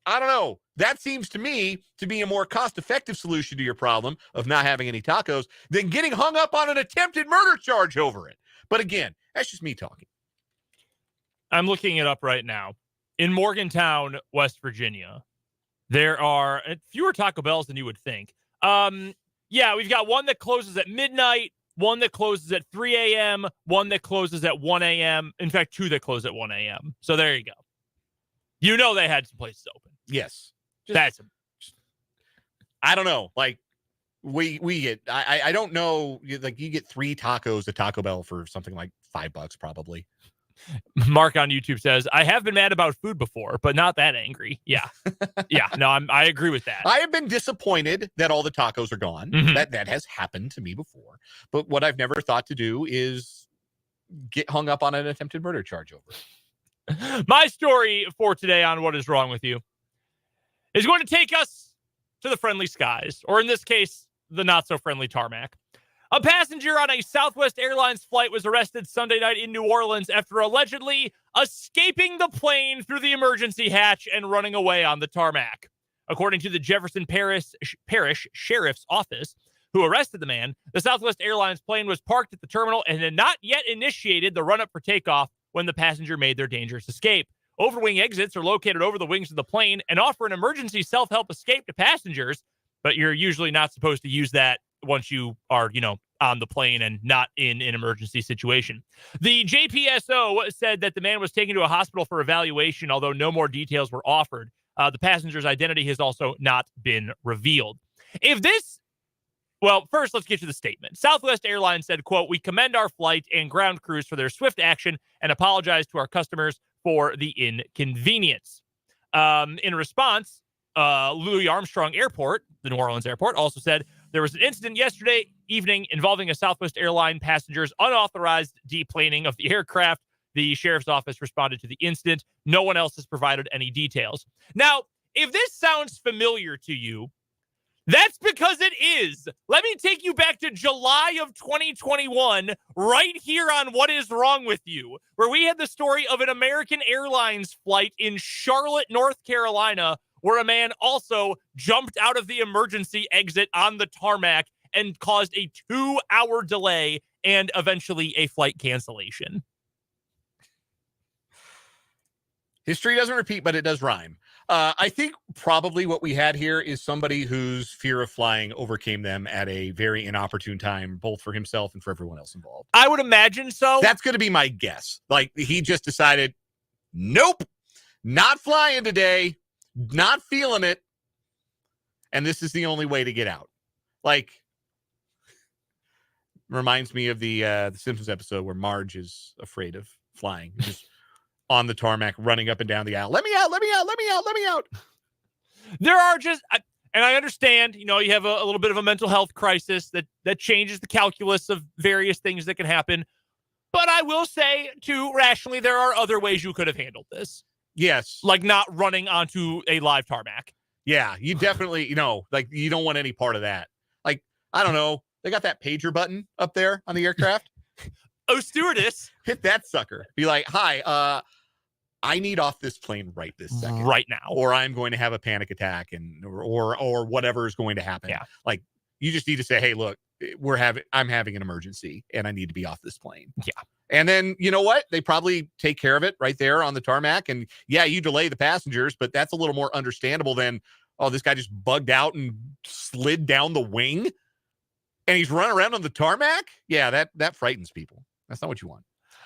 I don't know. That seems to me to be a more cost-effective solution to your problem of not having any tacos than getting hung up on an attempted murder charge over it. But again, that's just me talking. I'm looking it up right now. In Morgantown, West Virginia, there are fewer Taco Bells than you would think. Yeah, we've got one that closes at midnight, one that closes at 3 a.m., one that closes at 1 a.m. In fact, 2 that close at 1 a.m. So there you go. You know they had some places open. Yes. I don't know. We get, I don't know. You get 3 tacos at Taco Bell for something like $5 probably. Mark on YouTube says, I have been mad about food before, but not that angry. Yeah. Yeah. No, I agree with that. I have been disappointed that all the tacos are gone. Mm-hmm. That has happened to me before. But what I've never thought to do is get hung up on an attempted murder charge over it. My story for today on What Is Wrong With You is going to take us to the friendly skies, or in this case, the not-so-friendly tarmac. A passenger on a Southwest Airlines flight was arrested Sunday night in New Orleans after allegedly escaping the plane through the emergency hatch and running away on the tarmac. According to the Jefferson Parish Sheriff's Office, who arrested the man, the Southwest Airlines plane was parked at the terminal and had not yet initiated the run-up for takeoff when the passenger made their dangerous escape. Overwing exits are located over the wings of the plane and offer an emergency self-help escape to passengers, but you're usually not supposed to use that once you are, on the plane and not in an emergency situation. The JPSO said that the man was taken to a hospital for evaluation, although no more details were offered. The passenger's identity has also not been revealed. First, let's get to the statement. Southwest Airlines said, quote, "We commend our flight and ground crews for their swift action and apologize to our customers for the inconvenience." In response, Louis Armstrong Airport, the New Orleans airport, also said there was an incident yesterday evening involving a Southwest Airlines passenger's unauthorized deplaning of the aircraft. The sheriff's office responded to the incident. No one else has provided any details. Now, if this sounds familiar to you, That's because it is. Let me take you back to July of 2021, right here on What Is Wrong With You, where we had the story of an American Airlines flight in Charlotte, North Carolina, where a man also jumped out of the emergency exit on the tarmac and caused a 2-hour delay and eventually a flight cancellation. History doesn't repeat, but it does rhyme. I think probably what we had here is somebody whose fear of flying overcame them at a very inopportune time, both for himself and for everyone else involved. I would imagine so. That's going to be my guess. Like, he just decided, nope, not flying today, not feeling it, and this is the only way to get out. Like, reminds me of the Simpsons episode where Marge is afraid of flying. Just on the tarmac, running up and down the aisle. Let me out, let me out, let me out, let me out. There are and I understand, you have a little bit of a mental health crisis that changes the calculus of various things that can happen. But I will say, too, rationally, there are other ways you could have handled this. Yes. Like not running onto a live tarmac. Yeah, you definitely, like, you don't want any part of that. Like, I don't know. They got that pager button up there on the aircraft. Oh, stewardess. Hit that sucker. Be like, hi, I need off this plane right this second. Right now. Or I'm going to have a panic attack or whatever is going to happen. Yeah. Like, you just need to say, hey, look, I'm having an emergency and I need to be off this plane. Yeah. And then, you know what? They probably take care of it right there on the tarmac. And yeah, you delay the passengers, but that's a little more understandable than, oh, this guy just bugged out and slid down the wing and he's running around on the tarmac. Yeah, that frightens people. That's not what you want.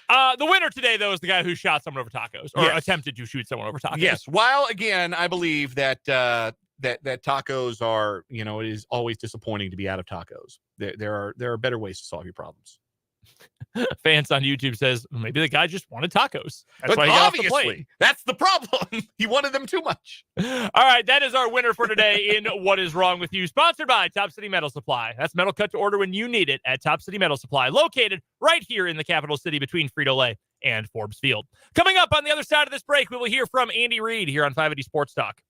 The winner today, though, is the guy who shot someone over tacos or attempted to shoot someone over tacos. Yes. While, again, I believe that that tacos are, it is always disappointing to be out of tacos. There are better ways to solve your problems. Fans on YouTube says maybe the guy just wanted tacos. That's why he got off the plane. That's the problem. He wanted them too much. All right, that is our winner for today in What Is Wrong With You, sponsored by Top City Metal Supply. That's metal cut to order when you need it at Top City Metal Supply, located right here in the capital city between Frito-Lay and Forbes Field. Coming up on the other side of this break, we will hear from Andy Reid here on 580 Sports Talk.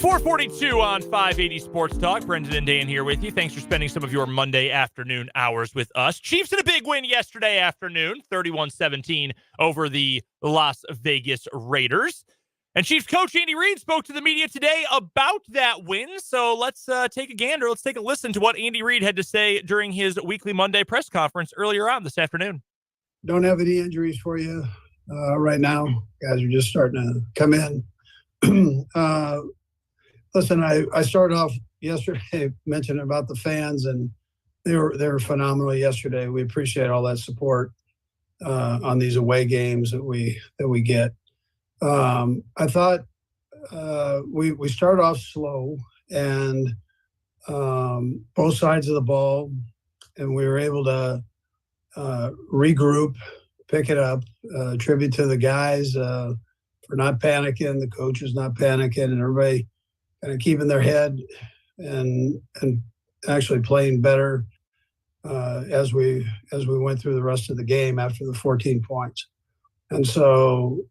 442 on 580 Sports Talk. Brendan and Dan here with you. Thanks for spending some of your Monday afternoon hours with us. Chiefs had a big win yesterday afternoon, 31-17 over the Las Vegas Raiders. And Chiefs coach Andy Reid spoke to the media today about that win. So let's take a gander. Let's take a listen to what Andy Reid had to say during his weekly Monday press conference earlier on this afternoon. Don't have any injuries for you right now. Guys are just starting to come in. Listen, I started off yesterday mentioning about the fans, and they were phenomenal yesterday. We appreciate all that support on these away games that we get. I thought we started off slow and both sides of the ball, and we were able to regroup, pick it up, tribute to the guys for not panicking, the coaches not panicking, and everybody kind of keeping their head and actually playing better as we went through the rest of the game after the 14 points. And so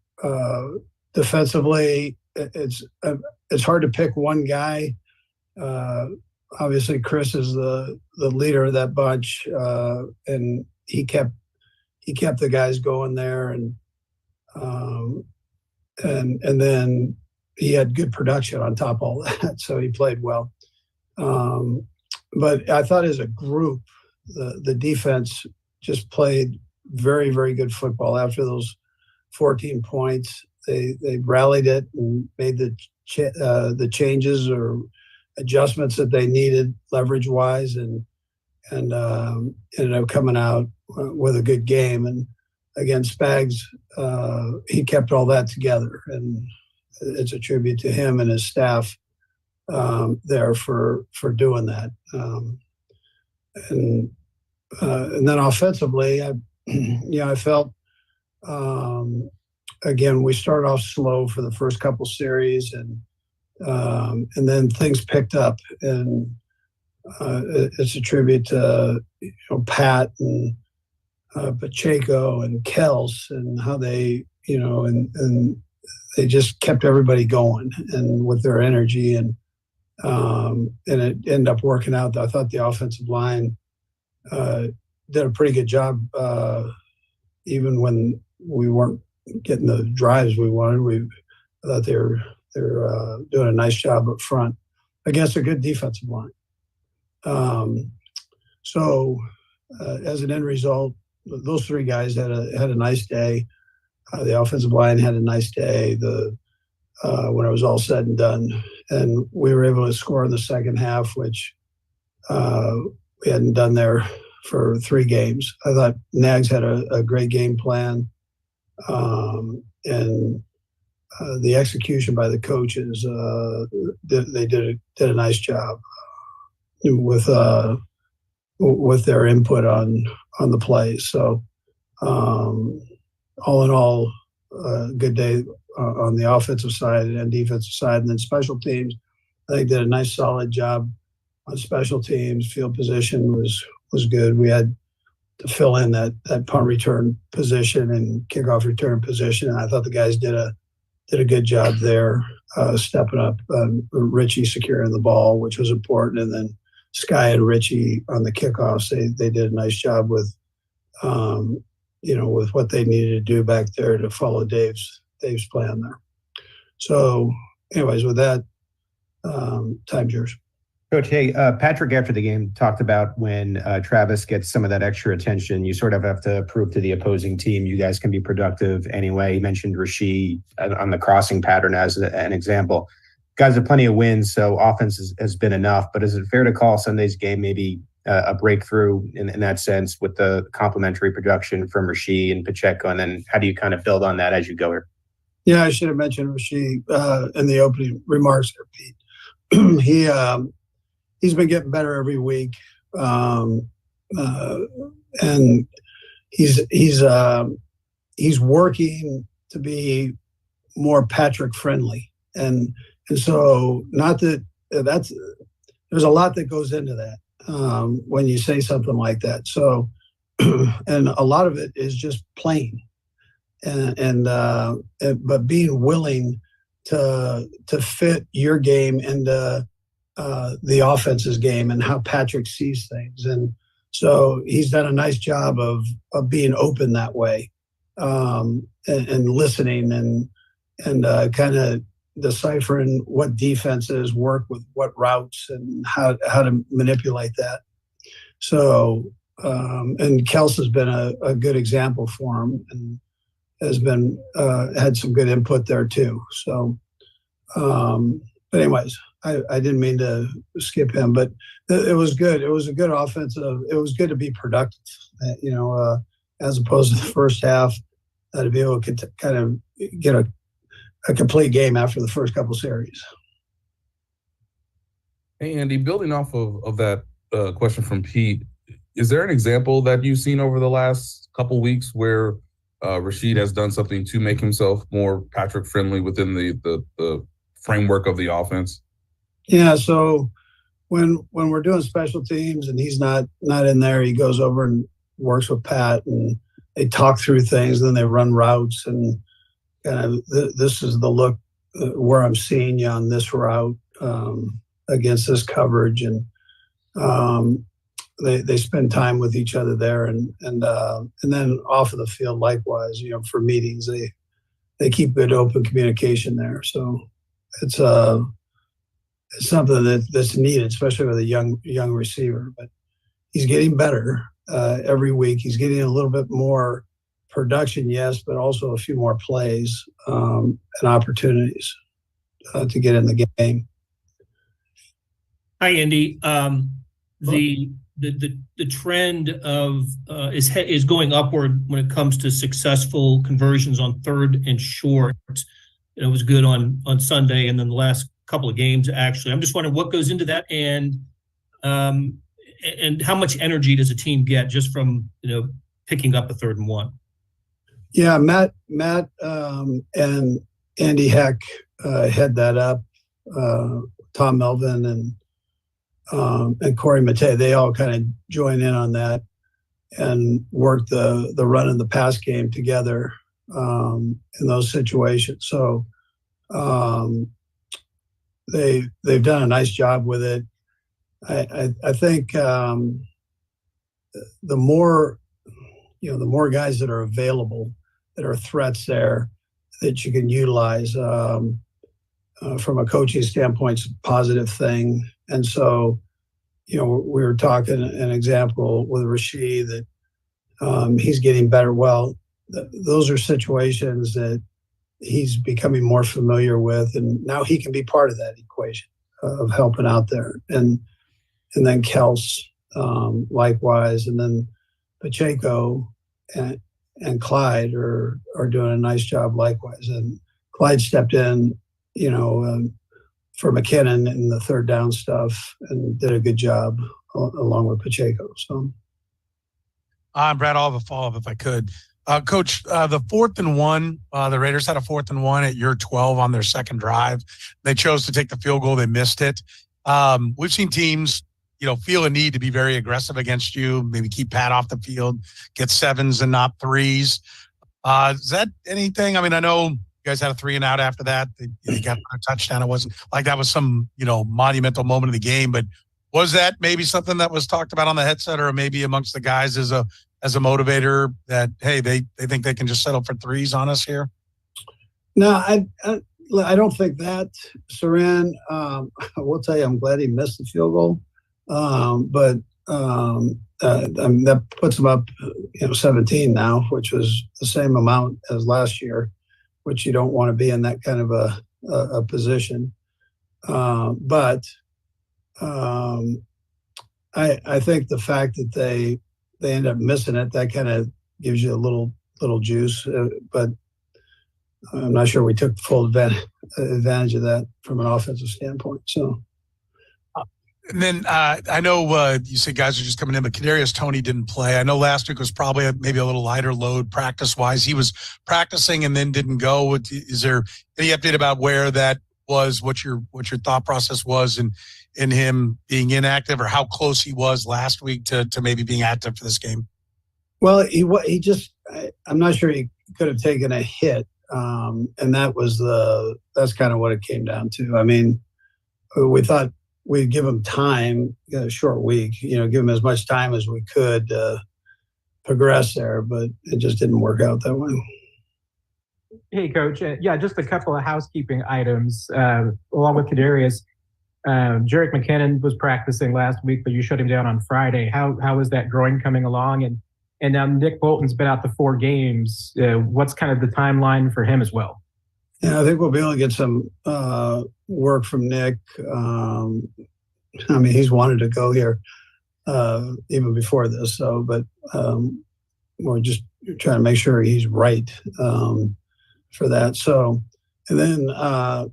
defensively, it's hard to pick one guy. Obviously, Chris is the leader of that bunch, and he kept the guys going there, and then he had good production on top of all that, so he played well. But I thought as a group, the defense just played very, very good football after those 14 points. They rallied it and made the changes or adjustments that they needed leverage-wise, and ended up coming out with a good game. And again, Spags, he kept all that together, and it's a tribute to him and his staff there for doing that. And then offensively, I felt again we started off slow for the first couple series, and then things picked up, and it's a tribute to Pat and Pacheco and Kels and how they and they just kept everybody going and with their energy, and it ended up working out. I thought the offensive line did a pretty good job, even when we weren't getting the drives we wanted. I thought they're doing a nice job up front against a good defensive line. So as an end result, those three guys had a nice day. The offensive line had a nice day. When it was all said and done, and we were able to score in the second half, which we hadn't done there for 3 games. I thought Nags had a great game plan, and the execution by the coaches, they did a nice job with their input on the plays. So all in all, good day on the offensive side and defensive side. And then special teams, I think did a nice solid job on special teams. Field position was good. We had to fill in that punt return position and kickoff return position. And I thought the guys did a good job there, stepping up. Richie securing the ball, which was important, and then Sky and Richie on the kickoffs. They did a nice job with with what they needed to do back there to follow Dave's plan there. So, anyways, with that, time's yours. Coach, hey, Patrick after the game talked about when Travis gets some of that extra attention, you sort of have to prove to the opposing team you guys can be productive anyway. He mentioned Rashid on the crossing pattern as an example. Guys have plenty of wins, so offense has been enough. But is it fair to call Sunday's game maybe a breakthrough in that sense with the complementary production from Rashid and Pacheco? And then how do you kind of build on that as you go here? Yeah, I should have mentioned Rashid in the opening remarks there, Pete. He's been getting better every week, and he's working to be more Patrick friendly, and so not that that's there's a lot that goes into that when you say something like that. So, and a lot of it is just playing, but being willing to fit your game into the offense's game and how Patrick sees things. And so he's done a nice job of being open that way, and listening and kind of deciphering what defenses work with what routes and how to manipulate that. So, and Kels has been a good example for him and has been had some good input there too. So, but anyways, I didn't mean to skip him, but it was good. It was a good offensive. It was good to be productive, as opposed to the first half, to be able to kind of get a complete game after the first couple series. Hey, Andy, building off of that question from Pete, is there an example that you've seen over the last couple weeks where Rasheed has done something to make himself more Patrick friendly within the framework of the offense? Yeah, so when we're doing special teams and he's not in there, he goes over and works with Pat and they talk through things, and then they run routes and kind of this is the look where I'm seeing you on this route against this coverage, and they spend time with each other there, and then off of the field likewise, for meetings they keep good open communication there. So it's something that's needed, especially with a young receiver. But he's getting better every week. He's getting a little bit more production, yes, but also a few more plays and opportunities to get in the game. Hi, Andy. The trend of is going upward when it comes to successful conversions on third and short. It was good on Sunday, and then the last couple of games, actually. I'm just wondering what goes into that, and how much energy does a team get just from picking up a 3rd and 1? Yeah, Matt and Andy Heck head that up. Tom Melvin and Corey Matei, they all kind of join in on that and work the run and the pass game together in those situations. So they've done a nice job with it. I think the more guys that are available, that are threats there that you can utilize from a coaching standpoint, it's a positive thing. And so, we were talking an example with Rasheed that he's getting better. Well, those are situations that he's becoming more familiar with, and now he can be part of that equation of helping out there. And then Kels, likewise, and then Pacheco and Clyde are doing a nice job likewise. And Clyde stepped in, for McKinnon in the 3rd down stuff and did a good job along with Pacheco. So, Brad, I'll have a follow-up if I could. Coach, the 4th and 1, the Raiders had a 4th and 1 at your 12 on their second drive. They chose to take the field goal. They missed it. We've seen teams, feel a need to be very aggressive against you, maybe keep Pat off the field, get 7s and not 3s. Is that anything? I mean, I know you guys had a 3 and out after that. They got a touchdown. It wasn't like that was some, monumental moment of the game, but was that maybe something that was talked about on the headset or maybe amongst the guys as a motivator that, hey, they think they can just settle for 3s on us here? No, I don't think that, Saran. I will tell you, I'm glad he missed the field goal. But that puts him up, 17 now, which was the same amount as last year, which you don't want to be in that kind of a position. But I think the fact that they end up missing it, that kind of gives you a little juice. But I'm not sure we took the full advantage of that from an offensive standpoint. So. And then I know you said guys are just coming in, but Kadarius Toney didn't play. I know last week was probably maybe a little lighter load practice-wise. He was practicing and then didn't go. Is there any update about where that was, what your thought process was in him being inactive, or how close he was last week to maybe being active for this game? Well, he just I'm not sure he could have taken a hit And that's kind of what it came down to. I mean, we thought we'd give him time, a short week, give him as much time as we could progress there, but it just didn't work out that way. Hey, Coach. Yeah, just a couple of housekeeping items along with Kadarius. Jerick McKinnon was practicing last week, but you shut him down on Friday. How is that groin coming along? And now Nick Bolton's been out the 4 games. What's kind of the timeline for him as well? Yeah, I think we'll be able to get some work from Nick. I mean, he's wanted to go here even before this, but we're just trying to make sure he's right for that. So, and then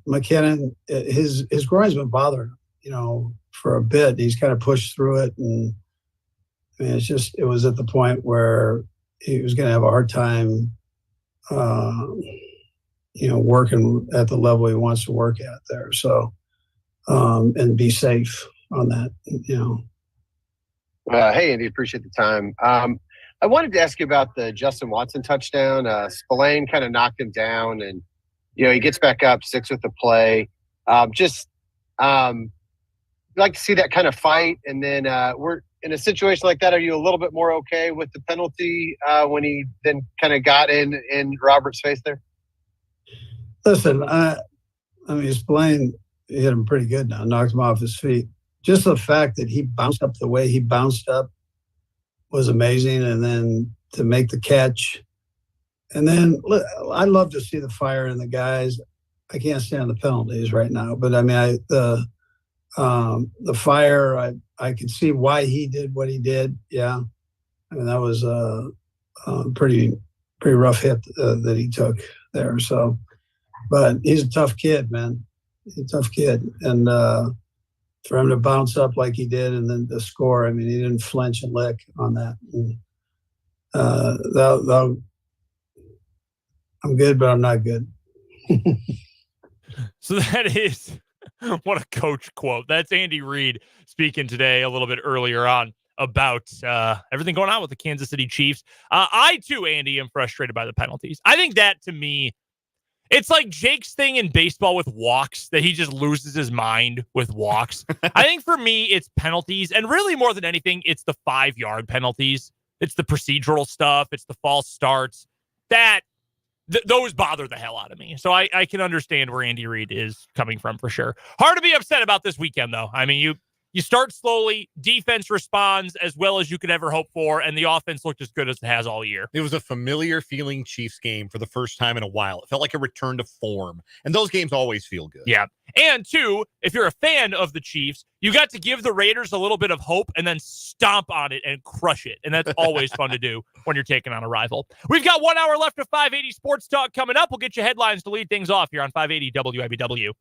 McKinnon, his groin's been bothering him, for a bit. He's kind of pushed through it, and I mean, it was at the point where he was going to have a hard time, working at the level he wants to work at there. So, and be safe on that, Hey, Andy, appreciate the time. I wanted to ask you about the Justin Watson touchdown. Spillane kind of knocked him down, and he gets back up, sticks with the play. Like to see that kind of fight, and then we're in a situation like that. Are you a little bit more okay with the penalty when he then kind of got in Robert's face there? Listen, I mean, Spillane hit him pretty good now, knocked him off his feet. Just the fact that he bounced up the way he bounced up was amazing. And then to make the catch. And then I love to see the fire in the guys. I can't stand the penalties right now, but I mean, the fire, I could see why he did what he did. Yeah. I mean, that was a pretty rough hit that he took there. So, but he's a tough kid, man. He's a tough kid. And for him to bounce up like he did and then to score, I mean, he didn't flinch and lick on that. And, I'm good, but I'm not good. So that is what a coach quote. That's Andy Reid speaking today a little bit earlier on about everything going on with the Kansas City Chiefs. I too, Andy, am frustrated by the penalties. I think that to me, it's like Jake's thing in baseball with walks, that he just loses his mind with walks. I think for me, it's penalties. And really more than anything, it's the 5-yard penalties. It's the procedural stuff. It's the false starts. Those bother the hell out of me. So I can understand where Andy Reid is coming from for sure. Hard to be upset about this weekend, though. I mean, you start slowly, defense responds as well as you could ever hope for, and the offense looked as good as it has all year. It was a familiar feeling Chiefs game for the first time in a while. It felt like a return to form, and those games always feel good. Yeah. And two, if you're a fan of the Chiefs, you got to give the Raiders a little bit of hope and then stomp on it and crush it. And that's always fun to do when you're taking on a rival. We've got 1 hour left of 580 Sports Talk coming up. We'll get you headlines to lead things off here on 580 WIBW.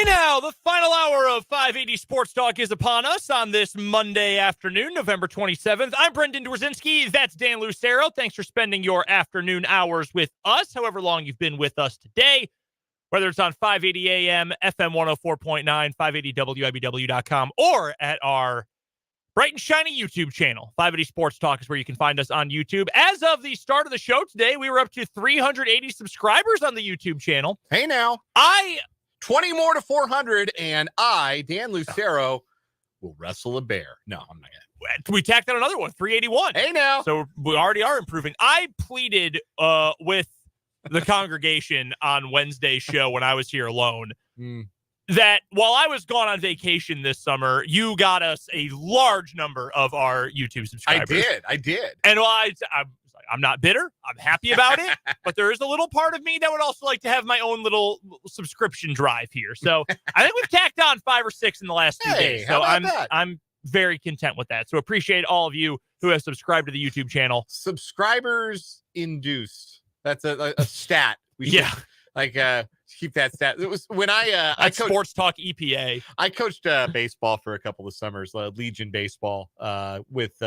Now, the final hour of 580 Sports Talk is upon us on this Monday afternoon, November 27th. I'm Brendan Dworzynski. That's Dan Lucero. Thanks for spending your afternoon hours with us, however long you've been with us today, whether it's on 580 AM, FM 104.9, 580WIBW.com, or at our bright and shiny YouTube channel. 580 Sports Talk is where you can find us on YouTube. As of the start of the show today, we were up to 380 subscribers on the YouTube channel. Hey, now. 20 more to 400, and I, Dan Lucero, will wrestle a bear. No, I'm not going to. We tacked on another one, 381. Hey, now. So we already are improving. I pleaded with the congregation on Wednesday's show when I was here alone that while I was gone on vacation this summer, you got us a large number of our YouTube subscribers. I did. And while I'm not bitter. I'm happy about it. But there is a little part of me that would also like to have my own little subscription drive here. So I think we've tacked on 5 or 6 in the last 2 days. So I'm very content with that. So appreciate all of you who have subscribed to the YouTube channel. Subscribers induced. That's a stat. We should, keep that stat. It was when I coached Sports Talk EPA. I coached baseball for a couple of summers, Legion baseball, with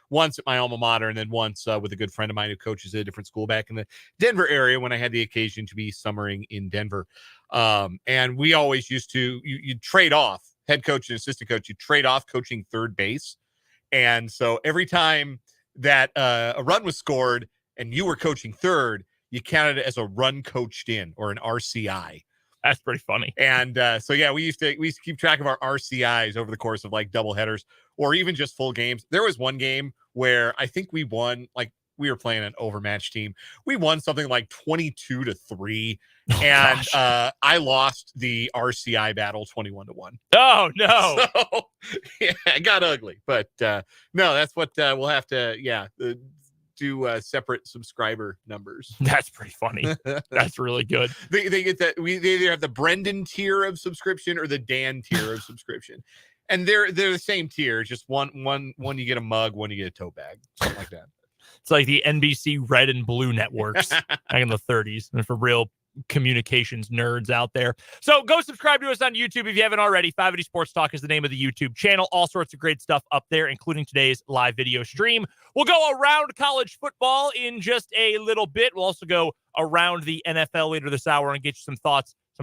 once at my alma mater and then once with a good friend of mine who coaches at a different school back in the Denver area when I had the occasion to be summering in Denver. And we always used to you trade off head coach and assistant coach. You trade off coaching third base, and so every time that a run was scored and you were coaching third, you counted it as a run coached in, or an RCI. That's pretty funny. And we used to keep track of our RCIs over the course of like double headers or even just full games. There was one game where I think we won, like we were playing an overmatched team. We won something like 22-3, and I lost the RCI battle 21-1. Oh no! So, yeah, it got ugly, but no, that's what we'll have to. Do separate subscriber numbers. That's pretty funny. That's really good. They get that. They either have the Brendan tier of subscription or the Dan tier of subscription, and they're the same tier. Just one you get a mug, one you get a tote bag, something like that. It's like the NBC red and blue networks back in the 30s, and for real communications nerds out there. So go subscribe to us on YouTube if you haven't already. 580 Sports Talk is the name of the YouTube channel. All sorts of great stuff up there, including today's live video stream. We'll go around college football in just a little bit. We'll also go around the NFL later this hour and get you some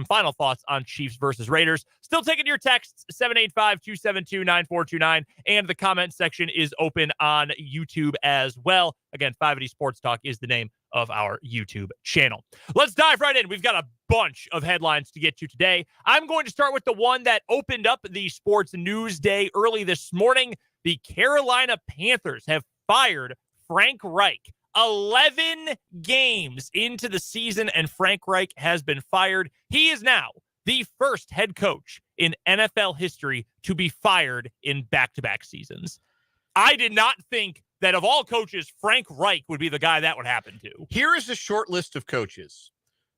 final thoughts on Chiefs versus Raiders. Still taking your texts, 785-272-9429, and the comment section is open on YouTube as well. Again, 580 Sports Talk is the name of our YouTube channel. Let's dive right in. We've got a bunch of headlines to get to today. I'm going to start with the one that opened up the sports news day early this morning. The Carolina Panthers have fired Frank Reich. 11 games into the season, and Frank Reich has been fired. He is now the first head coach in NFL history to be fired in back-to-back seasons. I did not think that of all coaches, Frank Reich would be the guy that would happen to. Here is a short list of coaches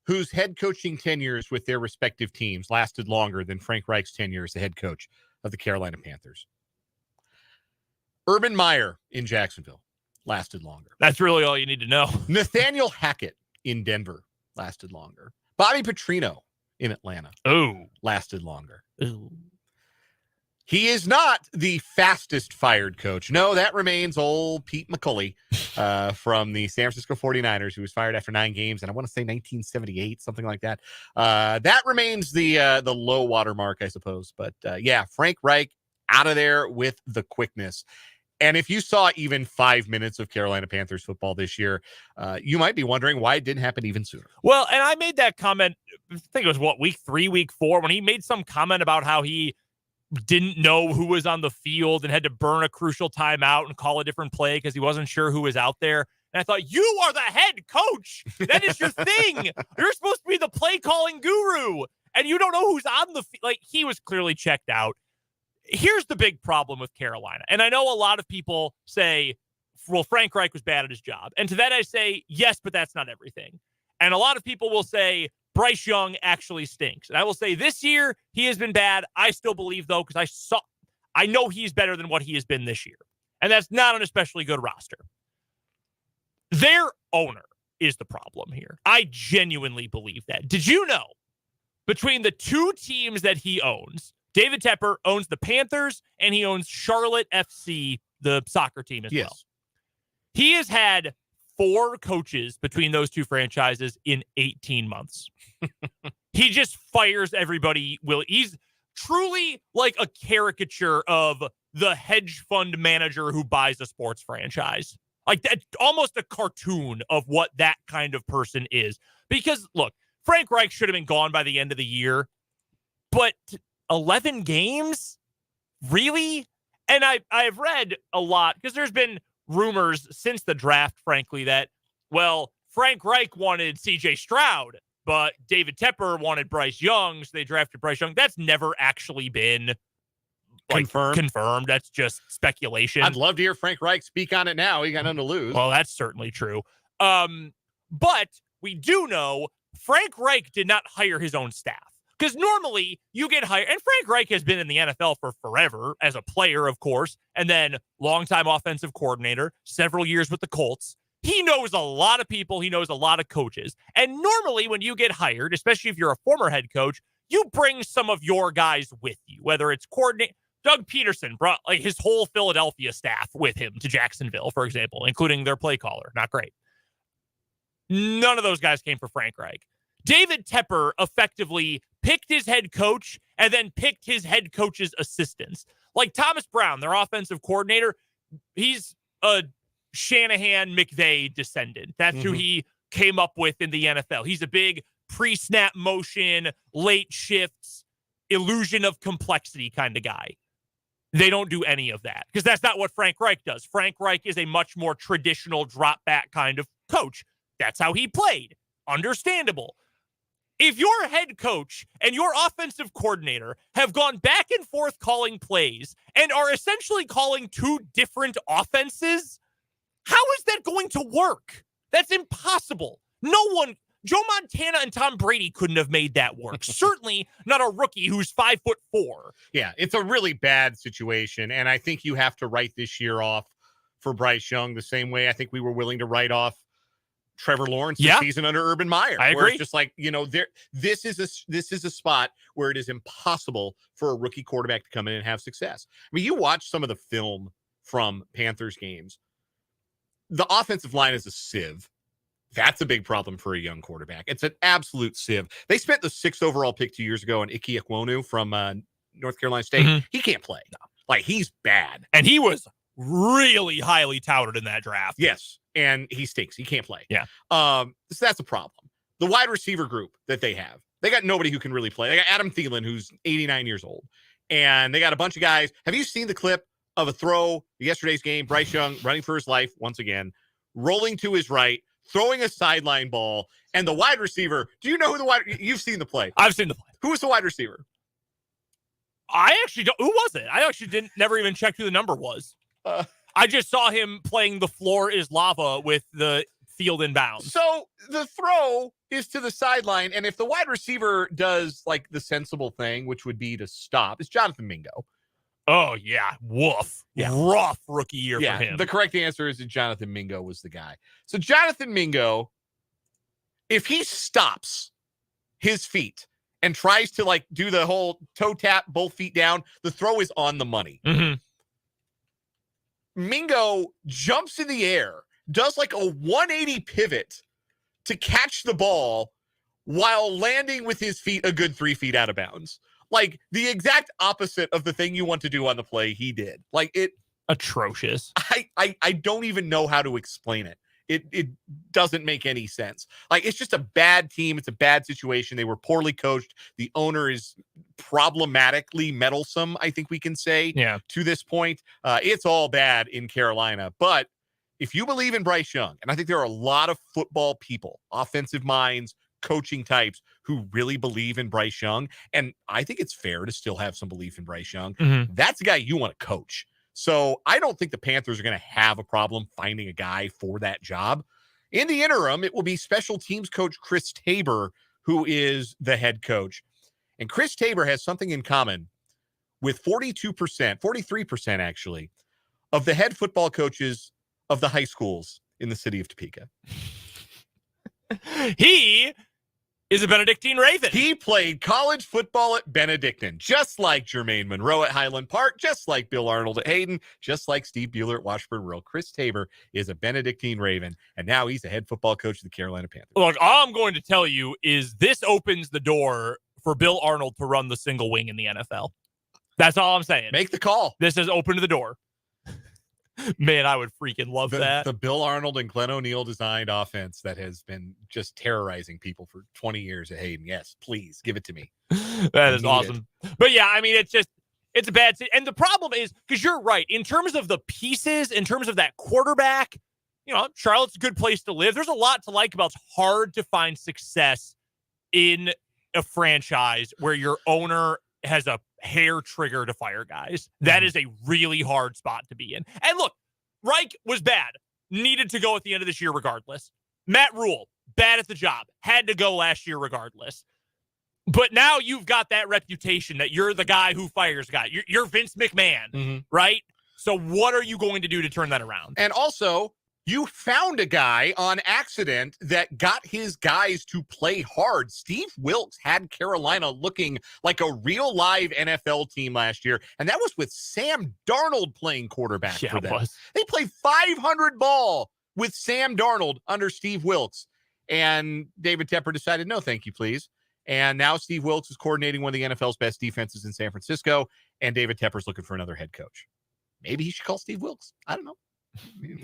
whose head coaching tenures with their respective teams lasted longer than Frank Reich's tenure as the head coach of the Carolina Panthers. Urban Meyer in Jacksonville lasted longer. That's really all you need to know. Nathaniel Hackett in Denver lasted longer. Bobby Petrino in Atlanta lasted longer. Ooh. He is not the fastest fired coach. No, that remains old Pete McCulley from the San Francisco 49ers, who was fired after 9 games, and I want to say 1978, something like that. That remains the low water mark, I suppose. But Frank Reich out of there with the quickness. And if you saw even 5 minutes of Carolina Panthers football this year, you might be wondering why it didn't happen even sooner. Well, and I made that comment, I think it was week 3, week 4, when he made some comment about how he didn't know who was on the field and had to burn a crucial timeout and call a different play because he wasn't sure who was out there. And I thought, you are the head coach. That is your thing. You're supposed to be the play calling guru, and you don't know who's on the field. Like, he was clearly checked out. Here's the big problem with Carolina. And I know a lot of people say, well, Frank Reich was bad at his job. And to that I say, yes, but that's not everything. And a lot of people will say, Bryce Young actually stinks. And I will say this year, he has been bad. I still believe, though, because I know he's better than what he has been this year. And that's not an especially good roster. Their owner is the problem here. I genuinely believe that. Did you know between the two teams that he owns. David Tepper owns the Panthers, and he owns Charlotte FC, the soccer team as well. He has had 4 coaches between those two franchises in 18 months. He just fires everybody. He's truly like a caricature of the hedge fund manager who buys a sports franchise. Like that, almost a cartoon of what that kind of person is. Because look, Frank Reich should have been gone by the end of the year, but 11 games? Really? And I've read a lot because there's been rumors since the draft, frankly, that, well, Frank Reich wanted CJ Stroud, but David Tepper wanted Bryce Young, so they drafted Bryce Young. That's never actually been confirmed. That's just speculation. I'd love to hear Frank Reich speak on it now. He got nothing to lose. Well, that's certainly true. But we do know Frank Reich did not hire his own staff. Because normally you get hired, and Frank Reich has been in the NFL for forever as a player, of course, and then longtime offensive coordinator, several years with the Colts. He knows a lot of people. He knows a lot of coaches. And normally when you get hired, especially if you're a former head coach, you bring some of your guys with you, whether it's coordinate. Doug Peterson brought like his whole Philadelphia staff with him to Jacksonville, for example, including their play caller. Not great. None of those guys came for Frank Reich. David Tepper effectively picked his head coach and then picked his head coach's assistants. Like Thomas Brown, their offensive coordinator, he's a Shanahan McVay descendant. That's who he came up with in the NFL. He's a big pre-snap motion, late shifts, illusion of complexity kind of guy. They don't do any of that because that's not what Frank Reich does. Frank Reich is a much more traditional drop back kind of coach. That's how he played. Understandable. If your head coach and your offensive coordinator have gone back and forth calling plays and are essentially calling 2 different offenses, how is that going to work? That's impossible. No one, Joe Montana and Tom Brady couldn't have made that work. Certainly not a rookie who's 5'4". Yeah, it's a really bad situation. And I think you have to write this year off for Bryce Young the same way I think we were willing to write off Trevor Lawrence this season under Urban Meyer. I agree. Where it's just like, this is a spot where it is impossible for a rookie quarterback to come in and have success. I mean, you watch some of the film from Panthers games. The offensive line is a sieve. That's a big problem for a young quarterback. It's an absolute sieve. They spent the 6th overall pick 2 years ago on Ike Ekwonu from North Carolina State. He can't play. No. Like, he's bad. And he was really highly touted in that draft. Yes. And he stinks. He can't play. Yeah. So that's a problem. The wide receiver group that they got nobody who can really play. They got Adam Thielen, who's 89 years old. And they got a bunch of guys. Have you seen the clip of a throw yesterday's game? Bryce Young running for his life once again, rolling to his right, throwing a sideline ball. And the wide receiver, do you know who you've seen the play? I've seen the play. Who was the wide receiver? I actually don't. Who was it? I actually never even checked who the number was. I just saw him playing the floor is lava with the field in bounds. So the throw is to the sideline, and if the wide receiver does like the sensible thing, which would be to stop, it's Jonathan Mingo. Oh, yeah. Woof. Yeah. Rough rookie year for him. The correct answer is that Jonathan Mingo was the guy. So Jonathan Mingo, if he stops his feet and tries to like do the whole toe tap, both feet down, the throw is on the money. Mingo jumps in the air, does like a 180 pivot to catch the ball while landing with his feet a good 3 feet out of bounds. Like the exact opposite of the thing you want to do on the play, he did. Like it atrocious. I don't even know how to explain it. It doesn't make any sense. Like it's just a bad team. It's a bad situation. They were poorly coached. The owner is problematically meddlesome, I think we can say, to this point. It's all bad in Carolina. But if you believe in Bryce Young, and I think there are a lot of football people, offensive minds, coaching types who really believe in Bryce Young, and I think it's fair to still have some belief in Bryce Young, that's the guy you want to coach. So I don't think the Panthers are going to have a problem finding a guy for that job. In the interim, it will be special teams coach Chris Tabor, who is the head coach. And Chris Tabor has something in common with 43% actually, of the head football coaches of the high schools in the city of Topeka. He is a Benedictine Raven. He played college football at Benedictine, just like Jermaine Monroe at Highland Park, just like Bill Arnold at Hayden, just like Steve Bueller at Washburn Rural. Chris Tabor is a Benedictine Raven, and now he's the head football coach of the Carolina Panthers. Look, all I'm going to tell you is this opens the door for Bill Arnold to run the single wing in the NFL. That's all I'm saying. Make the call. This has opened the door. Man, I would freaking love that. The Bill Arnold and Glenn O'Neill designed offense that has been just terrorizing people for 20 years at Hayden. Yes, please give it to me. That is awesome. But yeah, I mean, it's a bad. And the problem is, because you're right, in terms of the pieces, in terms of that quarterback, Charlotte's a good place to live. There's a lot to like about it. It's hard to find success in a franchise where your owner has a hair trigger to fire guys. That is a really hard spot to be in. And look, Reich was bad. Needed to go at the end of this year regardless. Matt Rule, bad at the job. Had to go last year regardless. But now you've got that reputation that you're the guy who fires guys. You're Vince McMahon, right? So what are you going to do to turn that around? And also, you found a guy on accident that got his guys to play hard. Steve Wilkes had Carolina looking like a real live NFL team last year, and that was with Sam Darnold playing quarterback for them. They played 500 ball with Sam Darnold under Steve Wilkes, and David Tepper decided, no, thank you, please. And now Steve Wilkes is coordinating one of the NFL's best defenses in San Francisco, and David Tepper's looking for another head coach. Maybe he should call Steve Wilkes. I don't know.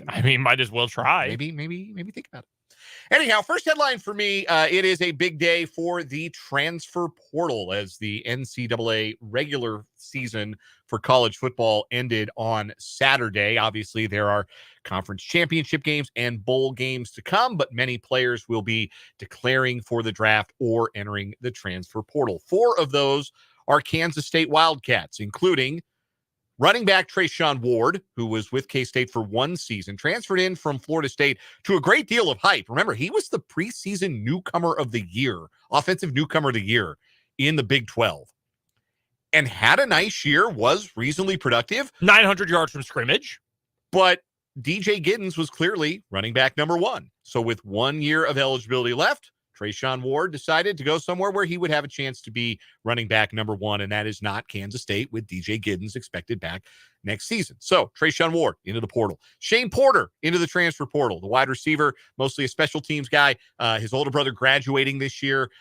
I mean, might as well try. Maybe think about it. Anyhow, first headline for me, it is a big day for the transfer portal as the NCAA regular season for college football ended on Saturday. Obviously, there are conference championship games and bowl games to come, but many players will be declaring for the draft or entering the transfer portal. 4 of those are Kansas State Wildcats, including running back Trayshawn Ward, who was with K-State for 1 season, transferred in from Florida State to a great deal of hype. Remember, he was the preseason newcomer of the year, offensive newcomer of the year in the Big 12. And had a nice year, was reasonably productive. 900 yards from scrimmage. But DJ Giddens was clearly running back number 1. So with 1 year of eligibility left, Trayshawn Ward decided to go somewhere where he would have a chance to be running back number 1, and that is not Kansas State with DJ Giddens expected back next season. So Trayshawn Ward into the portal. Shane Porter into the transfer portal, the wide receiver, mostly a special teams guy. His older brother graduating this year.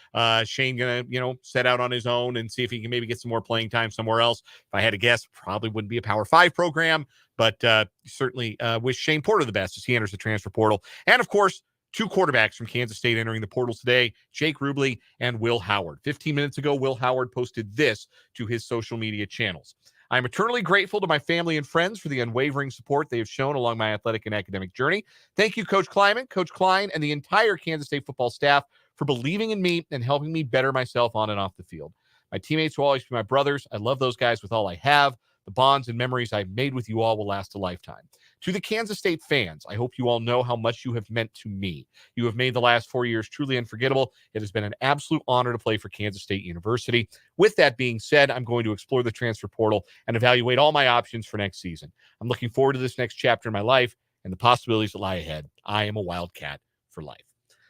Shane going to, set out on his own and see if he can maybe get some more playing time somewhere else. If I had to guess, probably wouldn't be a Power 5 program, but certainly wish Shane Porter the best as he enters the transfer portal. And of course, 2 quarterbacks from Kansas State entering the portal today, Jake Rubley and Will Howard. 15 minutes ago, Will Howard posted this to his social media channels. I'm eternally grateful to my family and friends for the unwavering support they have shown along my athletic and academic journey. Thank you, Coach Kleiman, Coach Klein, and the entire Kansas State football staff for believing in me and helping me better myself on and off the field. My teammates will always be my brothers. I love those guys with all I have. The bonds and memories I've made with you all will last a lifetime. To the Kansas State fans, I hope you all know how much you have meant to me. You have made the last 4 years truly unforgettable. It has been an absolute honor to play for Kansas State University. With that being said, I'm going to explore the transfer portal and evaluate all my options for next season. I'm looking forward to this next chapter in my life and the possibilities that lie ahead. I am a Wildcat for life.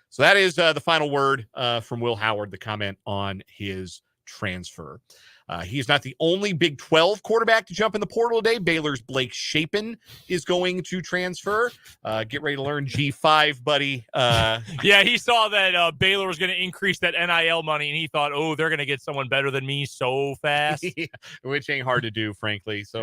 So that is the final word from Will Howard, the comment on his transfer. He's not the only Big 12 quarterback to jump in the portal today. Baylor's Blake Shapen is going to transfer. Get ready to learn G5, buddy. Yeah, he saw that Baylor was going to increase that NIL money, and he thought, oh, they're going to get someone better than me so fast. Yeah, which ain't hard to do, frankly. So,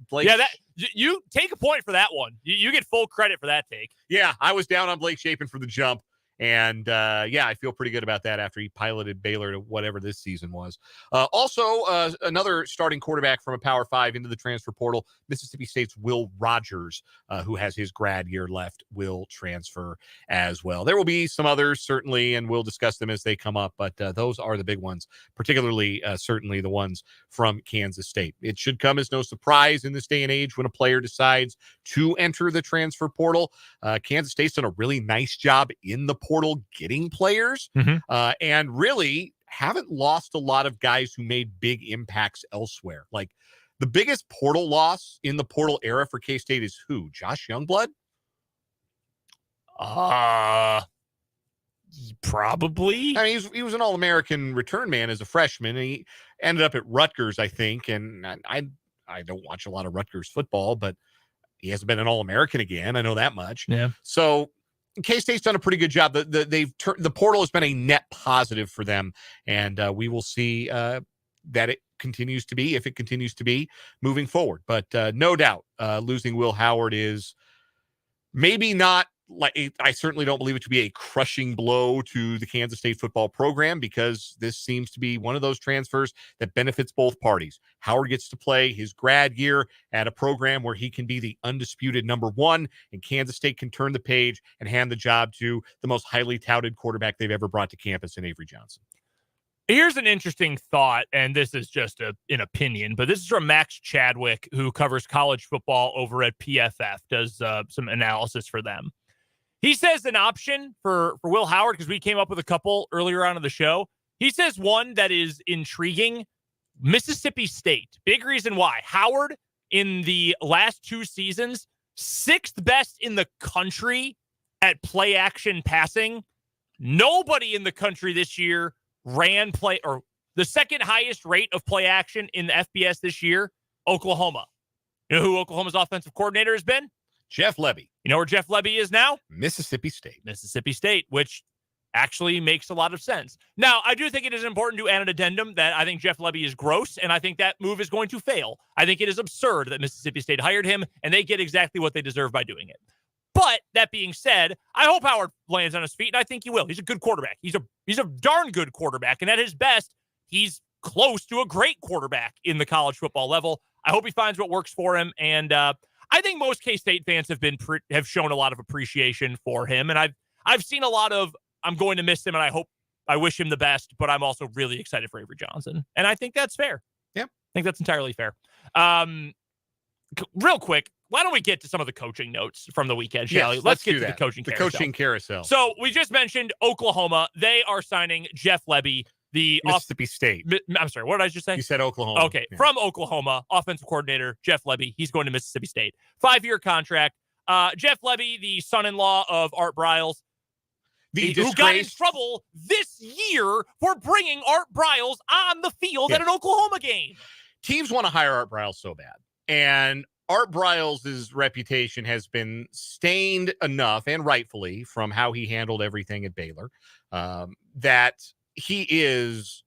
Blake. Yeah, you take a point for that one. You get full credit for that take. Yeah, I was down on Blake Shapen for the jump. And, I feel pretty good about that after he piloted Baylor to whatever this season was. Also, another starting quarterback from a Power 5 into the transfer portal, Mississippi State's Will Rogers, who has his grad year left, will transfer as well. There will be some others, certainly, and we'll discuss them as they come up, but those are the big ones, particularly, certainly the ones from Kansas State. It should come as no surprise in this day and age when a player decides to enter the transfer portal. Kansas State's done a really nice job in the portal getting players, and really haven't lost a lot of guys who made big impacts elsewhere. Like the biggest portal loss in the portal era for K-State is who? Josh Youngblood? Probably. I mean, he was an All-American return man as a freshman. And he ended up at Rutgers, I think. And I don't watch a lot of Rutgers football, but he hasn't been an All-American again. I know that much. Yeah. So K-State's done a pretty good job. The portal has been a net positive for them, and we will see that it continues to be, if it continues to be, moving forward. But no doubt, losing Will Howard is maybe not like, I certainly don't believe it to be a crushing blow to the Kansas State football program, because this seems to be one of those transfers that benefits both parties. Howard gets to play his grad year at a program where he can be the undisputed number one, and Kansas State can turn the page and hand the job to the most highly touted quarterback they've ever brought to campus in Avery Johnson. Here's an interesting thought, and this is just an opinion, but this is from Max Chadwick, who covers college football over at PFF, does some analysis for them. He says an option for Will Howard, because we came up with a couple earlier on in the show. He says one that is intriguing, Mississippi State. Big reason why. Howard, in the last 2 seasons, 6th best in the country at play action passing. Nobody in the country this year ran play, or the 2nd highest rate of play action in the FBS this year, Oklahoma. You know who Oklahoma's offensive coordinator has been? Jeff Lebby. You know where Jeff Lebby is now? Mississippi State, which actually makes a lot of sense. Now, I do think it is important to add an addendum that I think Jeff Lebby is gross, and I think that move is going to fail. I think it is absurd that Mississippi State hired him, and they get exactly what they deserve by doing it. But that being said, I hope Howard lands on his feet, and I think he will. He's a good quarterback. He's a darn good quarterback, and at his best, he's close to a great quarterback in the college football level. I hope he finds what works for him, and I think most K-State fans have shown a lot of appreciation for him, and I've seen a lot of, I'm going to miss him, and I wish him the best, but I'm also really excited for Avery Johnson, and I think that's fair. Yeah, I think that's entirely fair. Real quick, why don't we get to some of the coaching notes from the weekend, shall we? Let's get to the coaching carousel. So we just mentioned Oklahoma. They are signing Jeff Lebby, the Mississippi State. I'm sorry, what did I just say? You said Oklahoma. Okay, yeah. From Oklahoma, offensive coordinator Jeff Lebby. He's going to Mississippi State. 5-year contract. Jeff Lebby, the son-in-law of Art Briles, who got in trouble this year for bringing Art Briles on the field at an Oklahoma game. Teams want to hire Art Briles so bad. And Art Briles' reputation has been stained enough, and rightfully, from how he handled everything at Baylor, that he is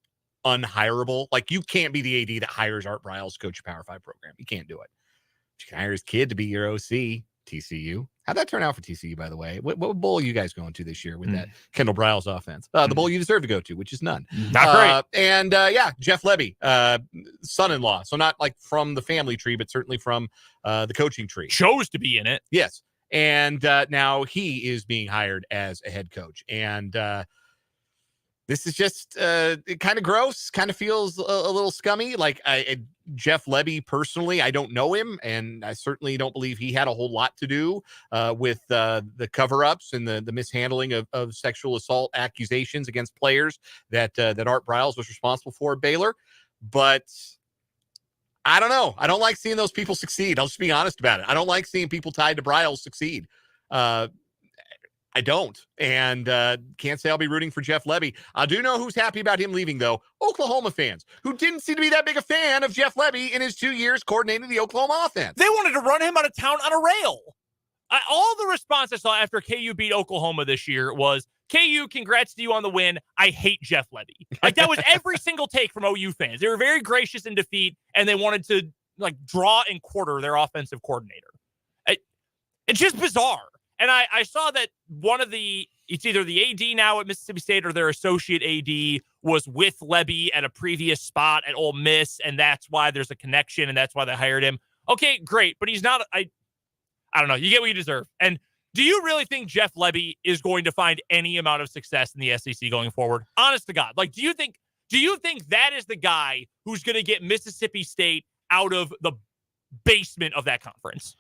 unhireable. Like, you can't be the AD that hires Art Briles, coach a Power 5 program. You can't do it. But you can hire his kid to be your OC, TCU. How'd that turn out for TCU, by the way? What bowl are you guys going to this year with that Kendall Briles offense? The bowl you deserve to go to, which is none. Not great. And Jeff Lebby, son-in-law. So not like from the family tree, but certainly from the coaching tree. Chose to be in it. Yes. And now he is being hired as a head coach. And this is just kind of gross, kind of feels a little scummy. Like, Jeff Lebby, personally, I don't know him, and I certainly don't believe he had a whole lot to do with the cover-ups and the mishandling of sexual assault accusations against players that Art Briles was responsible for at Baylor. But I don't know. I don't like seeing those people succeed. I'll just be honest about it. I don't like seeing people tied to Briles succeed. I don't, and can't say I'll be rooting for Jeff Lebby. I do know who's happy about him leaving, though. Oklahoma fans, who didn't seem to be that big a fan of Jeff Lebby in his 2 years coordinating the Oklahoma offense. They wanted to run him out of town on a rail. All the response I saw after KU beat Oklahoma this year was, KU, congrats to you on the win. I hate Jeff Lebby. Like, that was every single take from OU fans. They were very gracious in defeat, and they wanted to, like, draw and quarter their offensive coordinator. It's just bizarre. And I saw that it's either the AD now at Mississippi State or their associate AD was with Lebby at a previous spot at Ole Miss, and that's why there's a connection, and that's why they hired him. Okay, great, but he's not. I don't know. You get what you deserve. And do you really think Jeff Lebby is going to find any amount of success in the SEC going forward? Honest to God, like, do you think that is the guy who's going to get Mississippi State out of the basement of that conference?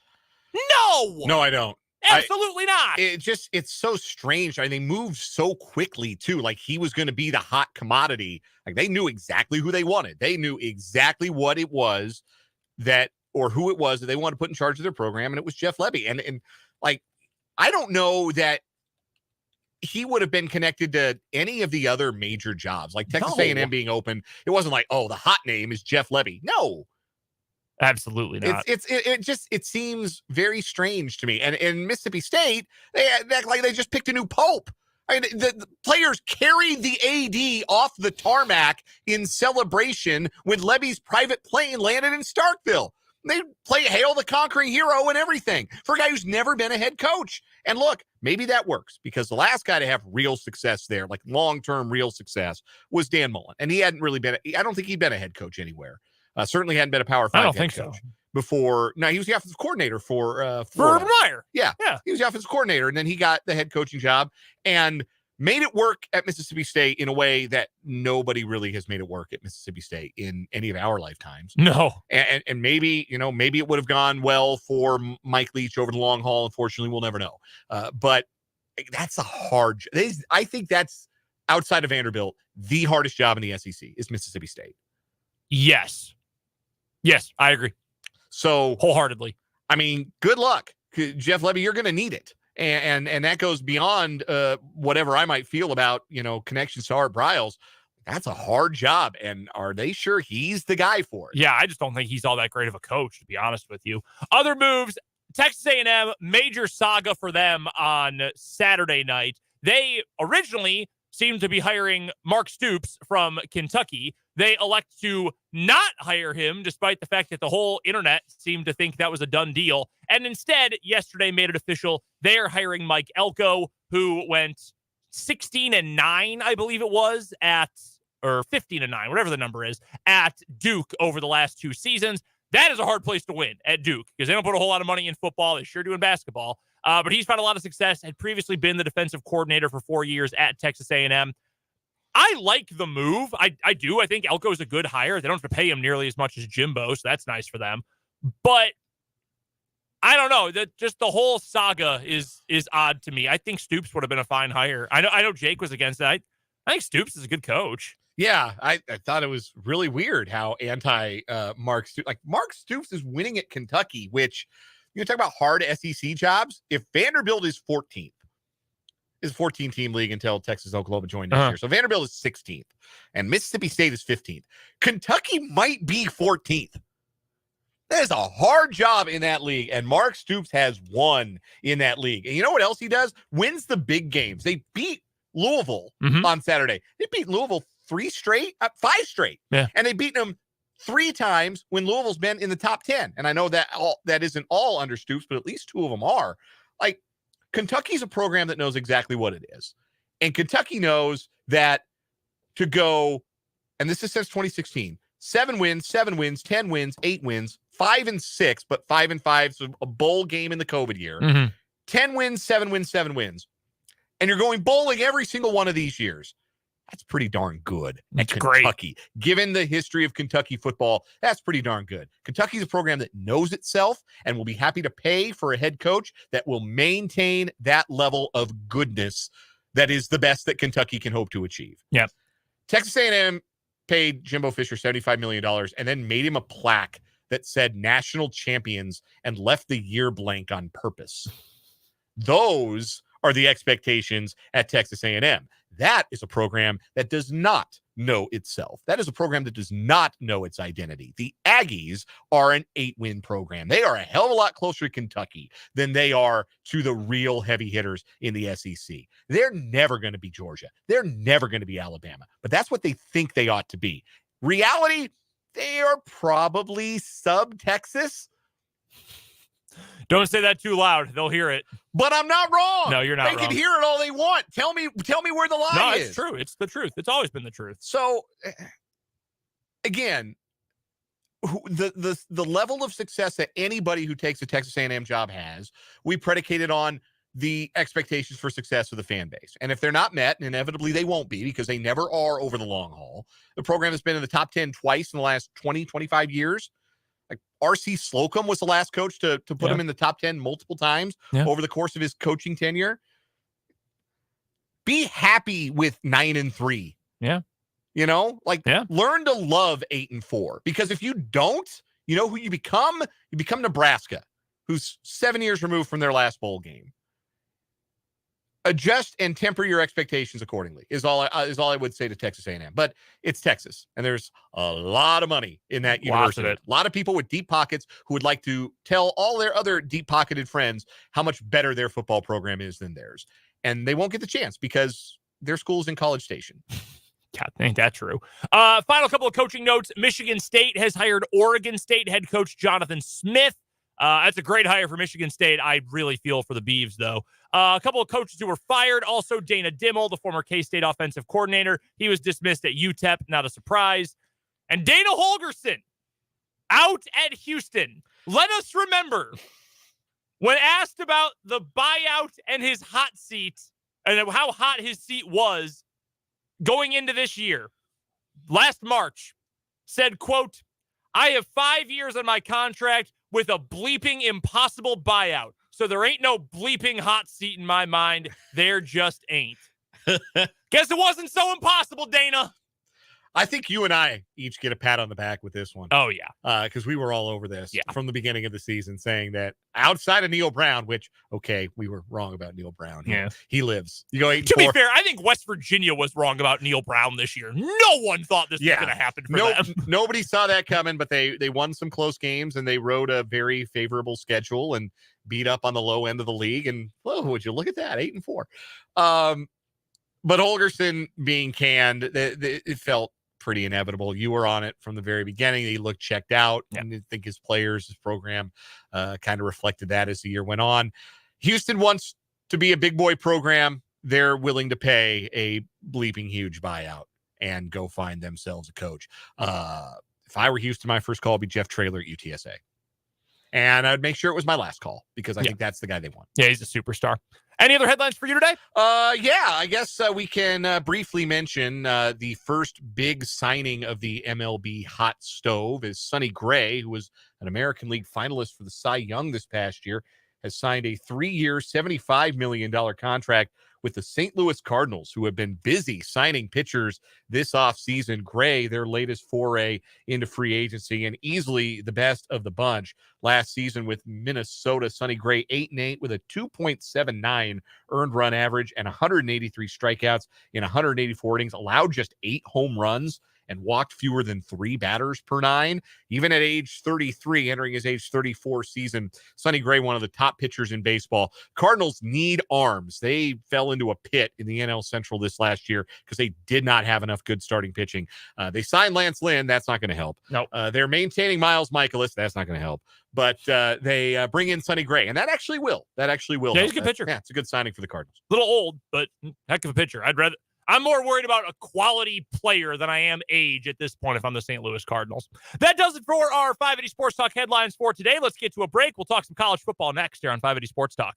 No, I don't. Absolutely not. It's so strange. I mean, they moved so quickly, too. Like, he was going to be the hot commodity. Like, they knew exactly who they wanted. They knew exactly what it was or who it was that they wanted to put in charge of their program, and it was Jeff Lebby. And like, I don't know that he would have been connected to any of the other major jobs, like Texas A&M being open. It wasn't like, oh, the hot name is Jeff Lebby. No, absolutely not. It seems very strange to me. And in Mississippi State, they act like they just picked a new pope. I mean, the players carried the AD off the tarmac in celebration when Lebby's private plane landed in Starkville. They play Hail the Conquering Hero and everything for a guy who's never been a head coach. And look, maybe that works because the last guy to have real success there, like long-term real success, was Dan Mullen. And he hadn't really been, I don't think he'd been a head coach anywhere. Certainly hadn't been a Power 5 head coach before. No, he was the offensive coordinator for Urban Meyer. Yeah. He was the offensive coordinator, and then he got the head coaching job and made it work at Mississippi State in a way that nobody really has made it work at Mississippi State in any of our lifetimes. No. And maybe, maybe it would have gone well for Mike Leach over the long haul. Unfortunately, we'll never know. But that's a hard job. I think that's, outside of Vanderbilt, the hardest job in the SEC is Mississippi State. Yes, I agree. So wholeheartedly. I mean, good luck, Jeff Lebby. You're going to need it. And that goes beyond whatever I might feel about, connections to Art Briles. That's a hard job. And are they sure he's the guy for it? Yeah, I just don't think he's all that great of a coach, to be honest with you. Other moves, Texas A&M, major saga for them on Saturday night. They originally seemed to be hiring Mark Stoops from Kentucky. They elect to not hire him, despite the fact that the whole internet seemed to think that was a done deal. And instead, yesterday made it official. They are hiring Mike Elko, who went 16-9, I believe it was, or 15-9, whatever the number is, at Duke over the last 2 seasons. That is a hard place to win at Duke because they don't put a whole lot of money in football. They sure do in basketball. But he's found a lot of success, had previously been the defensive coordinator for 4 years at Texas A&M. I like the move. I do. I think Elko is a good hire. They don't have to pay him nearly as much as Jimbo, so that's nice for them. But I don't know. Just the whole saga is odd to me. I think Stoops would have been a fine hire. I know Jake was against that. I think Stoops is a good coach. Yeah, I thought it was really weird how anti Mark Stoops. Like Mark Stoops is winning at Kentucky, which you talk about hard SEC jobs. If Vanderbilt is 14th, is a 14-team league until Texas and Oklahoma join next year. So Vanderbilt is 16th, and Mississippi State is 15th. Kentucky might be 14th. That is a hard job in that league, and Mark Stoops has won in that league. And you know what else he does? Wins the big games. They beat Louisville on Saturday. They beat Louisville 5 straight. Yeah. And they beat them 3 times when Louisville's been in the top 10. And I know that isn't all under Stoops, but at least 2 of them are. Like, Kentucky's a program that knows exactly what it is. And Kentucky knows that to go, and this is since 2016, 7 wins, 10 wins, 8 wins, 5-6, but 5-5, so a bowl game in the COVID year. 10 wins, 7 wins, 7 wins. And you're going bowling every single one of these years. That's pretty darn good. That's Kentucky. great. Given the history of Kentucky football, that's pretty darn good. Kentucky's a program that knows itself and will be happy to pay for a head coach that will maintain that level of goodness that is the best that Kentucky can hope to achieve. Yeah. Texas A&M paid Jimbo Fisher $75 million and then made him a plaque that said national champions and left the year blank on purpose. Those are the expectations at Texas A&M. That is a program that does not know itself. That is a program that does not know its identity. The Aggies are an 8-win program. They are a hell of a lot closer to Kentucky than they are to the real heavy hitters in the SEC. They're never going to be Georgia. They're never going to be Alabama. But that's what they think they ought to be. Reality, they are probably sub-Texas. Don't say that too loud. They'll hear it. But I'm not wrong. No, you're not wrong. They wrong. can hear it all they want. Tell me where the lie is. No, it's true. It's the truth. It's always been the truth. So, again, the level of success that anybody who takes a Texas A&M job has, we predicated on the expectations for success of the fan base. And if they're not met, and inevitably they won't be because they never are over the long haul, the program has been in the top 10 twice in the last 20, 25 years. Like R.C. Slocum was the last coach to put him in the top 10 multiple times over the course of his coaching tenure. Be happy with 9-3. Yeah. Learn to love 8-4, because if you don't, you know who you become? You become Nebraska, who's 7 years removed from their last bowl game. adjust and temper your expectations accordingly is all I would say to Texas A&M. But it's Texas, and there's a lot of money in that university. A lot of people with deep pockets who would like to tell all their other deep-pocketed friends how much better their football program is than theirs. And they won't get the chance because their school's in College Station. God, ain't that true? Final couple of coaching notes. Michigan State has hired Oregon State head coach Jonathan Smith. That's a great hire for Michigan State. I really feel for the Beavs, though. A couple of coaches who were fired. Also, Dana Dimmel, the former K-State offensive coordinator. He was dismissed at UTEP. Not a surprise. And Dana Holgerson out at Houston. Let us remember, when asked about the buyout and his hot seat and how hot his seat was going into this year, last March, said, quote, "I have 5 years on my contract with a bleeping impossible buyout. So there ain't no bleeping hot seat in my mind. There just ain't." Guess it wasn't so impossible, Dana. I think you and I each get a pat on the back with this one. Oh, yeah. Because we were all over this from the beginning of the season, saying that outside of Neil Brown, which, okay, we were wrong about Neil Brown. He lives. You go 8-4. To be fair, I think West Virginia was wrong about Neil Brown this year. No one thought this was going to happen for them. Nobody saw that coming, but they won some close games, and they rode a very favorable schedule and beat up on the low end of the league. And, whoa, would you look at that, 8-4. But Holgerson being canned, it felt pretty inevitable. You were on it from the very beginning. He looked checked out, and I think his players, his program kind of reflected that as the year went on. Houston wants to be a big boy program. They're willing to pay a bleeping huge buyout and go find themselves a coach. If I were Houston, my first call would be Jeff Traylor at UTSA. And I'd make sure it was my last call because I think that's the guy they want. Yeah, he's a superstar. Any other headlines for you today? I guess we can briefly mention the first big signing of the MLB hot stove is Sonny Gray, who was an American League finalist for the Cy Young this past year, has signed a 3-year, $75 million contract with the St. Louis Cardinals, who have been busy signing pitchers this offseason. Gray, their latest foray into free agency and easily the best of the bunch. Last season with Minnesota, Sonny Gray 8-8 with a 2.79 earned run average and 183 strikeouts in 184 innings, allowed just 8 home runs and walked fewer than 3 batters per 9. Even at age 33, entering his age 34 season, Sonny Gray, one of the top pitchers in baseball. Cardinals need arms. They fell into a pit in the NL Central this last year because they did not have enough good starting pitching. They signed Lance Lynn. That's not going to help. No. They're maintaining Miles Michaelis. That's not going to help. But they bring in Sonny Gray, and that actually will. Yeah, he's a good pitcher. Yeah, it's a good signing for the Cardinals. A little old, but heck of a pitcher. I'm more worried about a quality player than I am age at this point if I'm the St. Louis Cardinals. That does it for our 580 Sports Talk headlines for today. Let's get to a break. We'll talk some college football next here on 580 Sports Talk.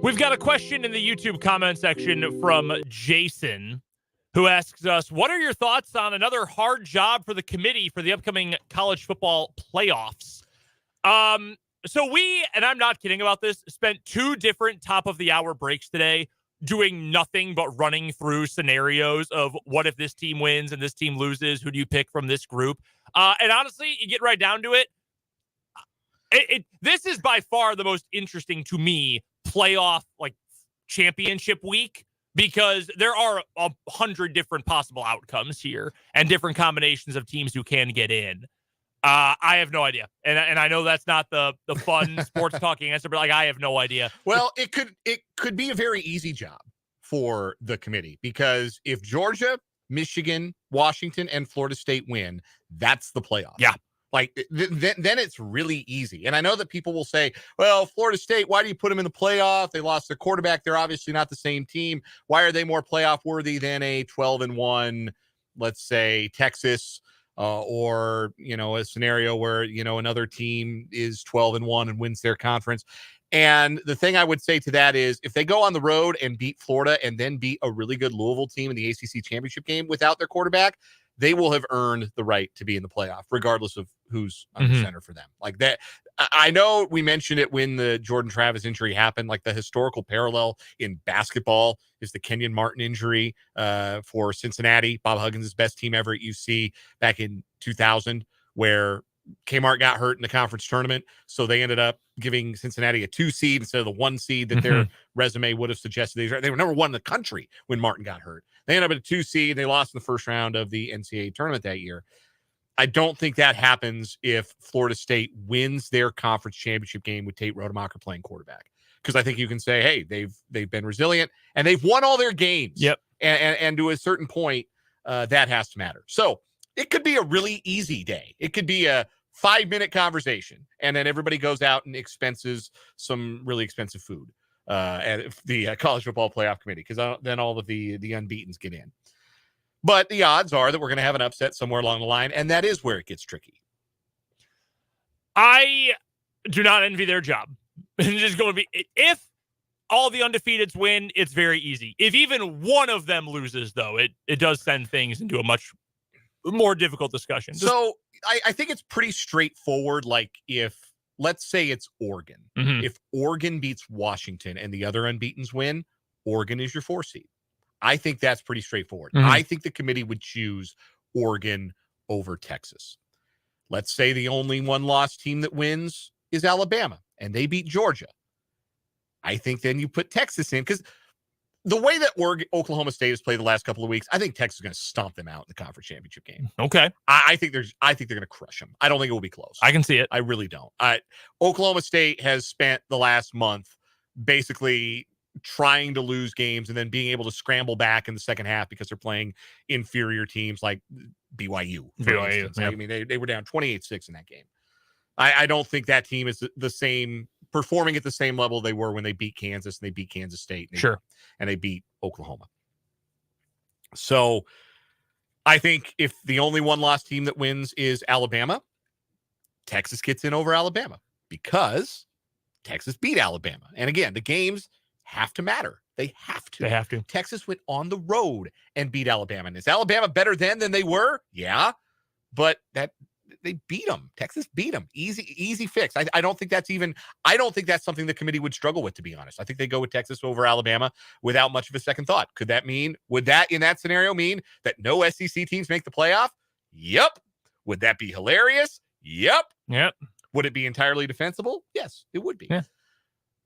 We've got a question in the YouTube comment section from Jason, who asks us, what are your thoughts on another hard job for the committee for the upcoming college football playoffs? So we, and I'm not kidding about this, spent 2 different top-of-the-hour breaks today doing nothing but running through scenarios of what if this team wins and this team loses, who do you pick from this group? And honestly, you get right down to it. This is by far the most interesting to me playoff championship week, because there are 100 different possible outcomes here and different combinations of teams who can get in. I have no idea, and I know that's not the fun sports talking answer, but I have no idea. Well, it could be a very easy job for the committee, because if Georgia, Michigan, Washington, and Florida State win, that's the playoff. Yeah. Then it's really easy. And I know that people will say, well, Florida State, why do you put them in the playoff? They lost their quarterback. They're obviously not the same team. Why are they more playoff worthy than a 12-1, let's say, Texas, or, a scenario where, another team is 12-1 and wins their conference? And the thing I would say to that is, if they go on the road and beat Florida and then beat a really good Louisville team in the ACC championship game without their quarterback, they will have earned the right to be in the playoff, regardless of who's on the center for them. Like that, I know we mentioned it when the Jordan Travis injury happened. Like, the historical parallel in basketball is the Kenyon Martin injury for Cincinnati, Bob Huggins' best team ever at UC back in 2000, where Kmart got hurt in the conference tournament. So they ended up giving Cincinnati a 2 seed instead of the 1 seed that their resume would have suggested. They were number 1 in the country when Martin got hurt. They ended up at a 2 seed. They lost in the first round of the NCAA tournament that year. I don't think that happens if Florida State wins their conference championship game with Tate Rodemacher playing quarterback, because I think you can say, hey, they've been resilient and they've won all their games. Yep. And to a certain point, that has to matter. So it could be a really easy day. It could be a 5-minute conversation, and then everybody goes out and expenses some really expensive food at the college football playoff committee, because then all of the unbeatens get in. But the odds are that we're going to have an upset somewhere along the line, and that is where it gets tricky. I do not envy their job. It's just going to be, if all the undefeateds win, it's very easy. If even one of them loses, though, it does send things into a much more difficult discussion. So I think it's pretty straightforward. Like, if, let's say it's Oregon. If Oregon beats Washington and the other unbeatens win, Oregon is your 4 seed. I think that's pretty straightforward. I think the committee would choose Oregon over Texas. Let's say the only 1-loss team that wins is Alabama and they beat Georgia. I think then you put Texas in, because the way that Oklahoma State has played the last couple of weeks, I think Texas is going to stomp them out in the conference championship game. Okay. I think they're going to crush them. I don't think it will be close. I can see it. I really don't. Oklahoma State has spent the last month basically trying to lose games and then being able to scramble back in the second half because they're playing inferior teams like BYU. Yep. I mean, they were down 28-6 in that game. I don't think that team is the same, performing at the same level they were when they beat Kansas and they beat Kansas State. And they beat Oklahoma. So I think if the only 1-loss team that wins is Alabama, Texas gets in over Alabama because Texas beat Alabama. And again, the games have to matter. They have to. Texas went on the road and beat Alabama. And is Alabama better than they were? Yeah. But they beat them. Texas beat them. Easy fix. I don't think that's something the committee would struggle with, to be honest. I think they go with Texas over Alabama without much of a second thought. Would that in that scenario mean that no SEC teams make the playoff? Yep. Would that be hilarious? Yep. Would it be entirely defensible? Yes, it would be. Yeah.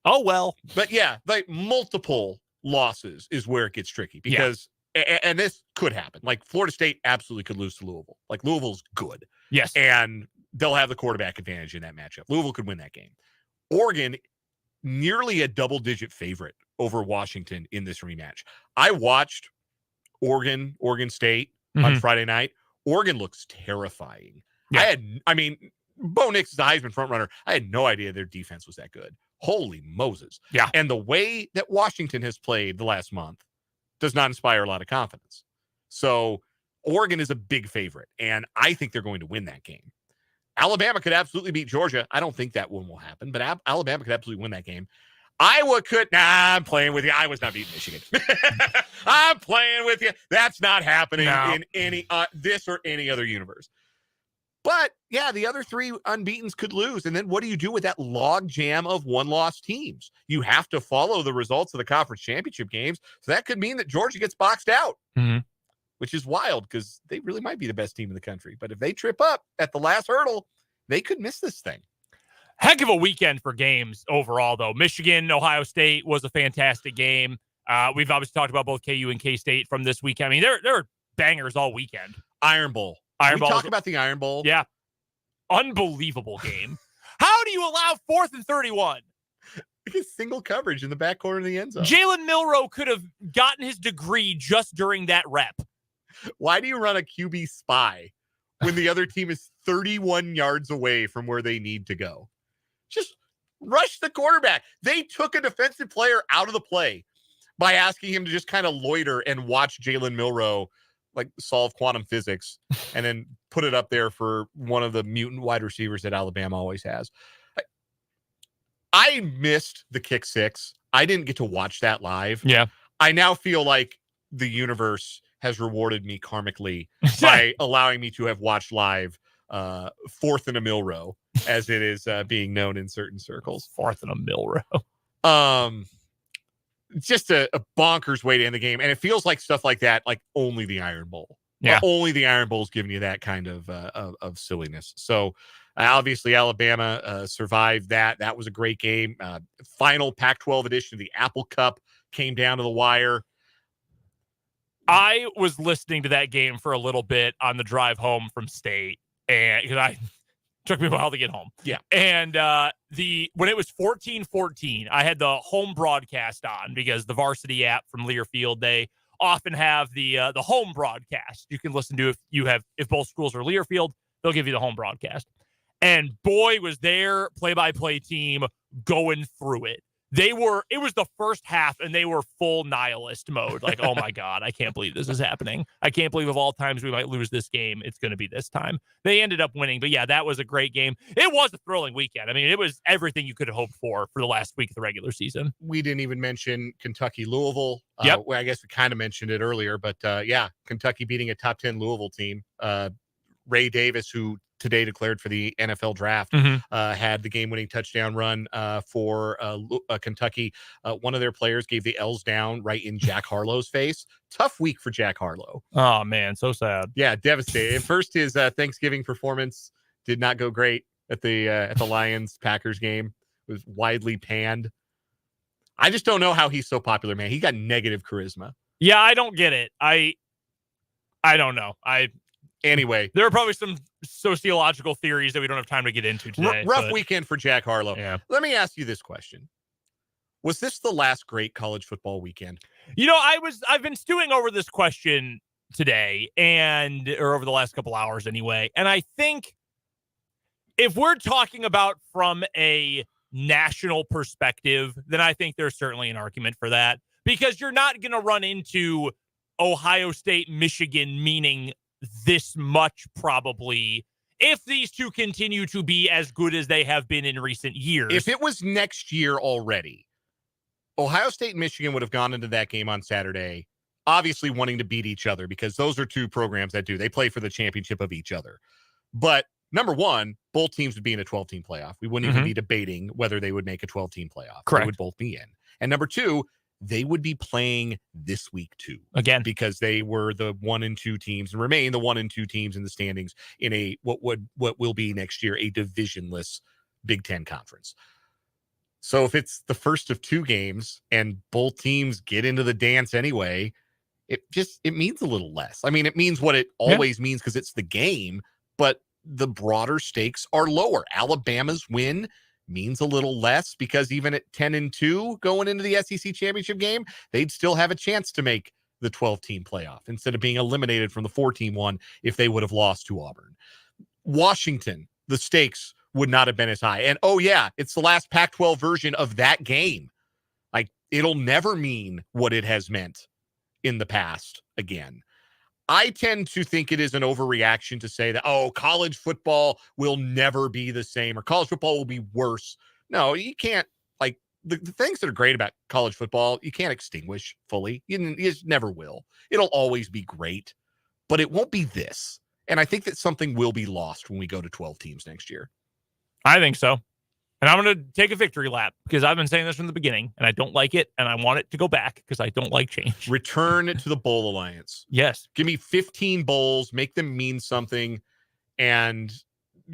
Oh, well. But yeah, like multiple losses is where it gets tricky, because and this could happen. Like, Florida State absolutely could lose to Louisville. Like, Louisville's good. Yes. And they'll have the quarterback advantage in that matchup. Louisville could win that game. Oregon, nearly a double-digit favorite over Washington in this rematch. I watched Oregon State on Friday night. Oregon looks terrifying. Yeah. Bo Nix is a Heisman frontrunner. I had no idea their defense was that good. Holy Moses. Yeah. And the way that Washington has played the last month does not inspire a lot of confidence. So Oregon is a big favorite, and I think they're going to win that game. Alabama could absolutely beat Georgia. I don't think that one will happen, but Alabama could absolutely win that game. Iowa could. Nah, I'm playing with you. Iowa's not beating Michigan. I'm playing with you. That's not happening in any this or any other universe. But yeah, the other 3 unbeatens could lose. And then what do you do with that log jam of one-loss teams? You have to follow the results of the conference championship games. So that could mean that Georgia gets boxed out, which is wild because they really might be the best team in the country. But if they trip up at the last hurdle, they could miss this thing. Heck of a weekend for games overall, though. Michigan, Ohio State was a fantastic game. We've obviously talked about both KU and K-State from this weekend. I mean, there are bangers all weekend. Iron Bowl. Iron Bowl. Talk about the Iron Bowl. Yeah. Unbelievable game. How do you allow 4th and 31? Because single coverage in the back corner of the end zone. Jalen Milroe could have gotten his degree just during that rep. Why do you run a QB spy when the other team is 31 yards away from where they need to go? Just rush the quarterback. They took a defensive player out of the play by asking him to just kind of loiter and watch Jalen Milroe like solve quantum physics and then put it up there for one of the mutant wide receivers that Alabama always has. I missed the kick 6. I didn't get to watch that live. Yeah. I now feel like the universe has rewarded me karmically by allowing me to have watched live 4th and a Milroe, as it is being known in certain circles. 4th and a Milroe. Just a bonkers way to end the game. And it feels like stuff like that, like only the Iron Bowl. Yeah. Only the Iron Bowl is giving you that kind of silliness. So obviously Alabama survived that. That was a great game. Final Pac-12 edition of the Apple Cup came down to the wire. I was listening to that game for a little bit on the drive home from state, and because took me a while to get home. Yeah. And when it was 14-14, I had the home broadcast on because the varsity app from Learfield, they often have the home broadcast you can listen to if both schools are Learfield, they'll give you the home broadcast. And boy, was their play-by-play team going through it. It was the first half and they were full nihilist mode. Like, oh my God, I can't believe this is happening. I can't believe of all times we might lose this game, it's going to be this time. They ended up winning, but yeah, that was a great game. It was a thrilling weekend. I mean, it was everything you could have hoped for the last week of the regular season. We didn't even mention Kentucky, Louisville. Yep. Well, I guess we kind of mentioned it earlier, but yeah, Kentucky beating a top 10 Louisville team. Ray Davis, who today declared for the NFL draft, had the game-winning touchdown run for Kentucky. One of their players gave the L's down right in Jack Harlow's face. Tough week for Jack Harlow. Oh, man, so sad. Yeah, devastated. At first, his Thanksgiving performance did not go great at the Lions-Packers game. It was widely panned. I just don't know how he's so popular, man. He got negative charisma. Yeah, I don't get it. I don't know. Anyway, there are probably some sociological theories that we don't have time to get into today. Rough weekend for Jack Harlow. Yeah. Let me ask you this question. Was this the last great college football weekend? You know, I've been stewing over this question today or over the last couple hours anyway. And I think if we're talking about from a national perspective, then I think there's certainly an argument for that, because you're not going to run into Ohio State, Michigan, meaning this much probably if these two continue to be as good as they have been in recent years. If it was next year already, Ohio State and Michigan would have gone into that game on Saturday, obviously wanting to beat each other, because those are two programs that they play for the championship of each other. But number one, both teams would be in a 12-team playoff. We wouldn't even be debating whether they would make a 12-team playoff. Correct. They would both be in. And number two, they would be playing this week too. Again. Because they were the 1 and 2 teams and remain the 1 and 2 teams in the standings in what will be next year a divisionless Big Ten conference. So if it's the first of 2 games and both teams get into the dance anyway, it means a little less. I mean, it means what it always means because it's the game, but the broader stakes are lower. Alabama's win means a little less because even at 10-2 going into the SEC championship game, they'd still have a chance to make the 12-team playoff instead of being eliminated from the 4-team one if they would have lost to Auburn. Washington, the stakes would not have been as high. And oh yeah, it's the last Pac-12 version of that game. Like, it'll never mean what it has meant in the past again. I tend to think it is an overreaction to say that, oh, college football will never be the same or college football will be worse. No, you can't the things that are great about college football, you can't extinguish fully. You just never will. It'll always be great, but it won't be this. And I think that something will be lost when we go to 12 teams next year. I think so. And I'm going to take a victory lap because I've been saying this from the beginning and I don't like it. And I want it to go back because I don't like change. Return to the Bowl Alliance. Yes. Give me 15 bowls, make them mean something, and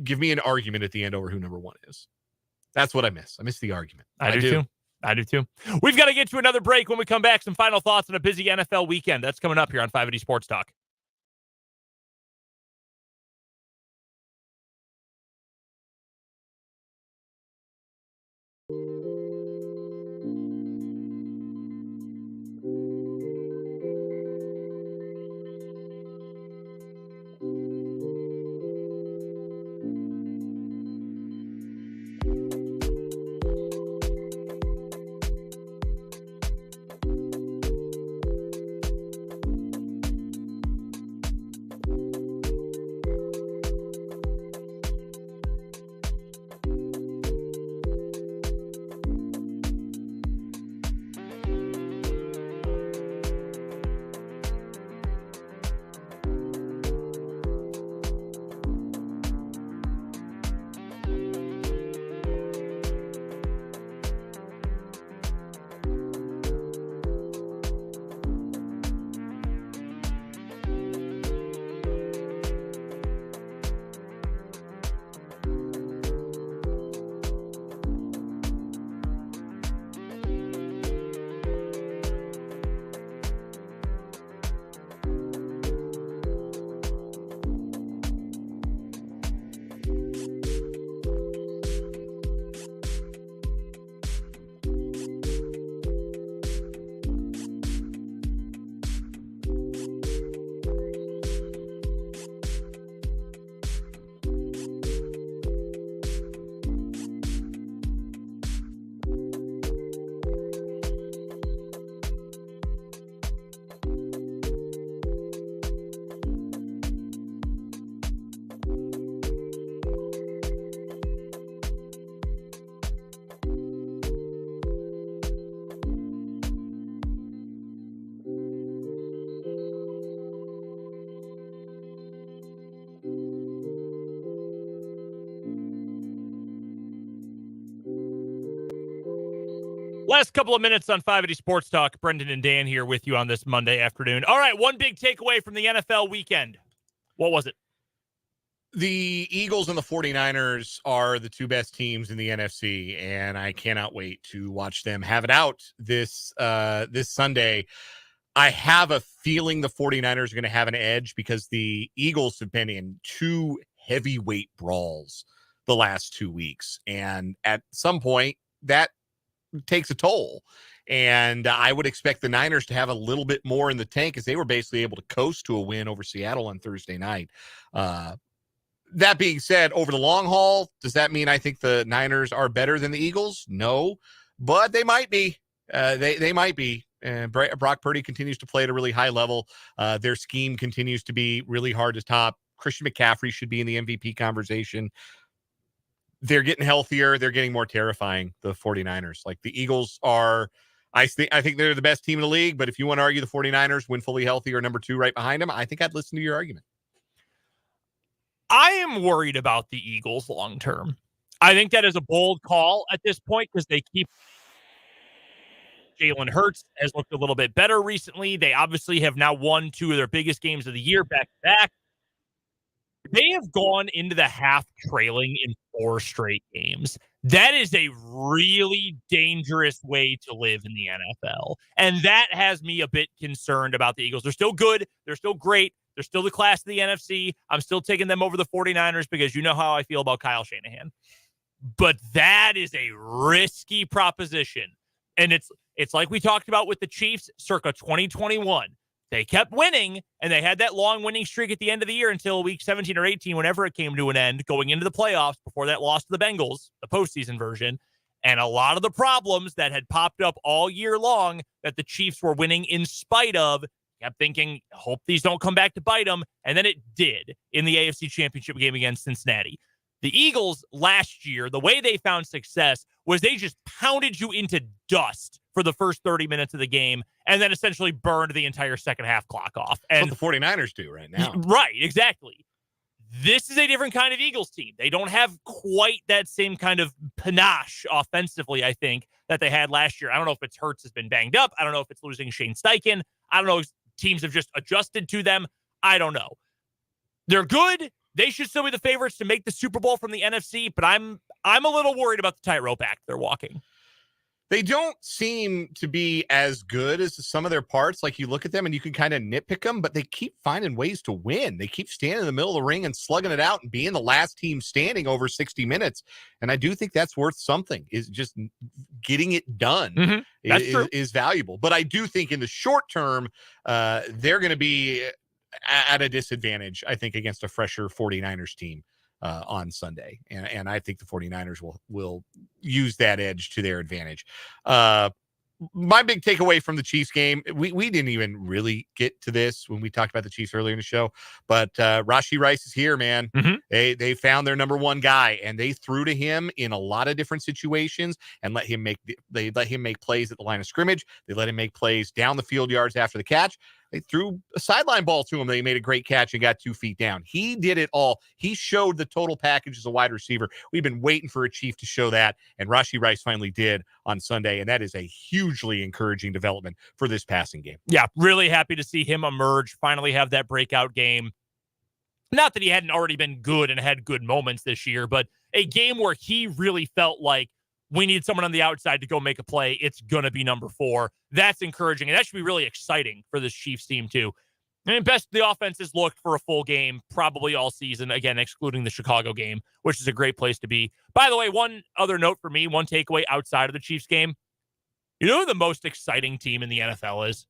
give me an argument at the end over who number one is. That's what I miss. I miss the argument. I do too. I do too. We've got to get to another break. When we come back, some final thoughts on a busy NFL weekend. That's coming up here on 580 Sports Talk. Last couple of minutes on 580 Sports Talk. Brendan and Dan here with you on this Monday afternoon. All right, one big takeaway from the NFL weekend. What was it? The Eagles and the 49ers are the two best teams in the NFC, and I cannot wait to watch them have it out this Sunday. I have a feeling the 49ers are going to have an edge because the Eagles have been in two heavyweight brawls the last 2 weeks, and at some point that takes a toll. And I would expect the Niners to have a little bit more in the tank as they were basically able to coast to a win over Seattle on Thursday night. That being said, over the long haul, does that mean I think the Niners are better than the Eagles? No, but they might be. They might be. Brock Purdy continues to play at a really high level. Their scheme continues to be really hard to top. Christian McCaffrey should be in the MVP conversation. They're getting healthier. They're getting more terrifying, the 49ers. Like the Eagles are, I think they're the best team in the league, but if you want to argue the 49ers when fully healthy are number two right behind them, I think I'd listen to your argument. I am worried about the Eagles long term. I think that is a bold call at this point because they keep Jalen Hurts has looked a little bit better recently. They obviously have now won two of their biggest games of the year back to back. They have gone into the half trailing in 4 straight games. That is a really dangerous way to live in the NFL. And that has me a bit concerned about the Eagles. They're still good. They're still great. They're still the class of the NFC. I'm still taking them over the 49ers because you know how I feel about Kyle Shanahan. But that is a risky proposition. And it's like we talked about with the Chiefs circa 2021. They kept winning, and they had that long winning streak at the end of the year until week 17 or 18, whenever it came to an end, going into the playoffs before that loss to the Bengals, the postseason version. And a lot of the problems that had popped up all year long that the Chiefs were winning in spite of, kept thinking, hope these don't come back to bite them. And then it did in the AFC Championship game against Cincinnati. The Eagles last year, the way they found success was they just pounded you into dust for the first 30 minutes of the game and then essentially burned the entire second half clock off. And that's what the 49ers do right now. Right, exactly. This is a different kind of Eagles team. They don't have quite that same kind of panache offensively, I think, that they had last year. I don't know if it's Hurts has been banged up. I don't know if it's losing Shane Steichen. I don't know if teams have just adjusted to them. I don't know. They're good. They should still be the favorites to make the Super Bowl from the NFC, but I'm a little worried about the tightrope act they're walking. They don't seem to be as good as some of their parts. Like, you look at them and you can kind of nitpick them, but they keep finding ways to win. They keep standing in the middle of the ring and slugging it out and being the last team standing over 60 minutes. And I do think that's worth something, is just getting it done is valuable. But I do think in the short term, they're going to be at a disadvantage, I think, against a fresher 49ers team on Sunday. And I think the 49ers will use that edge to their advantage. My big takeaway from the Chiefs game, we didn't even really get to this when we talked about the Chiefs earlier in the show, but Rashee Rice is here, man. They found their number one guy, and they threw to him in a lot of different situations and let him make plays at the line of scrimmage. They let him make plays down the field yards after the catch. They threw a sideline ball to him. They made a great catch and got 2 feet down. He did it all. He showed the total package as a wide receiver. We've been waiting for a Chief to show that, and Rashee Rice finally did on Sunday, and that is a hugely encouraging development for this passing game. Yeah, really happy to see him emerge, finally have that breakout game. Not that he hadn't already been good and had good moments this year, but a game where he really felt like we need someone on the outside to go make a play. It's going to be number 4. That's encouraging, and that should be really exciting for this Chiefs team, too. And best the offense has looked for a full game, probably all season, again, excluding the Chicago game, which is a great place to be. By the way, one other note for me, one takeaway outside of the Chiefs game, you know who the most exciting team in the NFL is?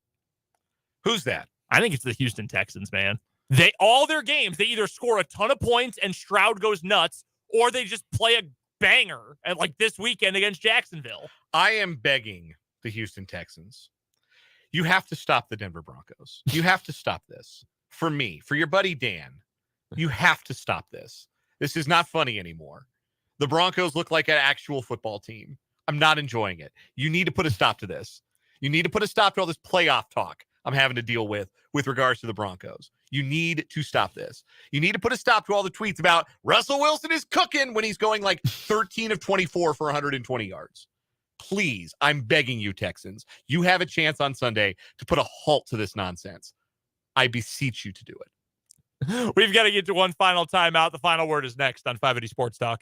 Who's that? I think it's the Houston Texans, man. All their games, they either score a ton of points and Stroud goes nuts, or they just play a banger at like this weekend against Jacksonville. I am begging the Houston Texans. You have to stop the Denver Broncos. You have to stop this. For me, for your buddy Dan, you have to stop this. This is not funny anymore. The Broncos look like an actual football team. I'm not enjoying it. You need to put a stop to this. You need to put a stop to all this playoff talk I'm having to deal with regards to the Broncos. You need to stop this. You need to put a stop to all the tweets about Russell Wilson is cooking when he's going like 13 of 24 for 120 yards. Please, I'm begging you, Texans. You have a chance on Sunday to put a halt to this nonsense. I beseech you to do it. We've got to get to one final timeout. The final word is next on 580 Sports Talk.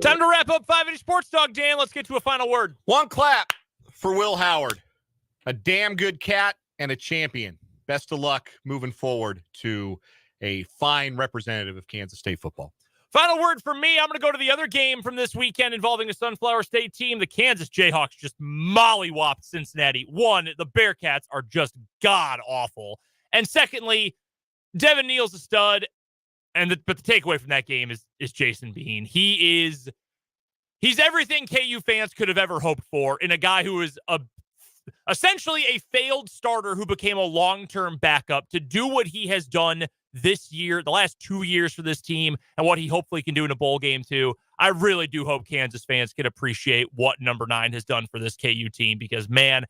Time to wrap up 580 Sports Talk, Dan. Let's get to a final word. One clap for Will Howard. A damn good cat and a champion. Best of luck moving forward to a fine representative of Kansas State football. Final word for me. I'm going to go to the other game from this weekend involving a Sunflower State team. The Kansas Jayhawks just mollywopped Cincinnati. One, the Bearcats are just god-awful. And secondly, Devin Neal's a stud. But the takeaway from that game is Jason Bean. He's everything KU fans could have ever hoped for in a guy who is essentially a failed starter who became a long-term backup to do what he has done this year, the last 2 years for this team, and what he hopefully can do in a bowl game too. I really do hope Kansas fans can appreciate what number 9 has done for this KU team because, man,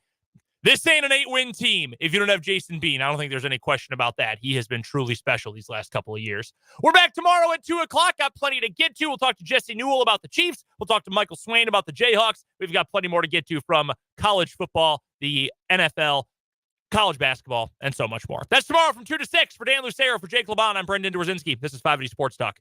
this ain't an 8-win team if you don't have Jason Bean. I don't think there's any question about that. He has been truly special these last couple of years. We're back tomorrow at 2 o'clock. Got plenty to get to. We'll talk to Jesse Newell about the Chiefs. We'll talk to Michael Swain about the Jayhawks. We've got plenty more to get to from college football, the NFL, college basketball, and so much more. That's tomorrow from 2 to 6. For Dan Lucero, for Jake LeBon, I'm Brendan Dworzinski. This is 580 Sports Talk.